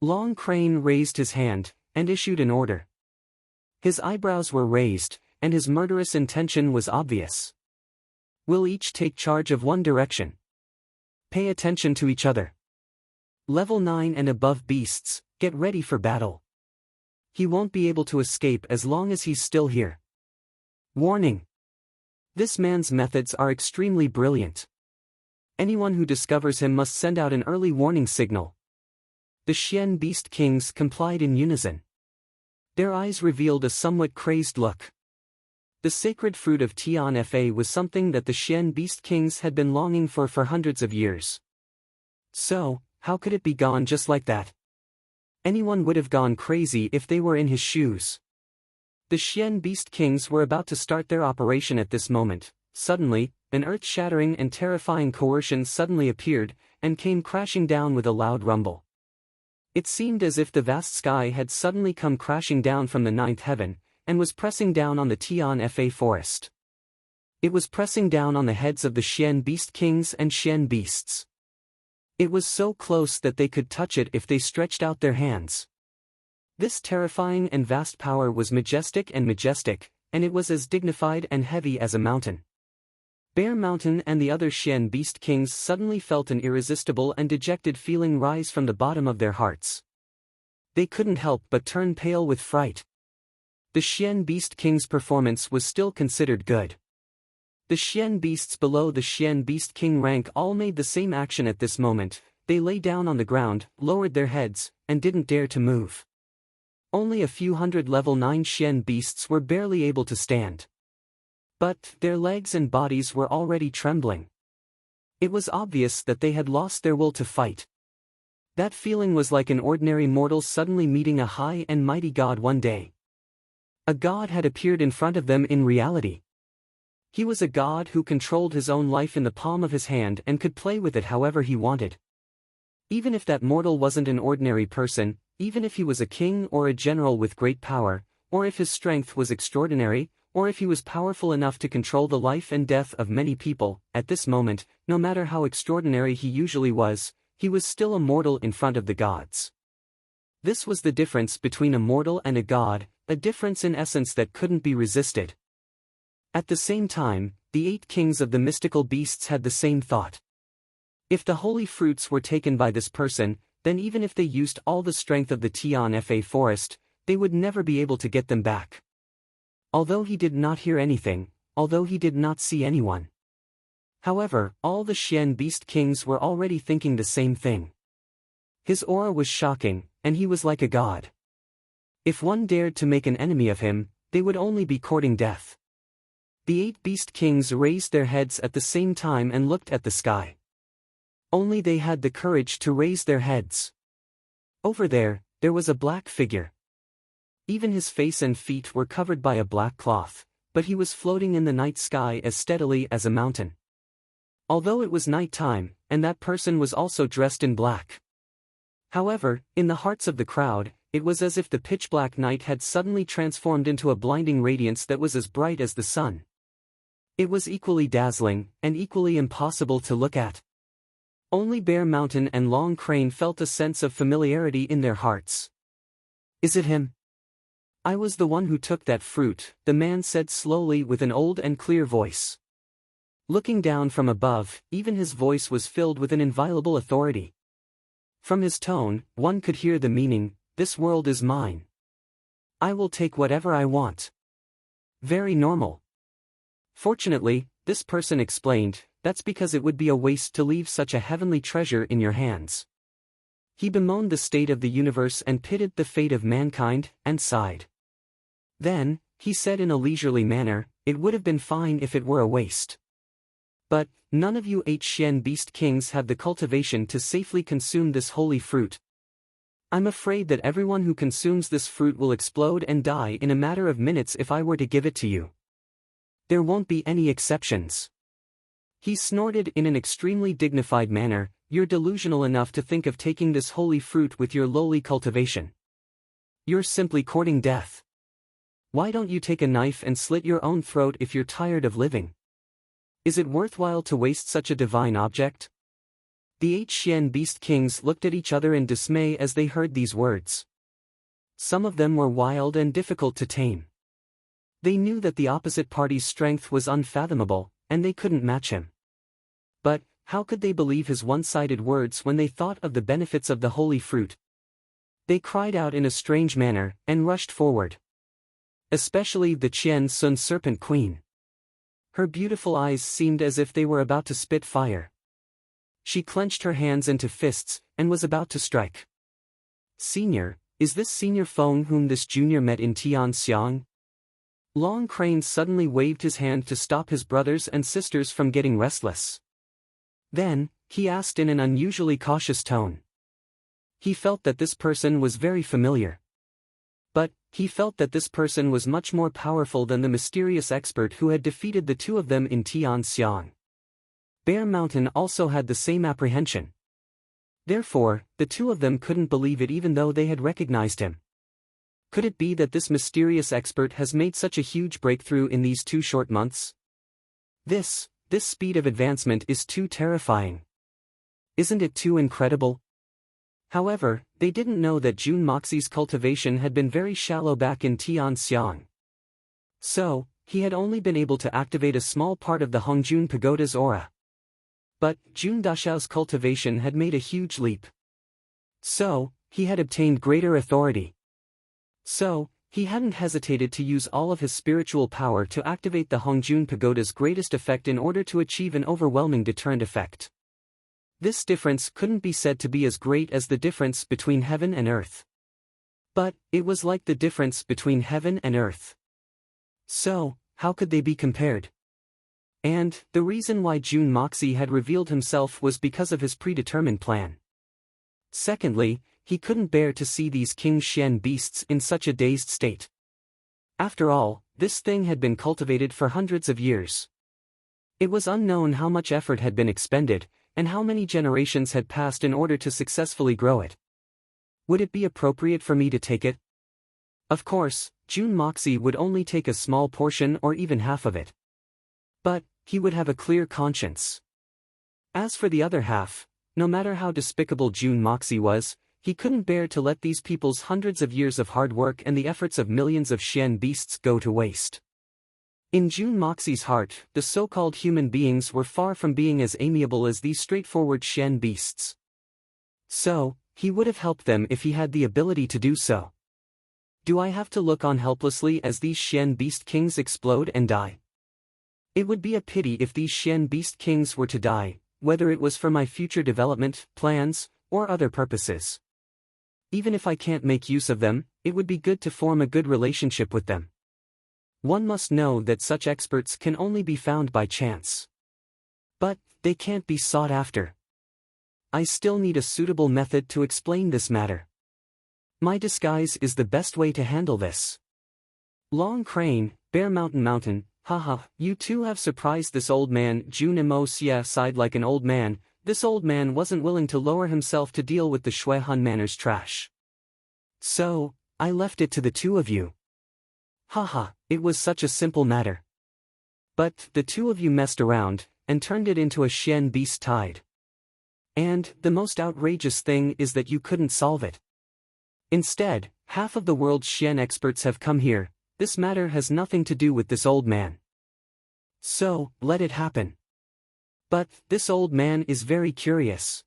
Long Crane raised his hand, and issued an order. His eyebrows were raised, and his murderous intention was obvious. We'll each take charge of one direction. Pay attention to each other. Level 9 and above beasts, get ready for battle. He won't be able to escape as long as he's still here. Warning. This man's methods are extremely brilliant. Anyone who discovers him must send out an early warning signal. The Xian Beast Kings complied in unison. Their eyes revealed a somewhat crazed look. The sacred fruit of Tianfa was something that the Xian Beast Kings had been longing for hundreds of years. So, how could it be gone just like that? Anyone would have gone crazy if they were in his shoes. The Xian Beast Kings were about to start their operation at this moment. Suddenly, an earth-shattering and terrifying coercion suddenly appeared, and came crashing down with a loud rumble. It seemed as if the vast sky had suddenly come crashing down from the ninth heaven, and was pressing down on the Tianfa forest. It was pressing down on the heads of the Xian Beast Kings and Xian Beasts. It was so close that they could touch it if they stretched out their hands. This terrifying and vast power was majestic, and it was as dignified and heavy as a mountain. Bear Mountain and the other Xian Beast Kings suddenly felt an irresistible and dejected feeling rise from the bottom of their hearts. They couldn't help but turn pale with fright. The Xian Beast King's performance was still considered good. The Xian Beasts below the Xian Beast King rank all made the same action at this moment. They lay down on the ground, lowered their heads, and didn't dare to move. Only a few hundred level 9 Xian Beasts were barely able to stand. But their legs and bodies were already trembling. It was obvious that they had lost their will to fight. That feeling was like an ordinary mortal suddenly meeting a high and mighty god one day. A god had appeared in front of them in reality. He was a god who controlled his own life in the palm of his hand and could play with it however he wanted. Even if that mortal wasn't an ordinary person, even if he was a king or a general with great power, or if his strength was extraordinary, or if he was powerful enough to control the life and death of many people, at this moment, no matter how extraordinary he usually was, he was still a mortal in front of the gods. This was the difference between a mortal and a god, a difference in essence that couldn't be resisted. At the same time, the 8 kings of the mystical beasts had the same thought. If the holy fruits were taken by this person, then even if they used all the strength of the Tianfa forest, they would never be able to get them back. Although he did not hear anything, although he did not see anyone. However, all the Xian beast kings were already thinking the same thing. His aura was shocking, and he was like a god. If one dared to make an enemy of him, they would only be courting death. The 8 beast kings raised their heads at the same time and looked at the sky. Only they had the courage to raise their heads. Over there was a black figure. Even his face and feet were covered by a black cloth, but he was floating in the night sky as steadily as a mountain. Although it was night time, and that person was also dressed in black. However, in the hearts of the crowd, it was as if the pitch-black night had suddenly transformed into a blinding radiance that was as bright as the sun. It was equally dazzling, and equally impossible to look at. Only Bear Mountain and Long Crane felt a sense of familiarity in their hearts. "Is it him?" "I was the one who took that fruit," the man said slowly with an old and clear voice. Looking down from above, even his voice was filled with an inviolable authority. From his tone, one could hear the meaning, "This world is mine. I will take whatever I want." Very normal. Fortunately, this person explained, "That's because it would be a waste to leave such a heavenly treasure in your hands." He bemoaned the state of the universe and pitied the fate of mankind, and sighed. Then, he said in a leisurely manner, "It would have been fine if it were a waste. But, none of you 8 Xian beast kings have the cultivation to safely consume this holy fruit. I'm afraid that everyone who consumes this fruit will explode and die in a matter of minutes if I were to give it to you. There won't be any exceptions." He snorted in an extremely dignified manner, "You're delusional enough to think of taking this holy fruit with your lowly cultivation. You're simply courting death. Why don't you take a knife and slit your own throat if you're tired of living? Is it worthwhile to waste such a divine object?" The 8 Xian beast kings looked at each other in dismay as they heard these words. Some of them were wild and difficult to tame. They knew that the opposite party's strength was unfathomable, and they couldn't match him. But, how could they believe his one-sided words when they thought of the benefits of the holy fruit? They cried out in a strange manner, and rushed forward. Especially the Qian Sun Serpent Queen. Her beautiful eyes seemed as if they were about to spit fire. She clenched her hands into fists, and was about to strike. "Senior, is this Senior Feng whom this junior met in Tianxiang?" Long Crane suddenly waved his hand to stop his brothers and sisters from getting restless. Then, he asked in an unusually cautious tone. He felt that this person was very familiar. But, he felt that this person was much more powerful than the mysterious expert who had defeated the 2 of them in Tianxiang. Bear Mountain also had the same apprehension. Therefore, the 2 of them couldn't believe it even though they had recognized him. Could it be that this mysterious expert has made such a huge breakthrough in these 2 short months? This speed of advancement is too terrifying. Isn't it too incredible? However, they didn't know that Jun Moxie's cultivation had been very shallow back in Tianxiang. So, he had only been able to activate a small part of the Hongjun Pagoda's aura. But, Jun Dashao's cultivation had made a huge leap. So, he had obtained greater authority. So, he hadn't hesitated to use all of his spiritual power to activate the Hongjun Pagoda's greatest effect in order to achieve an overwhelming deterrent effect. This difference couldn't be said to be as great as the difference between heaven and earth. But, it was like the difference between heaven and earth. So, how could they be compared? And, the reason why Jun Moxie had revealed himself was because of his predetermined plan. Secondly, he couldn't bear to see these King Xian beasts in such a dazed state. After all, this thing had been cultivated for hundreds of years. It was unknown how much effort had been expended, and how many generations had passed in order to successfully grow it. Would it be appropriate for me to take it? Of course, Jun Moxie would only take a small portion or even half of it. But, he would have a clear conscience. As for the other half, No matter how despicable June Moxie was, he couldn't bear to let these people's hundreds of years of hard work and the efforts of millions of Shen beasts go to waste. In June Moxie's heart, the so-called human beings were far from being as amiable as these straightforward Shen beasts. So, he would have helped them if he had the ability to do so. Do I have to look on helplessly as these Shen beast kings explode and die? It would be a pity if these Shen beast kings were to die, whether it was for my future development, plans, or other purposes. Even if I can't make use of them, it would be good to form a good relationship with them. One must know that such experts can only be found by chance. But, they can't be sought after. I still need a suitable method to explain this matter. My disguise is the best way to handle this. Long Crane, Bear Mountain, haha, you two have surprised this old man. June Emosia sighed like an old man. This old man wasn't willing to lower himself to deal with the Shui Han Manor's trash. So, I left it to the two of you. Haha, it was such a simple matter. But, the two of you messed around, and turned it into a Shen beast tide. And, the most outrageous thing is that you couldn't solve it. Instead, half of the world's Shen experts have come here. This matter has nothing to do with this old man. So, let it happen. But, this old man is very curious.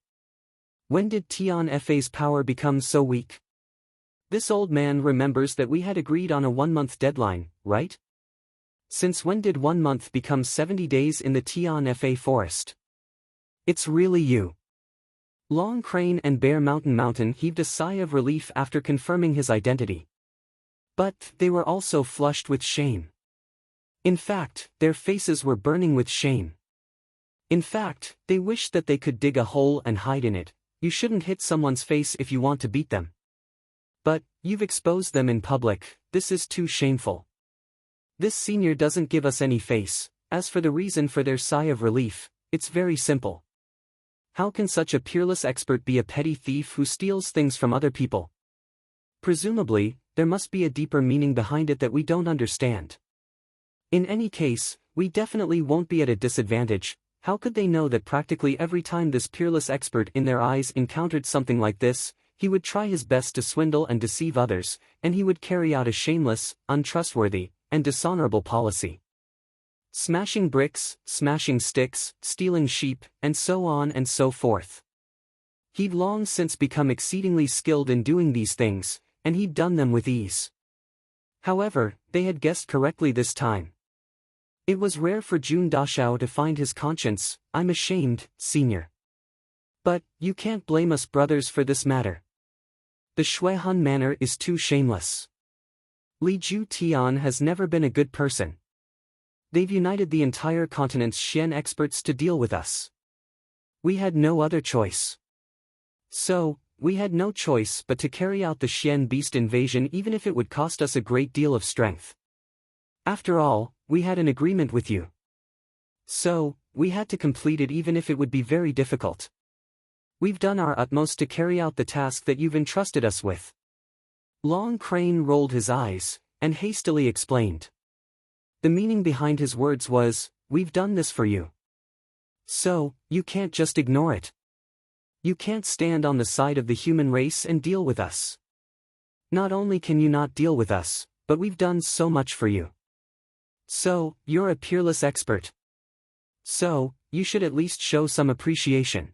When did Tian Fa's power become so weak? This old man remembers that we had agreed on a 1-month deadline, right? Since when did 1 month become 70 days in the Tian Fa forest? It's really you. Long Crane and Bear Mountain heaved a sigh of relief after confirming his identity. But, they were also flushed with shame. In fact, their faces were burning with shame. In fact, they wished that they could dig a hole and hide in it. You shouldn't hit someone's face if you want to beat them. But, you've exposed them in public. This is too shameful. This senior doesn't give us any face. As for the reason for their sigh of relief, it's very simple. How can such a peerless expert be a petty thief who steals things from other people? Presumably, there must be a deeper meaning behind it that we don't understand. In any case, we definitely won't be at a disadvantage. How could they know that practically every time this peerless expert in their eyes encountered something like this, he would try his best to swindle and deceive others, and he would carry out a shameless, untrustworthy, and dishonorable policy. Smashing bricks, smashing sticks, stealing sheep, and so on and so forth. He'd long since become exceedingly skilled in doing these things, and he'd done them with ease. However, they had guessed correctly this time. It was rare for Jun Dashao to find his conscience. I'm ashamed, senior. But, you can't blame us brothers for this matter. The Shui Han Manor is too shameless. Li Ju Tian has never been a good person. They've united the entire continent's Shen experts to deal with us. We had no other choice. So, we had no choice but to carry out the Shen beast invasion even if it would cost us a great deal of strength. After all, we had an agreement with you. So, we had to complete it even if it would be very difficult. We've done our utmost to carry out the task that you've entrusted us with. Long Crane rolled his eyes, and hastily explained. The meaning behind his words was, we've done this for you. So, you can't just ignore it. You can't stand on the side of the human race and deal with us. Not only can you not deal with us, but we've done so much for you. So, you're a peerless expert. So, you should at least show some appreciation.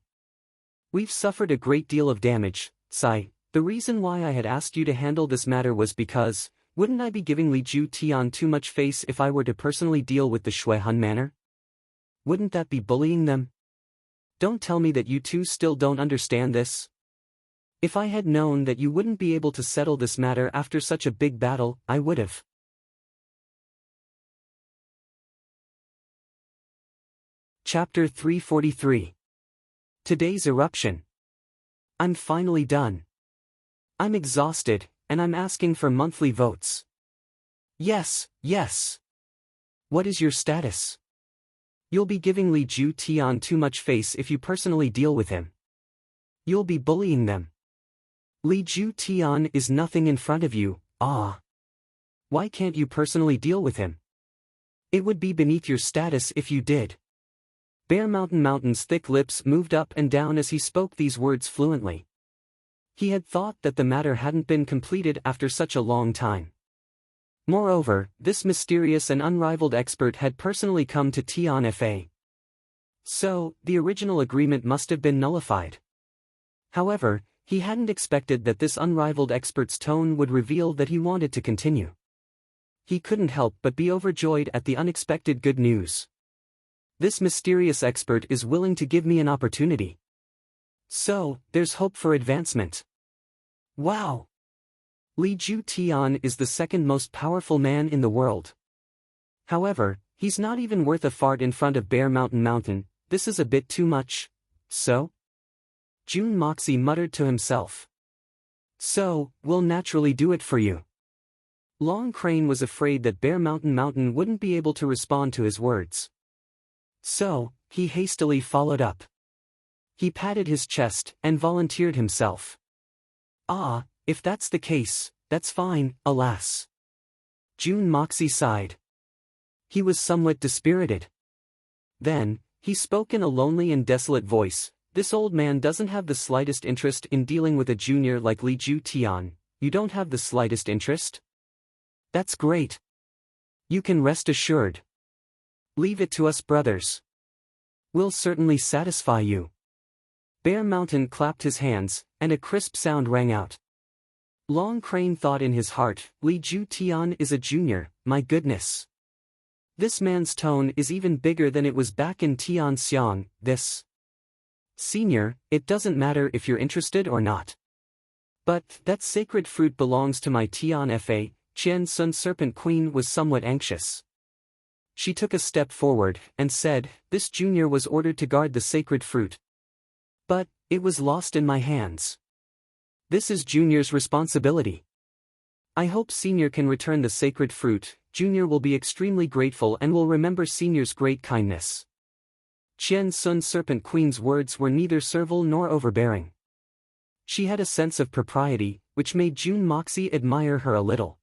We've suffered a great deal of damage, Sai. The reason why I had asked you to handle this matter was because, wouldn't I be giving Li Ju Tian too much face if I were to personally deal with the Shui Han Manor? Wouldn't that be bullying them? Don't tell me that you two still don't understand this. If I had known that you wouldn't be able to settle this matter after such a big battle, I would've. Chapter 343. Today's eruption. I'm finally done. I'm exhausted, and I'm asking for monthly votes. Yes, yes. What is your status? You'll be giving Li Ju Tian too much face if you personally deal with him. You'll be bullying them. Li Ju Tian is nothing in front of you, ah. Why can't you personally deal with him? It would be beneath your status if you did. Bear Mountain's thick lips moved up and down as he spoke these words fluently. He had thought that the matter hadn't been completed after such a long time. Moreover, this mysterious and unrivaled expert had personally come to Tian Fa. So, the original agreement must have been nullified. However, he hadn't expected that this unrivaled expert's tone would reveal that he wanted to continue. He couldn't help but be overjoyed at the unexpected good news. This mysterious expert is willing to give me an opportunity. So, there's hope for advancement. Wow! Li Ju Tian is the second most powerful man in the world. However, he's not even worth a fart in front of Bear Mountain. This is a bit too much. So? Jun Moxie muttered to himself. So, we'll naturally do it for you. Long Crane was afraid that Bear Mountain wouldn't be able to respond to his words. So, he hastily followed up. He patted his chest and volunteered himself. Ah, if that's the case, that's fine, alas. Jun Moxie sighed. He was somewhat dispirited. Then, he spoke in a lonely and desolate voice. This old man doesn't have the slightest interest in dealing with a junior like Li Ju Tian. You don't have the slightest interest? That's great. You can rest assured. Leave it to us brothers. We'll certainly satisfy you. Bear Mountain clapped his hands, and a crisp sound rang out. Long Crane thought in his heart, Li Ju Tian is a junior, my goodness. This man's tone is even bigger than it was back in Tian Xiang, this. Senior, it doesn't matter if you're interested or not. But, that sacred fruit belongs to my Tian Fa. Qian Sun Serpent Queen was somewhat anxious. She took a step forward, and said, this junior was ordered to guard the sacred fruit. But, it was lost in my hands. This is Junior's responsibility. I hope Senior can return the sacred fruit. Junior will be extremely grateful and will remember Senior's great kindness. Qian Sun Serpent Queen's words were neither servile nor overbearing. She had a sense of propriety, which made Jun Moxie admire her a little.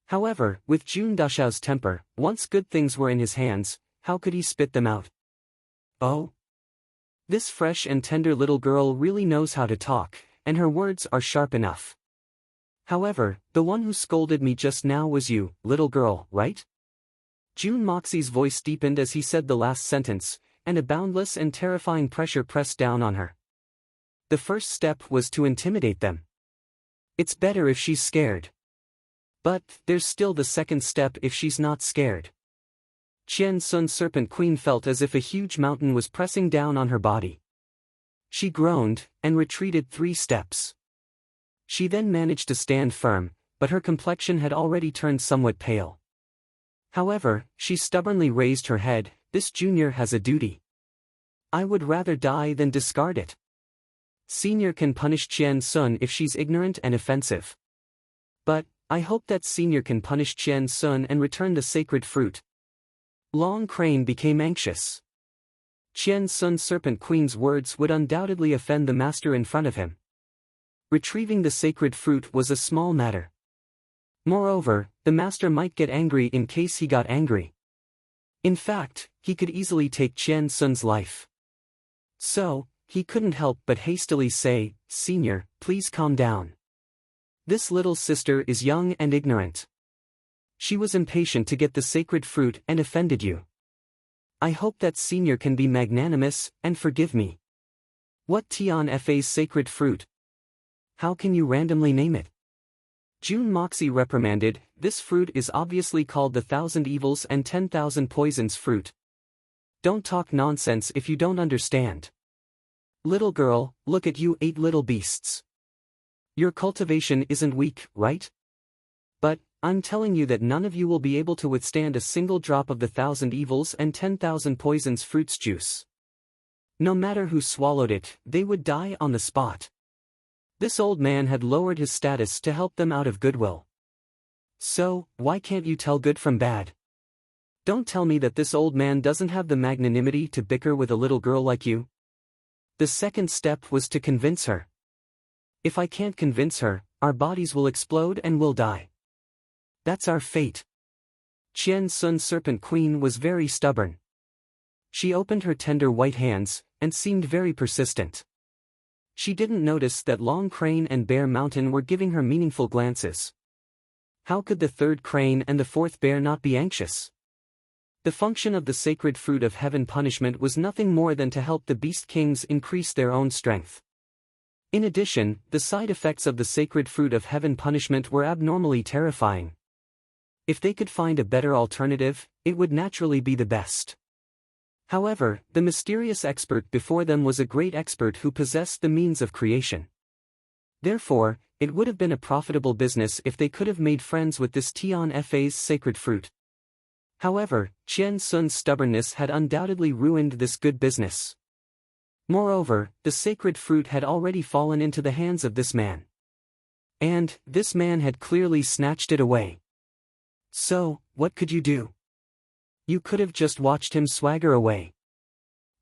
However, with Jun Dashao's temper, once good things were in his hands, how could he spit them out? Oh? This fresh and tender little girl really knows how to talk, and her words are sharp enough. However, the one who scolded me just now was you, little girl, right? Jun Moxie's voice deepened as he said the last sentence, and a boundless and terrifying pressure pressed down on her. The first step was to intimidate them. It's better if she's scared. But, there's still the second step if she's not scared. Qian Sun Serpent Queen felt as if a huge mountain was pressing down on her body. She groaned, and retreated 3 steps. She then managed to stand firm, but her complexion had already turned somewhat pale. However, she stubbornly raised her head. This junior has a duty. I would rather die than discard it. Senior can punish Qian Sun if she's ignorant and offensive. But, I hope that Senior can punish Qian Sun and return the sacred fruit. Long Crane became anxious. Qian Sun Serpent Queen's words would undoubtedly offend the master in front of him. Retrieving the sacred fruit was a small matter. Moreover, the master might get angry in case he got angry. In fact, he could easily take Qian Sun's life. So, he couldn't help but hastily say, Senior, please calm down. This little sister is young and ignorant. She was impatient to get the sacred fruit and offended you. I hope that Senior can be magnanimous and forgive me. What Tian Fa's sacred fruit? How can you randomly name it? Jun Moxie reprimanded, this fruit is obviously called the 1,000 Evils and 10,000 Poisons fruit. Don't talk nonsense if you don't understand. Little girl, look at you 8 little beasts. Your cultivation isn't weak, right? But, I'm telling you that none of you will be able to withstand a single drop of the 1,000 Evils and 10,000 Poisons fruit's juice. No matter who swallowed it, they would die on the spot. This old man had lowered his status to help them out of goodwill. So, why can't you tell good from bad? Don't tell me that this old man doesn't have the magnanimity to bicker with a little girl like you. The second step was to convince her. If I can't convince her, our bodies will explode and we'll die. That's our fate. Qian Sun Serpent Queen was very stubborn. She opened her tender white hands, and seemed very persistent. She didn't notice that Long Crane and Bear Mountain were giving her meaningful glances. How could the third crane and the fourth bear not be anxious? The function of the sacred fruit of heaven punishment was nothing more than to help the beast kings increase their own strength. In addition, the side effects of the sacred fruit of heaven punishment were abnormally terrifying. If they could find a better alternative, it would naturally be the best. However, the mysterious expert before them was a great expert who possessed the means of creation. Therefore, it would have been a profitable business if they could have made friends with this Tian Fa's sacred fruit. However, Qian Sun's stubbornness had undoubtedly ruined this good business. Moreover, the sacred fruit had already fallen into the hands of this man. And, this man had clearly snatched it away. So, what could you do? You could have just watched him swagger away.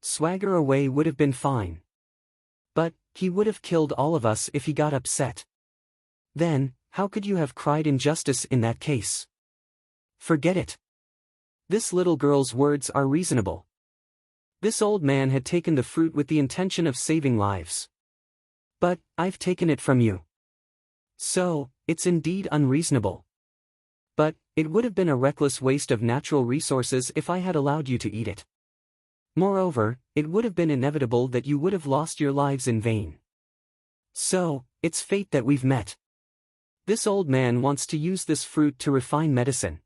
Swagger away would have been fine. But, he would have killed all of us if he got upset. Then, how could you have cried injustice in that case? Forget it. This little girl's words are reasonable. This old man had taken the fruit with the intention of saving lives. But, I've taken it from you. So, it's indeed unreasonable. But, it would have been a reckless waste of natural resources if I had allowed you to eat it. Moreover, it would have been inevitable that you would have lost your lives in vain. So, it's fate that we've met. This old man wants to use this fruit to refine medicine.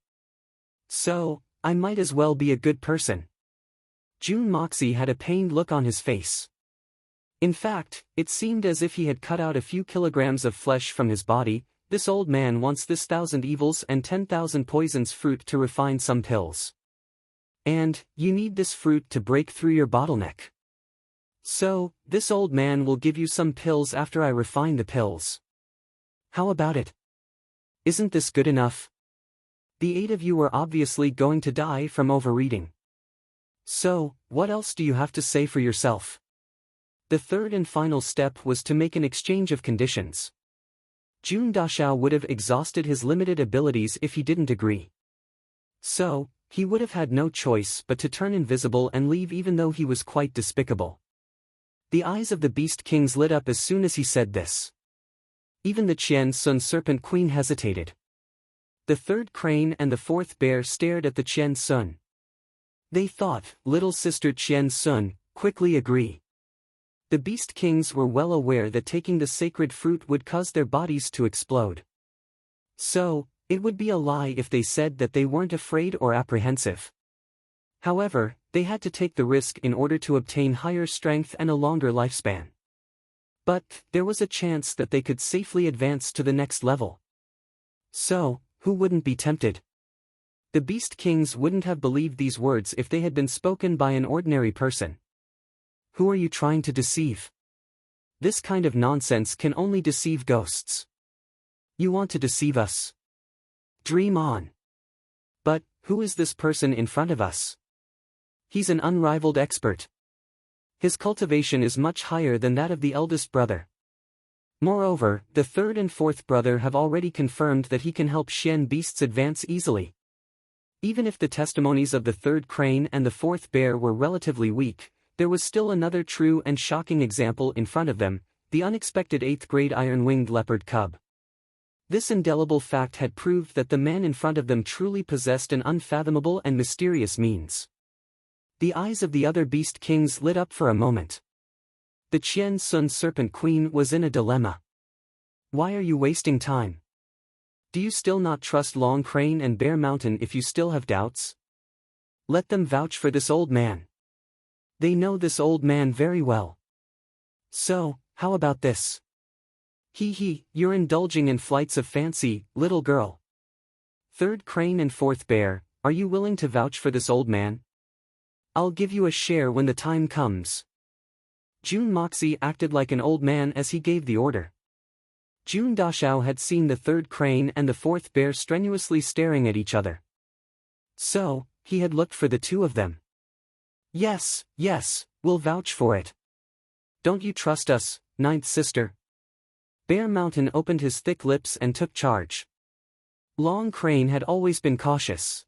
So, I might as well be a good person. Jun Moxie had a pained look on his face. In fact, it seemed as if he had cut out a few kilograms of flesh from his body. This old man wants this 1,000 evils and 10,000 poisons fruit to refine some pills. And, you need this fruit to break through your bottleneck. So, this old man will give you some pills after I refine the pills. How about it? Isn't this good enough? The 8 of you are obviously going to die from overeating. So, what else do you have to say for yourself? The third and final step was to make an exchange of conditions. Jun Dashao would have exhausted his limited abilities if he didn't agree. So, he would have had no choice but to turn invisible and leave even though he was quite despicable. The eyes of the Beast Kings lit up as soon as he said this. Even the Qian Sun Serpent Queen hesitated. The third crane and the fourth bear stared at the Qian Sun. They thought, little sister Qian Sun, quickly agree. The Beast Kings were well aware that taking the sacred fruit would cause their bodies to explode. So, it would be a lie if they said that they weren't afraid or apprehensive. However, they had to take the risk in order to obtain higher strength and a longer lifespan. But, there was a chance that they could safely advance to the next level. So, who wouldn't be tempted? The Beast Kings wouldn't have believed these words if they had been spoken by an ordinary person. Who are you trying to deceive? This kind of nonsense can only deceive ghosts. You want to deceive us? Dream on. But, who is this person in front of us? He's an unrivaled expert. His cultivation is much higher than that of the eldest brother. Moreover, the third and fourth brother have already confirmed that he can help Xian beasts advance easily. Even if the testimonies of the third crane and the fourth bear were relatively weak, there was still another true and shocking example in front of them, the unexpected 8th-grade iron-winged leopard cub. This indelible fact had proved that the man in front of them truly possessed an unfathomable and mysterious means. The eyes of the other Beast Kings lit up for a moment. The Qian Sun Serpent Queen was in a dilemma. Why are you wasting time? Do you still not trust Long Crane and Bear Mountain if you still have doubts? Let them vouch for this old man. They know this old man very well. So, how about this? You're indulging in flights of fancy, little girl. Third crane and fourth bear, are you willing to vouch for this old man? I'll give you a share when the time comes. Jun Moxie acted like an old man as he gave the order. Jun Dashao had seen the third crane and the fourth bear strenuously staring at each other. So, he had looked for the two of them. Yes, we'll vouch for it. Don't you trust us, ninth sister? Bear Mountain opened his thick lips and took charge. Long Crane had always been cautious.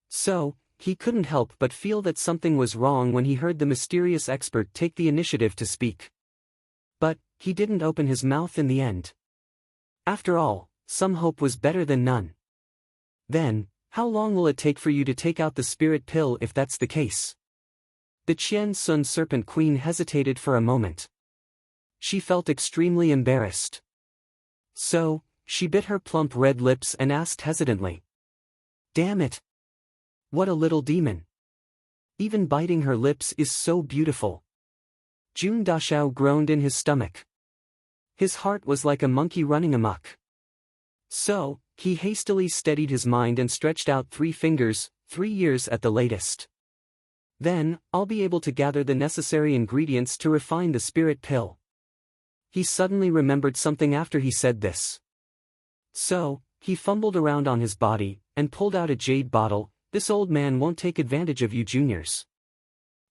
So, he couldn't help but feel that something was wrong when he heard the mysterious expert take the initiative to speak. But he didn't open his mouth in the end. After all, some hope was better than none. Then, how long will it take for you to take out the spirit pill if that's the case? The Qian Sun Serpent Queen hesitated for a moment. She felt extremely embarrassed. So, she bit her plump red lips and asked hesitantly. Damn it! What a little demon! Even biting her lips is so beautiful. Jun Dashao groaned in his stomach. His heart was like a monkey running amok. So, he hastily steadied his mind and stretched out 3 fingers, 3 years at the latest. Then, I'll be able to gather the necessary ingredients to refine the spirit pill. He suddenly remembered something after he said this. So, he fumbled around on his body, and pulled out a jade bottle. This old man won't take advantage of you juniors.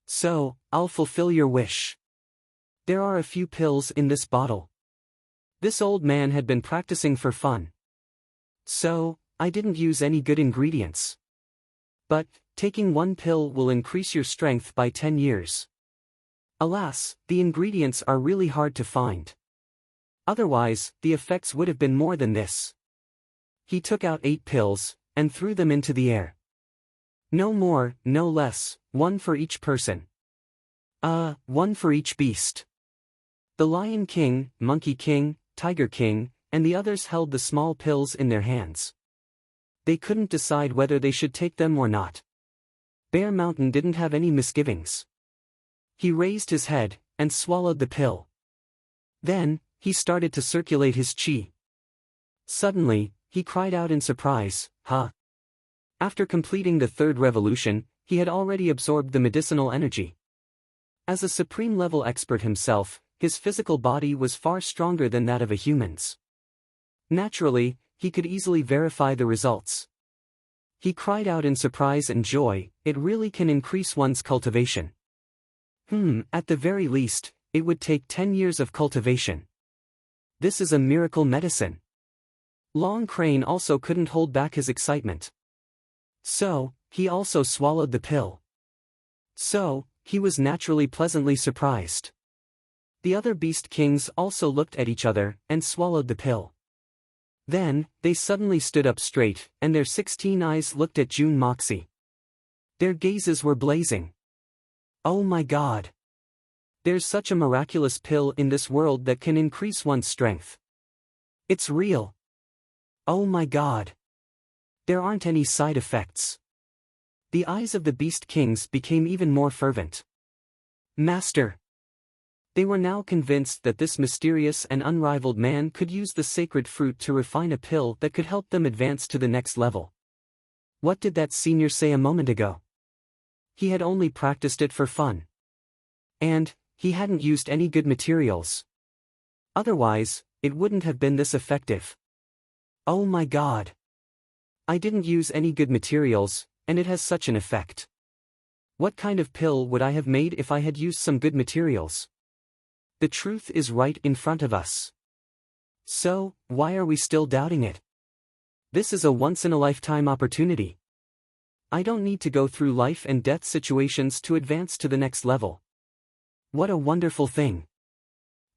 So, I'll fulfill your wish. There are a few pills in this bottle. This old man had been practicing for fun. So, I didn't use any good ingredients. But, taking 1 pill will increase your strength by 10 years. Alas, the ingredients are really hard to find. Otherwise, the effects would have been more than this. He took out 8 pills, and threw them into the air. No more, no less, 1 for each person. 1 for each beast. The Lion King, Monkey King, Tiger King, and the others held the small pills in their hands. They couldn't decide whether they should take them or not. Bear Mountain didn't have any misgivings. He raised his head, and swallowed the pill. Then, he started to circulate his qi. Suddenly, he cried out in surprise, "Huh!" After completing the 3rd revolution, he had already absorbed the medicinal energy. As a supreme-level expert himself, his physical body was far stronger than that of a human's. Naturally, he could easily verify the results. He cried out in surprise and joy, "It really can increase one's cultivation. At the very least, it would take 10 years of cultivation. This is a miracle medicine." Long Crane also couldn't hold back his excitement. So, he also swallowed the pill. So, he was naturally pleasantly surprised. The other beast kings also looked at each other, and swallowed the pill. Then, they suddenly stood up straight, and their 16 eyes looked at Jun Moxie. Their gazes were blazing. Oh my god! There's such a miraculous pill in this world that can increase one's strength. It's real. Oh my god! There aren't any side effects. The eyes of the beast kings became even more fervent. Master! They were now convinced that this mysterious and unrivaled man could use the sacred fruit to refine a pill that could help them advance to the next level. What did that senior say a moment ago? He had only practiced it for fun. And, he hadn't used any good materials. Otherwise, it wouldn't have been this effective. Oh my god! I didn't use any good materials, and it has such an effect. What kind of pill would I have made if I had used some good materials? The truth is right in front of us. So, why are we still doubting it? This is a once-in-a-lifetime opportunity. I don't need to go through life and death situations to advance to the next level. What a wonderful thing.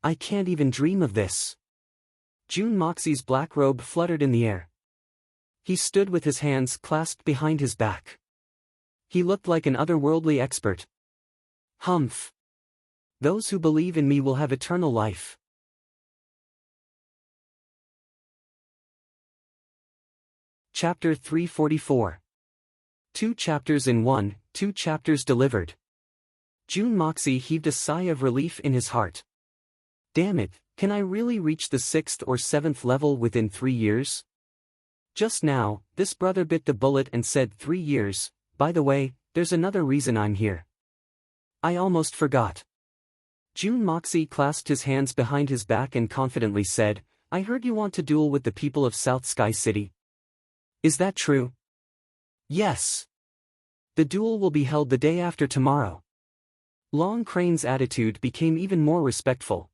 I can't even dream of this. Jun Moxie's black robe fluttered in the air. He stood with his hands clasped behind his back. He looked like an otherworldly expert. Humph. Those who believe in me will have eternal life. Chapter 344. 2 chapters in 1, 2 chapters delivered. Jun Moxie heaved a sigh of relief in his heart. Damn it, can I really reach the 6th or 7th level within 3 years? Just now, this brother bit the bullet and said 3 years. By the way, there's another reason I'm here. I almost forgot. Jun Moxie clasped his hands behind his back and confidently said, I heard you want to duel with the people of South Sky City. Is that true? Yes. The duel will be held the day after tomorrow. Long Crane's attitude became even more respectful.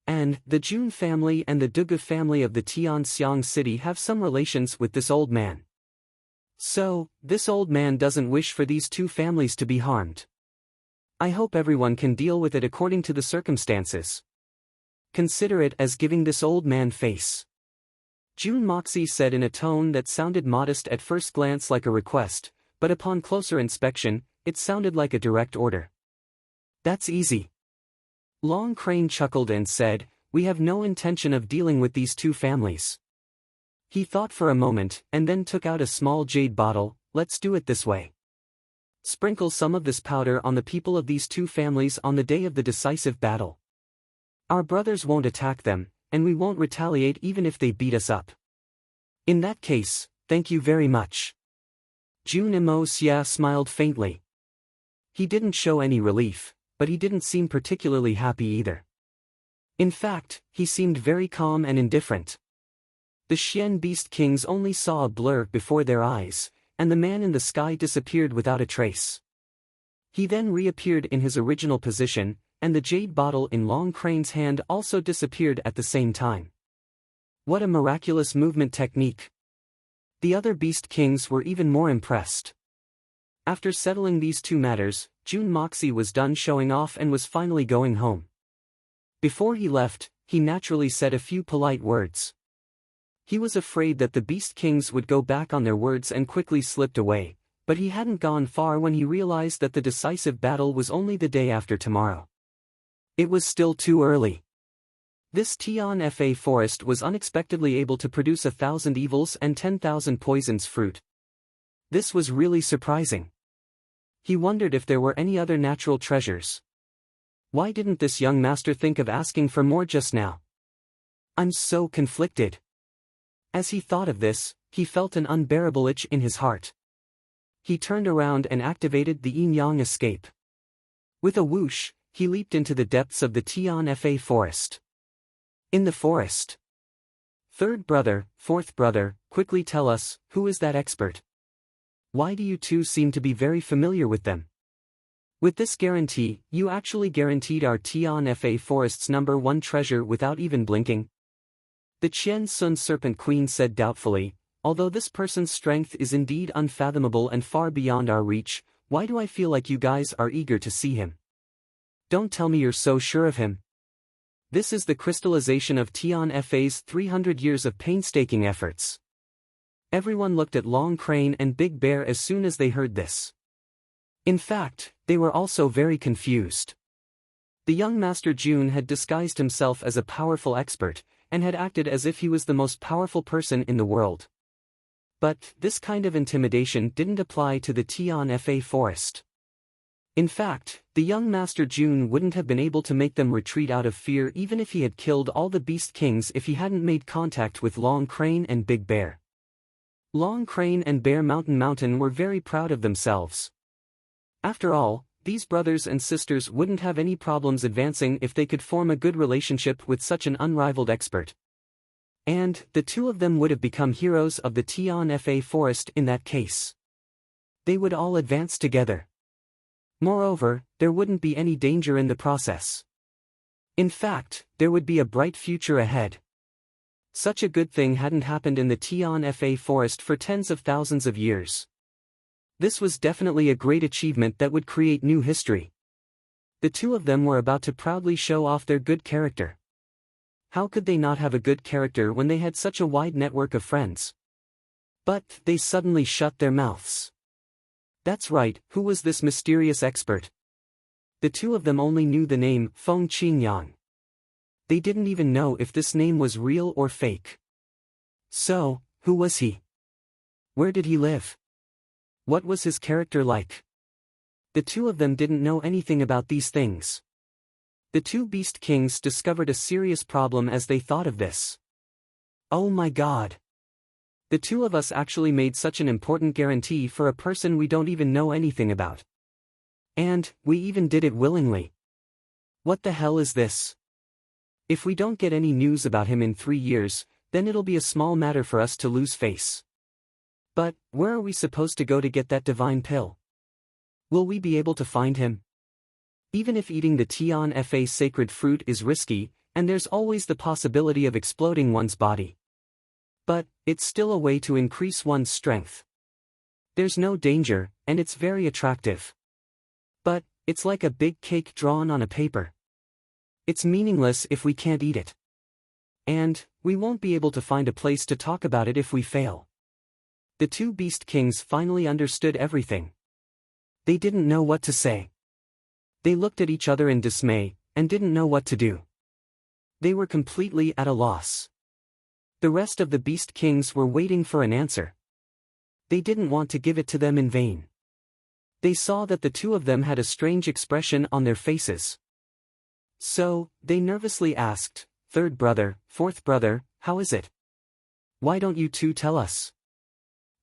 And, the Jun family and the Dugu family of the Tianxiang city have some relations with this old man. So, this old man doesn't wish for these two families to be harmed. I hope everyone can deal with it according to the circumstances. Consider it as giving this old man face. June Moxie said in a tone that sounded modest at first glance like a request, but upon closer inspection, it sounded like a direct order. That's easy. Long Crane chuckled and said, we have no intention of dealing with these two families. He thought for a moment, and then took out a small jade bottle. Let's do it this way. Sprinkle some of this powder on the people of these two families on the day of the decisive battle. Our brothers won't attack them, and we won't retaliate even if they beat us up. In that case, thank you very much. June Imo-sia smiled faintly. He didn't show any relief, but he didn't seem particularly happy either. In fact, he seemed very calm and indifferent. The Xian Beast Kings only saw a blur before their eyes, and the man in the sky disappeared without a trace. He then reappeared in his original position, and the jade bottle in Long Crane's hand also disappeared at the same time. What a miraculous movement technique! The other Beast Kings were even more impressed. After settling these two matters, June Moxie was done showing off and was finally going home. Before he left, he naturally said a few polite words. He was afraid that the Beast Kings would go back on their words and quickly slipped away, but he hadn't gone far when he realized that the decisive battle was only the day after tomorrow. It was still too early. This Tian Fa forest was unexpectedly able to produce 1,000 evils and 10,000 poisons fruit. This was really surprising. He wondered if there were any other natural treasures. Why didn't this young master think of asking for more just now? I'm so conflicted. As he thought of this, he felt an unbearable itch in his heart. He turned around and activated the yin-yang escape. With a whoosh, he leaped into the depths of the Tian Fa forest. In the forest. Third brother, fourth brother, quickly tell us, who is that expert? Why do you two seem to be very familiar with them? With this guarantee, you actually guaranteed our Tian Fa forest's #1 treasure without even blinking? The Qian Sun Serpent Queen said doubtfully, although this person's strength is indeed unfathomable and far beyond our reach, why do I feel like you guys are eager to see him? Don't tell me you're so sure of him. This is the crystallization of Tian Fa's 300 years of painstaking efforts. Everyone looked at Long Crane and Big Bear as soon as they heard this. In fact, they were also very confused. The young Master June had disguised himself as a powerful expert, and had acted as if he was the most powerful person in the world. But this kind of intimidation didn't apply to the Tian Fa forest. In fact, the young Master June wouldn't have been able to make them retreat out of fear even if he had killed all the Beast Kings if he hadn't made contact with Long Crane and Big Bear. Long Crane and Bear Mountain were very proud of themselves. After all, these brothers and sisters wouldn't have any problems advancing if they could form a good relationship with such an unrivaled expert. And, the two of them would have become heroes of the Tian Fa forest in that case. They would all advance together. Moreover, there wouldn't be any danger in the process. In fact, there would be a bright future ahead. Such a good thing hadn't happened in the Tian Fa forest for tens of thousands of years. This was definitely a great achievement that would create new history. The two of them were about to proudly show off their good character. How could they not have a good character when they had such a wide network of friends? But they suddenly shut their mouths. That's right, who was this mysterious expert? The two of them only knew the name Feng Qingyang. They didn't even know if this name was real or fake. So, who was he? Where did he live? What was his character like? The two of them didn't know anything about these things. The two Beast Kings discovered a serious problem as they thought of this. Oh my God! The two of us actually made such an important guarantee for a person we don't even know anything about. And, we even did it willingly. What the hell is this? If we don't get any news about him in 3 years, then it'll be a small matter for us to lose face. But, where are we supposed to go to get that divine pill? Will we be able to find him? Even if eating the Tian Fa sacred fruit is risky, and there's always the possibility of exploding one's body. But, it's still a way to increase one's strength. There's no danger, and it's very attractive. But, it's like a big cake drawn on a paper. It's meaningless if we can't eat it. And, we won't be able to find a place to talk about it if we fail. The two Beast Kings finally understood everything. They didn't know what to say. They looked at each other in dismay, and didn't know what to do. They were completely at a loss. The rest of the Beast Kings were waiting for an answer. They didn't want to give it to them in vain. They saw that the two of them had a strange expression on their faces. So, they nervously asked, "Third brother, fourth brother, how is it? Why don't you two tell us?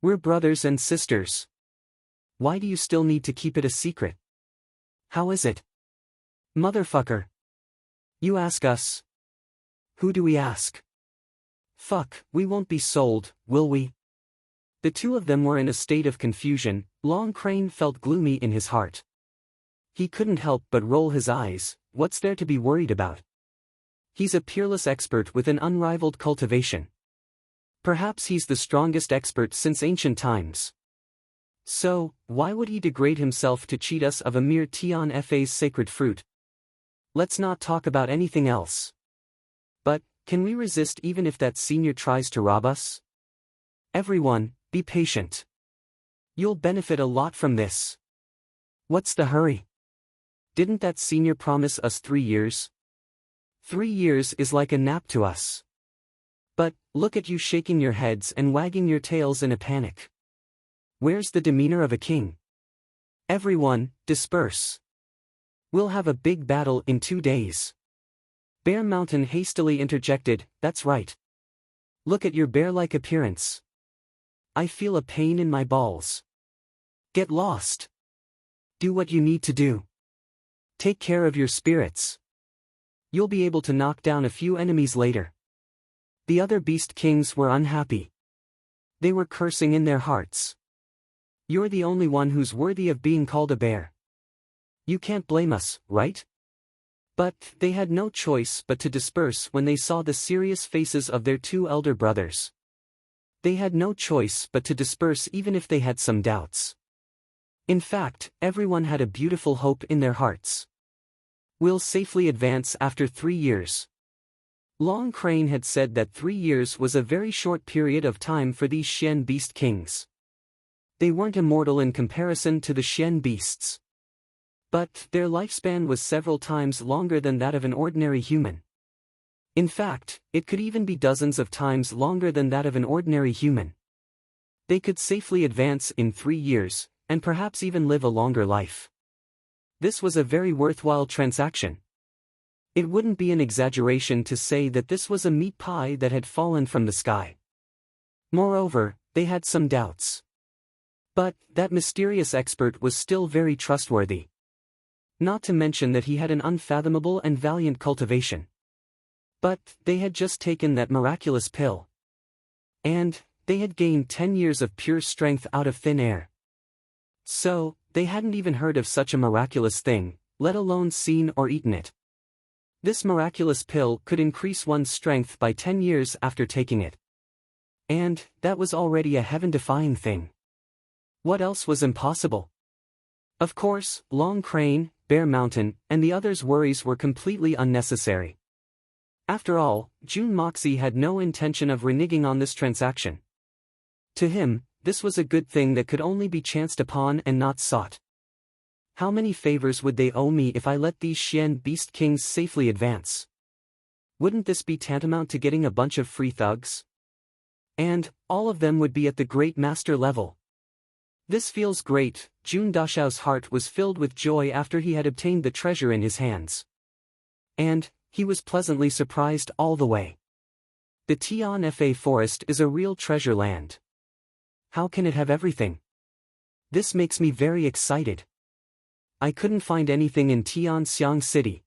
We're brothers and sisters. Why do you still need to keep it a secret? How is it? Motherfucker. You ask us. Who do we ask? Fuck, we won't be sold, will we?" The two of them were in a state of confusion. Long Crane felt gloomy in his heart. He couldn't help but roll his eyes. What's there to be worried about? He's a peerless expert with an unrivaled cultivation. Perhaps he's the strongest expert since ancient times. So, why would he degrade himself to cheat us of a mere Tian Fa's sacred fruit? Let's not talk about anything else. But, can we resist even if that senior tries to rob us? Everyone, be patient. You'll benefit a lot from this. What's the hurry? Didn't that senior promise us 3 years? 3 years is like a nap to us. But, look at you shaking your heads and wagging your tails in a panic. Where's the demeanor of a king? Everyone, disperse. We'll have a big battle in 2 days. Bear Mountain hastily interjected, "That's right. Look at your bear-like appearance. I feel a pain in my balls. Get lost. Do what you need to do. Take care of your spirits. You'll be able to knock down a few enemies later." The other Beast Kings were unhappy. They were cursing in their hearts. You're the only one who's worthy of being called a bear. You can't blame us, right? But, they had no choice but to disperse when they saw the serious faces of their two elder brothers. They had no choice but to disperse even if they had some doubts. In fact, everyone had a beautiful hope in their hearts. We'll safely advance after 3 years. Long Crane had said that 3 years was a very short period of time for these Shen Beast Kings. They weren't immortal in comparison to the Shen Beasts. But, their lifespan was several times longer than that of an ordinary human. In fact, it could even be dozens of times longer than that of an ordinary human. They could safely advance in 3 years, and perhaps even live a longer life. This was a very worthwhile transaction. It wouldn't be an exaggeration to say that this was a meat pie that had fallen from the sky. Moreover, they had some doubts. But, that mysterious expert was still very trustworthy. Not to mention that he had an unfathomable and valiant cultivation. But, they had just taken that miraculous pill. And, they had gained 10 years of pure strength out of thin air. So, they hadn't even heard of such a miraculous thing, let alone seen or eaten it. This miraculous pill could increase one's strength by 10 years after taking it. And, that was already a heaven-defying thing. What else was impossible? Of course, Long Crane, Bear Mountain, and the others' worries were completely unnecessary. After all, Jun Moxie had no intention of reneging on this transaction. To him, this was a good thing that could only be chanced upon and not sought. How many favors would they owe me if I let these Shen Beast Kings safely advance? Wouldn't this be tantamount to getting a bunch of free thugs? And, all of them would be at the Great Master level. This feels great. Jun Dashao's heart was filled with joy after he had obtained the treasure in his hands. And, he was pleasantly surprised all the way. The Tian Fa forest is a real treasure land. How can it have everything? This makes me very excited. I couldn't find anything in Tianxiang City.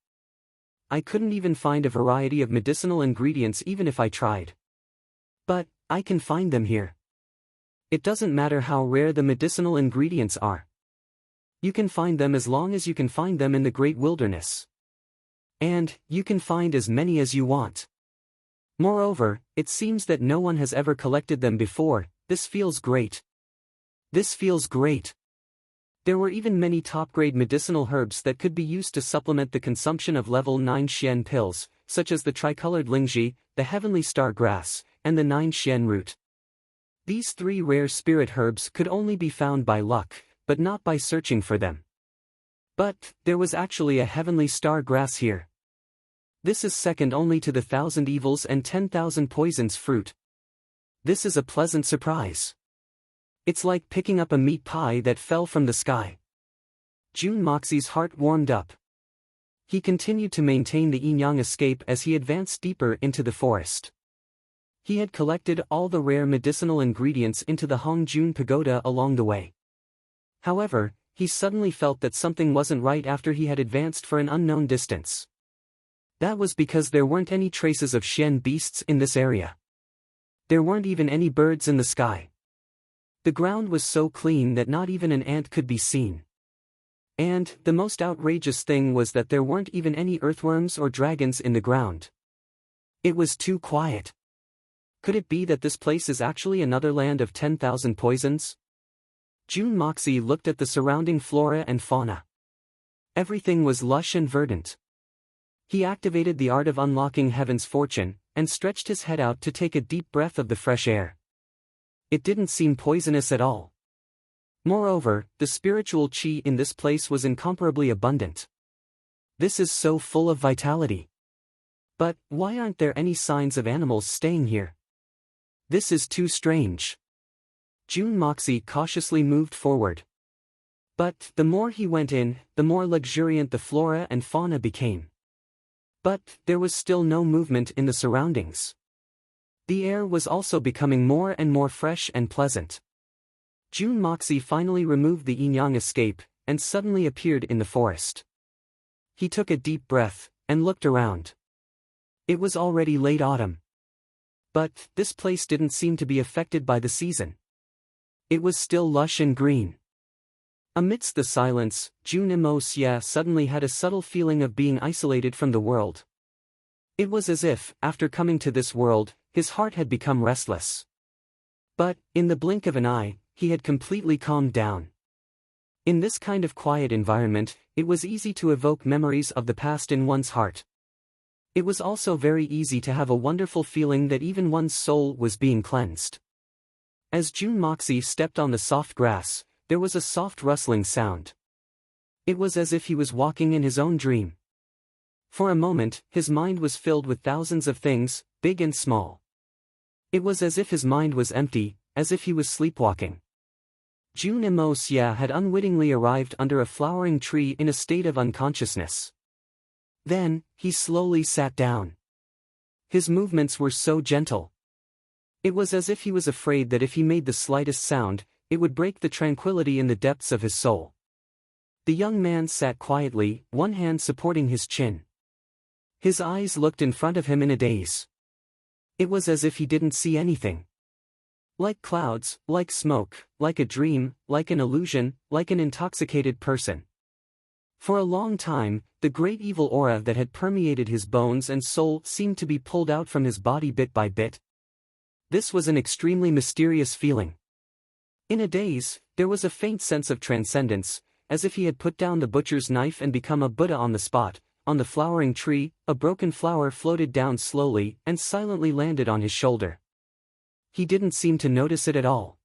I couldn't even find a variety of medicinal ingredients even if I tried. But, I can find them here. It doesn't matter how rare the medicinal ingredients are. You can find them as long as you can find them in the great wilderness. And, you can find as many as you want. Moreover, it seems that no one has ever collected them before. This feels great. This feels great. There were even many top-grade medicinal herbs that could be used to supplement the consumption of level 9 Xian pills, such as the tricolored lingji, the heavenly star grass, and the 9 Xian root. These 3 rare spirit herbs could only be found by luck, but not by searching for them. But there was actually a heavenly star grass here. This is second only to the 1,000 evils and 10,000 poisons fruit. This is a pleasant surprise. It's like picking up a meat pie that fell from the sky. Jun Moxie's heart warmed up. He continued to maintain the yin-yang escape as he advanced deeper into the forest. He had collected all the rare medicinal ingredients into the Hongjun Pagoda along the way. However, he suddenly felt that something wasn't right after he had advanced for an unknown distance. That was because there weren't any traces of Xian beasts in this area. There weren't even any birds in the sky. The ground was so clean that not even an ant could be seen. And the most outrageous thing was that there weren't even any earthworms or dragons in the ground. It was too quiet. Could it be that this place is actually another land of 10,000 poisons? Jun Moxie looked at the surrounding flora and fauna. Everything was lush and verdant. He activated the art of unlocking heaven's fortune, and stretched his head out to take a deep breath of the fresh air. It didn't seem poisonous at all. Moreover, the spiritual qi in this place was incomparably abundant. This is so full of vitality. But why aren't there any signs of animals staying here? This is too strange. Jun Moxie cautiously moved forward. But the more he went in, the more luxuriant the flora and fauna became. But there was still no movement in the surroundings. The air was also becoming more and more fresh and pleasant. Jun Moxie finally removed the yin-yang escape, and suddenly appeared in the forest. He took a deep breath, and looked around. It was already late autumn. But this place didn't seem to be affected by the season. It was still lush and green. Amidst the silence, Jun Xia suddenly had a subtle feeling of being isolated from the world. It was as if, after coming to this world, his heart had become restless. But, in the blink of an eye, he had completely calmed down. In this kind of quiet environment, it was easy to evoke memories of the past in one's heart. It was also very easy to have a wonderful feeling that even one's soul was being cleansed. As Jun Moxie stepped on the soft grass, there was a soft rustling sound. It was as if he was walking in his own dream. For a moment, his mind was filled with thousands of things, big and small. It was as if his mind was empty, as if he was sleepwalking. Jun Xia had unwittingly arrived under a flowering tree in a state of unconsciousness. Then, he slowly sat down. His movements were so gentle. It was as if he was afraid that if he made the slightest sound, it would break the tranquility in the depths of his soul. The young man sat quietly, one hand supporting his chin. His eyes looked in front of him in a daze. It was as if he didn't see anything. Like clouds, like smoke, like a dream, like an illusion, like an intoxicated person. For a long time, the great evil aura that had permeated his bones and soul seemed to be pulled out from his body bit by bit. This was an extremely mysterious feeling. In a daze, there was a faint sense of transcendence, as if he had put down the butcher's knife and become a Buddha on the spot. On the flowering tree, a broken flower floated down slowly and silently landed on his shoulder. He didn't seem to notice it at all.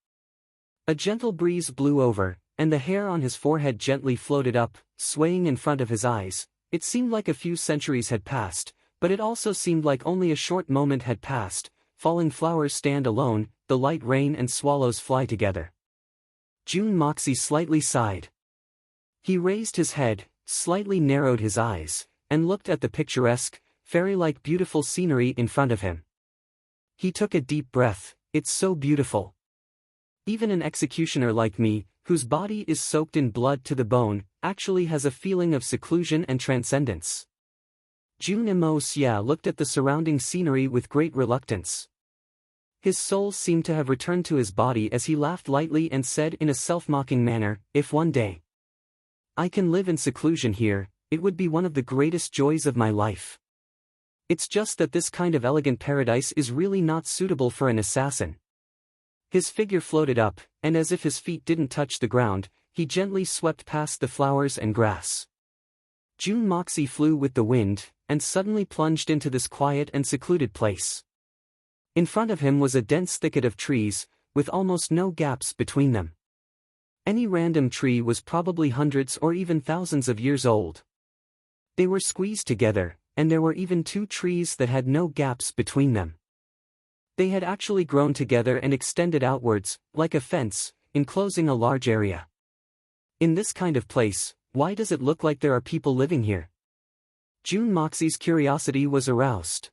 A gentle breeze blew over, and the hair on his forehead gently floated up, swaying in front of his eyes. It seemed like a few centuries had passed, but it also seemed like only a short moment had passed. Falling flowers stand alone, the light rain and swallows fly together. Jun Moxie slightly sighed. He raised his head, slightly narrowed his eyes, and looked at the picturesque, fairy-like beautiful scenery in front of him. He took a deep breath. It's so beautiful. Even an executioner like me, whose body is soaked in blood to the bone, actually has a feeling of seclusion and transcendence. Jun Xia looked at the surrounding scenery with great reluctance. His soul seemed to have returned to his body as he laughed lightly and said in a self-mocking manner, "If one day I can live in seclusion here, it would be one of the greatest joys of my life. It's just that this kind of elegant paradise is really not suitable for an assassin. His figure floated up, and as if his feet didn't touch the ground, he gently swept past the flowers and grass. June Moxie flew with the wind, and suddenly plunged into this quiet and secluded place. In front of him was a dense thicket of trees, with almost no gaps between them. Any random tree was probably hundreds or even thousands of years old. They were squeezed together, and there were even 2 trees that had no gaps between them. They had actually grown together and extended outwards, like a fence, enclosing a large area. In this kind of place, why does it look like there are people living here? June Moxie's curiosity was aroused.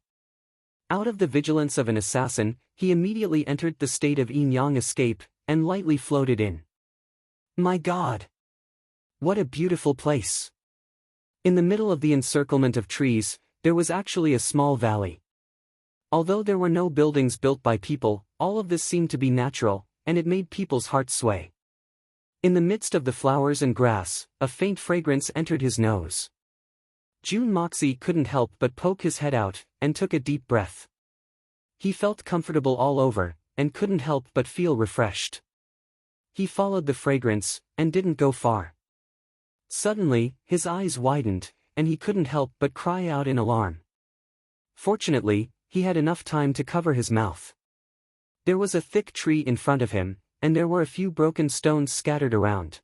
Out of the vigilance of an assassin, he immediately entered the state of yin-yang escape, and lightly floated in. My God! What a beautiful place! In the middle of the encirclement of trees, there was actually a small valley. Although there were no buildings built by people, all of this seemed to be natural, and it made people's hearts sway. In the midst of the flowers and grass, a faint fragrance entered his nose. June Moxie couldn't help but poke his head out, and took a deep breath. He felt comfortable all over, and couldn't help but feel refreshed. He followed the fragrance, and didn't go far. Suddenly, his eyes widened, and he couldn't help but cry out in alarm. Fortunately, he had enough time to cover his mouth. There was a thick tree in front of him, and there were a few broken stones scattered around.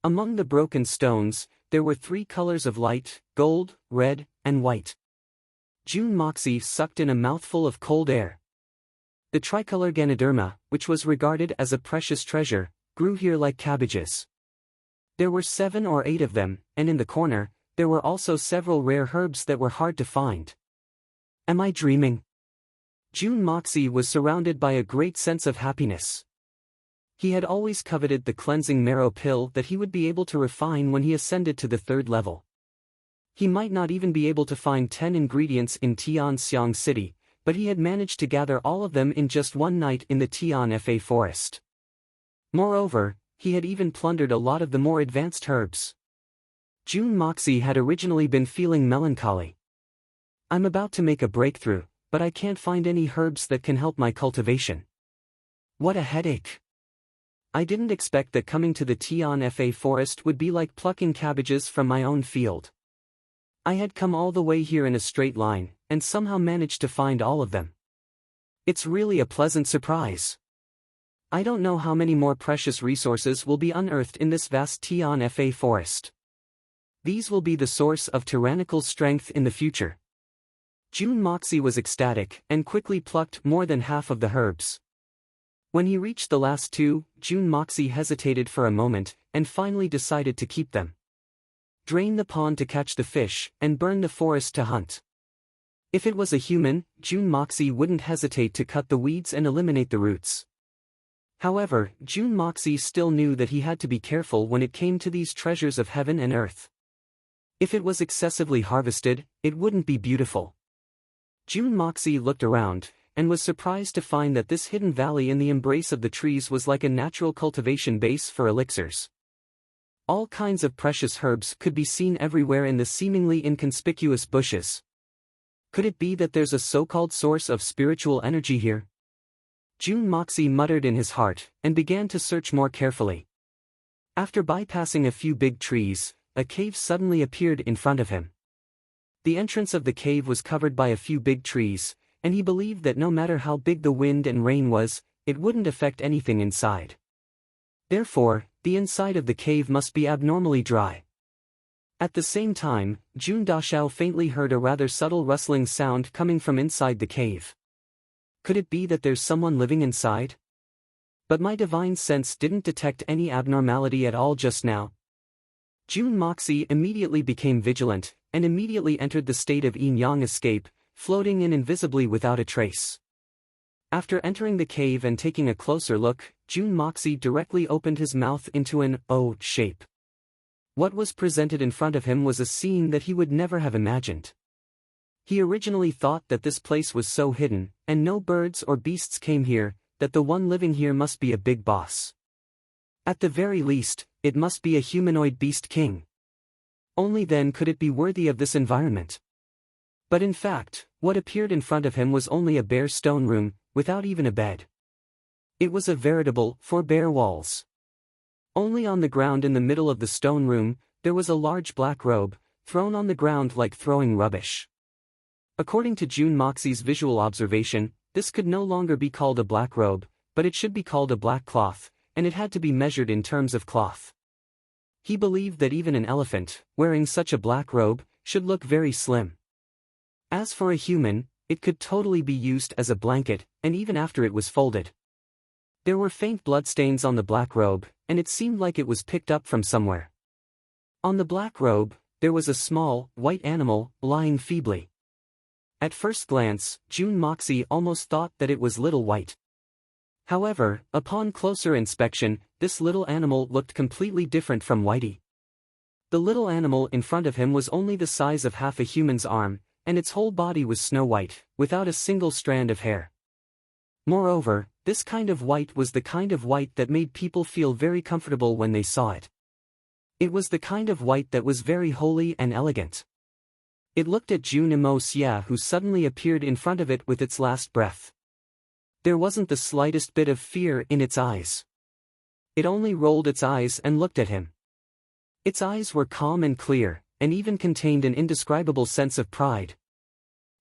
Among the broken stones, there were 3 colors of light: gold, red, and white. June Moxie sucked in a mouthful of cold air. The tricolor Ganoderma, which was regarded as a precious treasure, grew here like cabbages. There were 7 or 8 of them, and in the corner, there were also several rare herbs that were hard to find. Am I dreaming? June Moxie was surrounded by a great sense of happiness. He had always coveted the cleansing marrow pill that he would be able to refine when he ascended to the 3rd level. He might not even be able to find 10 ingredients in Tianxiang City, but he had managed to gather all of them in just one night in the Tianfa forest. Moreover, he had even plundered a lot of the more advanced herbs. June Moxie had originally been feeling melancholy. I'm about to make a breakthrough, but I can't find any herbs that can help my cultivation. What a headache! I didn't expect that coming to the Tianfa forest would be like plucking cabbages from my own field. I had come all the way here in a straight line, and somehow managed to find all of them. It's really a pleasant surprise. I don't know how many more precious resources will be unearthed in this vast Tianfa forest. These will be the source of tyrannical strength in the future. June Moxie was ecstatic, and quickly plucked more than half of the herbs. When he reached the last 2, June Moxie hesitated for a moment, and finally decided to keep them. Drain the pond to catch the fish, and burn the forest to hunt. If it was a human, June Moxie wouldn't hesitate to cut the weeds and eliminate the roots. However, June Moxie still knew that he had to be careful when it came to these treasures of heaven and earth. If it was excessively harvested, it wouldn't be beautiful. June Moxie looked around, and was surprised to find that this hidden valley in the embrace of the trees was like a natural cultivation base for elixirs. All kinds of precious herbs could be seen everywhere in the seemingly inconspicuous bushes. Could it be that there's a so-called source of spiritual energy here? June Moxie muttered in his heart, and began to search more carefully. After bypassing a few big trees, a cave suddenly appeared in front of him. The entrance of the cave was covered by a few big trees, and he believed that no matter how big the wind and rain was, it wouldn't affect anything inside. Therefore, the inside of the cave must be abnormally dry. At the same time, June Dashao faintly heard a rather subtle rustling sound coming from inside the cave. Could it be that there's someone living inside? But my divine sense didn't detect any abnormality at all just now. June Moxie immediately became vigilant, and immediately entered the state of yin-yang escape, floating in invisibly without a trace. After entering the cave and taking a closer look, June Moxie directly opened his mouth into an O shape. What was presented in front of him was a scene that he would never have imagined. He originally thought that this place was so hidden, and no birds or beasts came here, that the one living here must be a big boss. At the very least, it must be a humanoid beast king. Only then could it be worthy of this environment. But in fact, what appeared in front of him was only a bare stone room, without even a bed. It was a veritable, for bare walls. Only on the ground in the middle of the stone room, there was a large black robe, thrown on the ground like throwing rubbish. According to June Moxie's visual observation, this could no longer be called a black robe, but it should be called a black cloth, and it had to be measured in terms of cloth. He believed that even an elephant, wearing such a black robe, should look very slim. As for a human, it could totally be used as a blanket, and even after it was folded. There were faint bloodstains on the black robe, and it seemed like it was picked up from somewhere. On the black robe, there was a small, white animal, lying feebly. At first glance, June Moxie almost thought that it was Little White. However, upon closer inspection, this little animal looked completely different from Whitey. The little animal in front of him was only the size of half a human's arm, and its whole body was snow white, without a single strand of hair. Moreover, this kind of white was the kind of white that made people feel very comfortable when they saw it. It was the kind of white that was very holy and elegant. It looked at June Xia, who suddenly appeared in front of it with its last breath. There wasn't the slightest bit of fear in its eyes. It only rolled its eyes and looked at him. Its eyes were calm and clear, and even contained an indescribable sense of pride.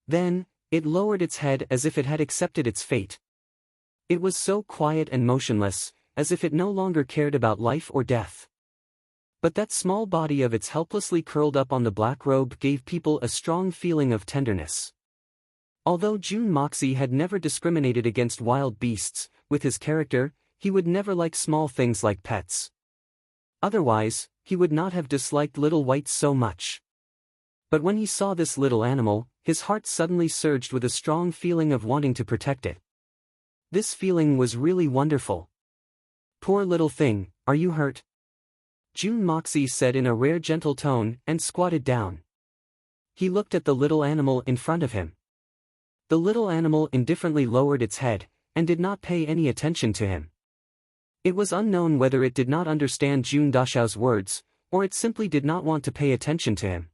Then, it lowered its head as if it had accepted its fate. It was so quiet and motionless, as if it no longer cared about life or death. But that small body of its helplessly curled up on the black robe gave people a strong feeling of tenderness. Although June Moxie had never discriminated against wild beasts, with his character, he would never like small things like pets. Otherwise, he would not have disliked Little White so much. But when he saw this little animal, his heart suddenly surged with a strong feeling of wanting to protect it. This feeling was really wonderful. "Poor little thing, are you hurt?" June Moxie said in a rare gentle tone, and squatted down. He looked at the little animal in front of him. The little animal indifferently lowered its head, and did not pay any attention to him. It was unknown whether it did not understand June Dashao's words, or it simply did not want to pay attention to him.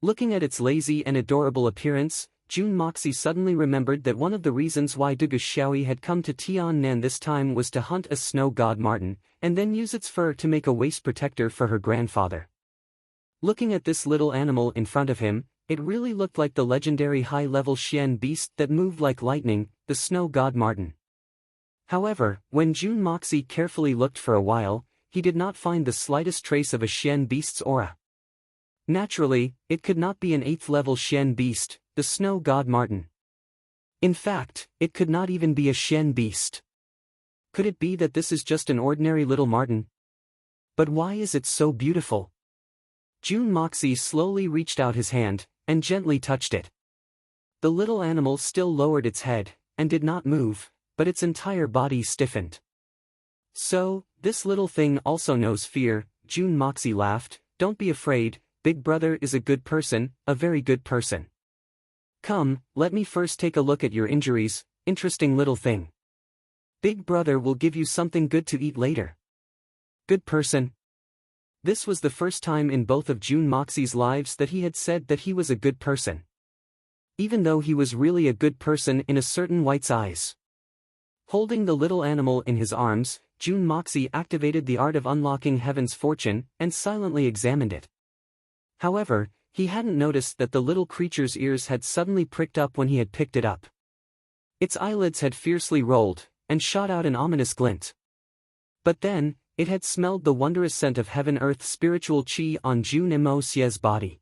Looking at its lazy and adorable appearance, June Moxie suddenly remembered that one of the reasons why Dugu Xiaoyi had come to Tiannan this time was to hunt a snow god marten, and then use its fur to make a waist protector for her grandfather. Looking at this little animal in front of him, it really looked like the legendary high-level Xian beast that moved like lightning, the snow god marten. However, when June Moxie carefully looked for a while, he did not find the slightest trace of a Xian beast's aura. Naturally, it could not be an 8th-level Xian beast, the snow god marten. In fact, it could not even be a Xian beast. Could it be that this is just an ordinary little marten? But why is it so beautiful? June Moxie slowly reached out his hand, and gently touched it. The little animal still lowered its head, and did not move, but its entire body stiffened. "So, this little thing also knows fear," June Moxie laughed. "Don't be afraid, Big Brother is a good person, a very good person. Come, let me first take a look at your injuries, interesting little thing. Big Brother will give you something good to eat later." Good person. This was the first time in both of June Moxie's lives that he had said that he was a good person. Even though he was really a good person in a certain White's eyes. Holding the little animal in his arms, June Moxie activated the art of unlocking Heaven's fortune, and silently examined it. However, he hadn't noticed that the little creature's ears had suddenly pricked up when he had picked it up. Its eyelids had fiercely rolled, and shot out an ominous glint. But then, it had smelled the wondrous scent of heaven-earth spiritual qi on June Xie's body.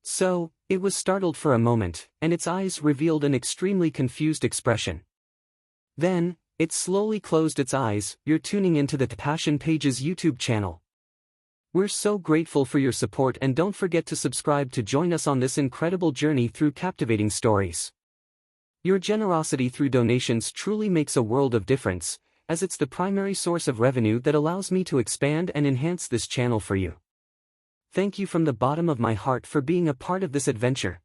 So, it was startled for a moment, and its eyes revealed an extremely confused expression. Then, it slowly closed its eyes. "You're tuning into the Passion Pages YouTube channel. We're so grateful for your support, and don't forget to subscribe to join us on this incredible journey through captivating stories. Your generosity through donations truly makes a world of difference, as it's the primary source of revenue that allows me to expand and enhance this channel for you. Thank you from the bottom of my heart for being a part of this adventure.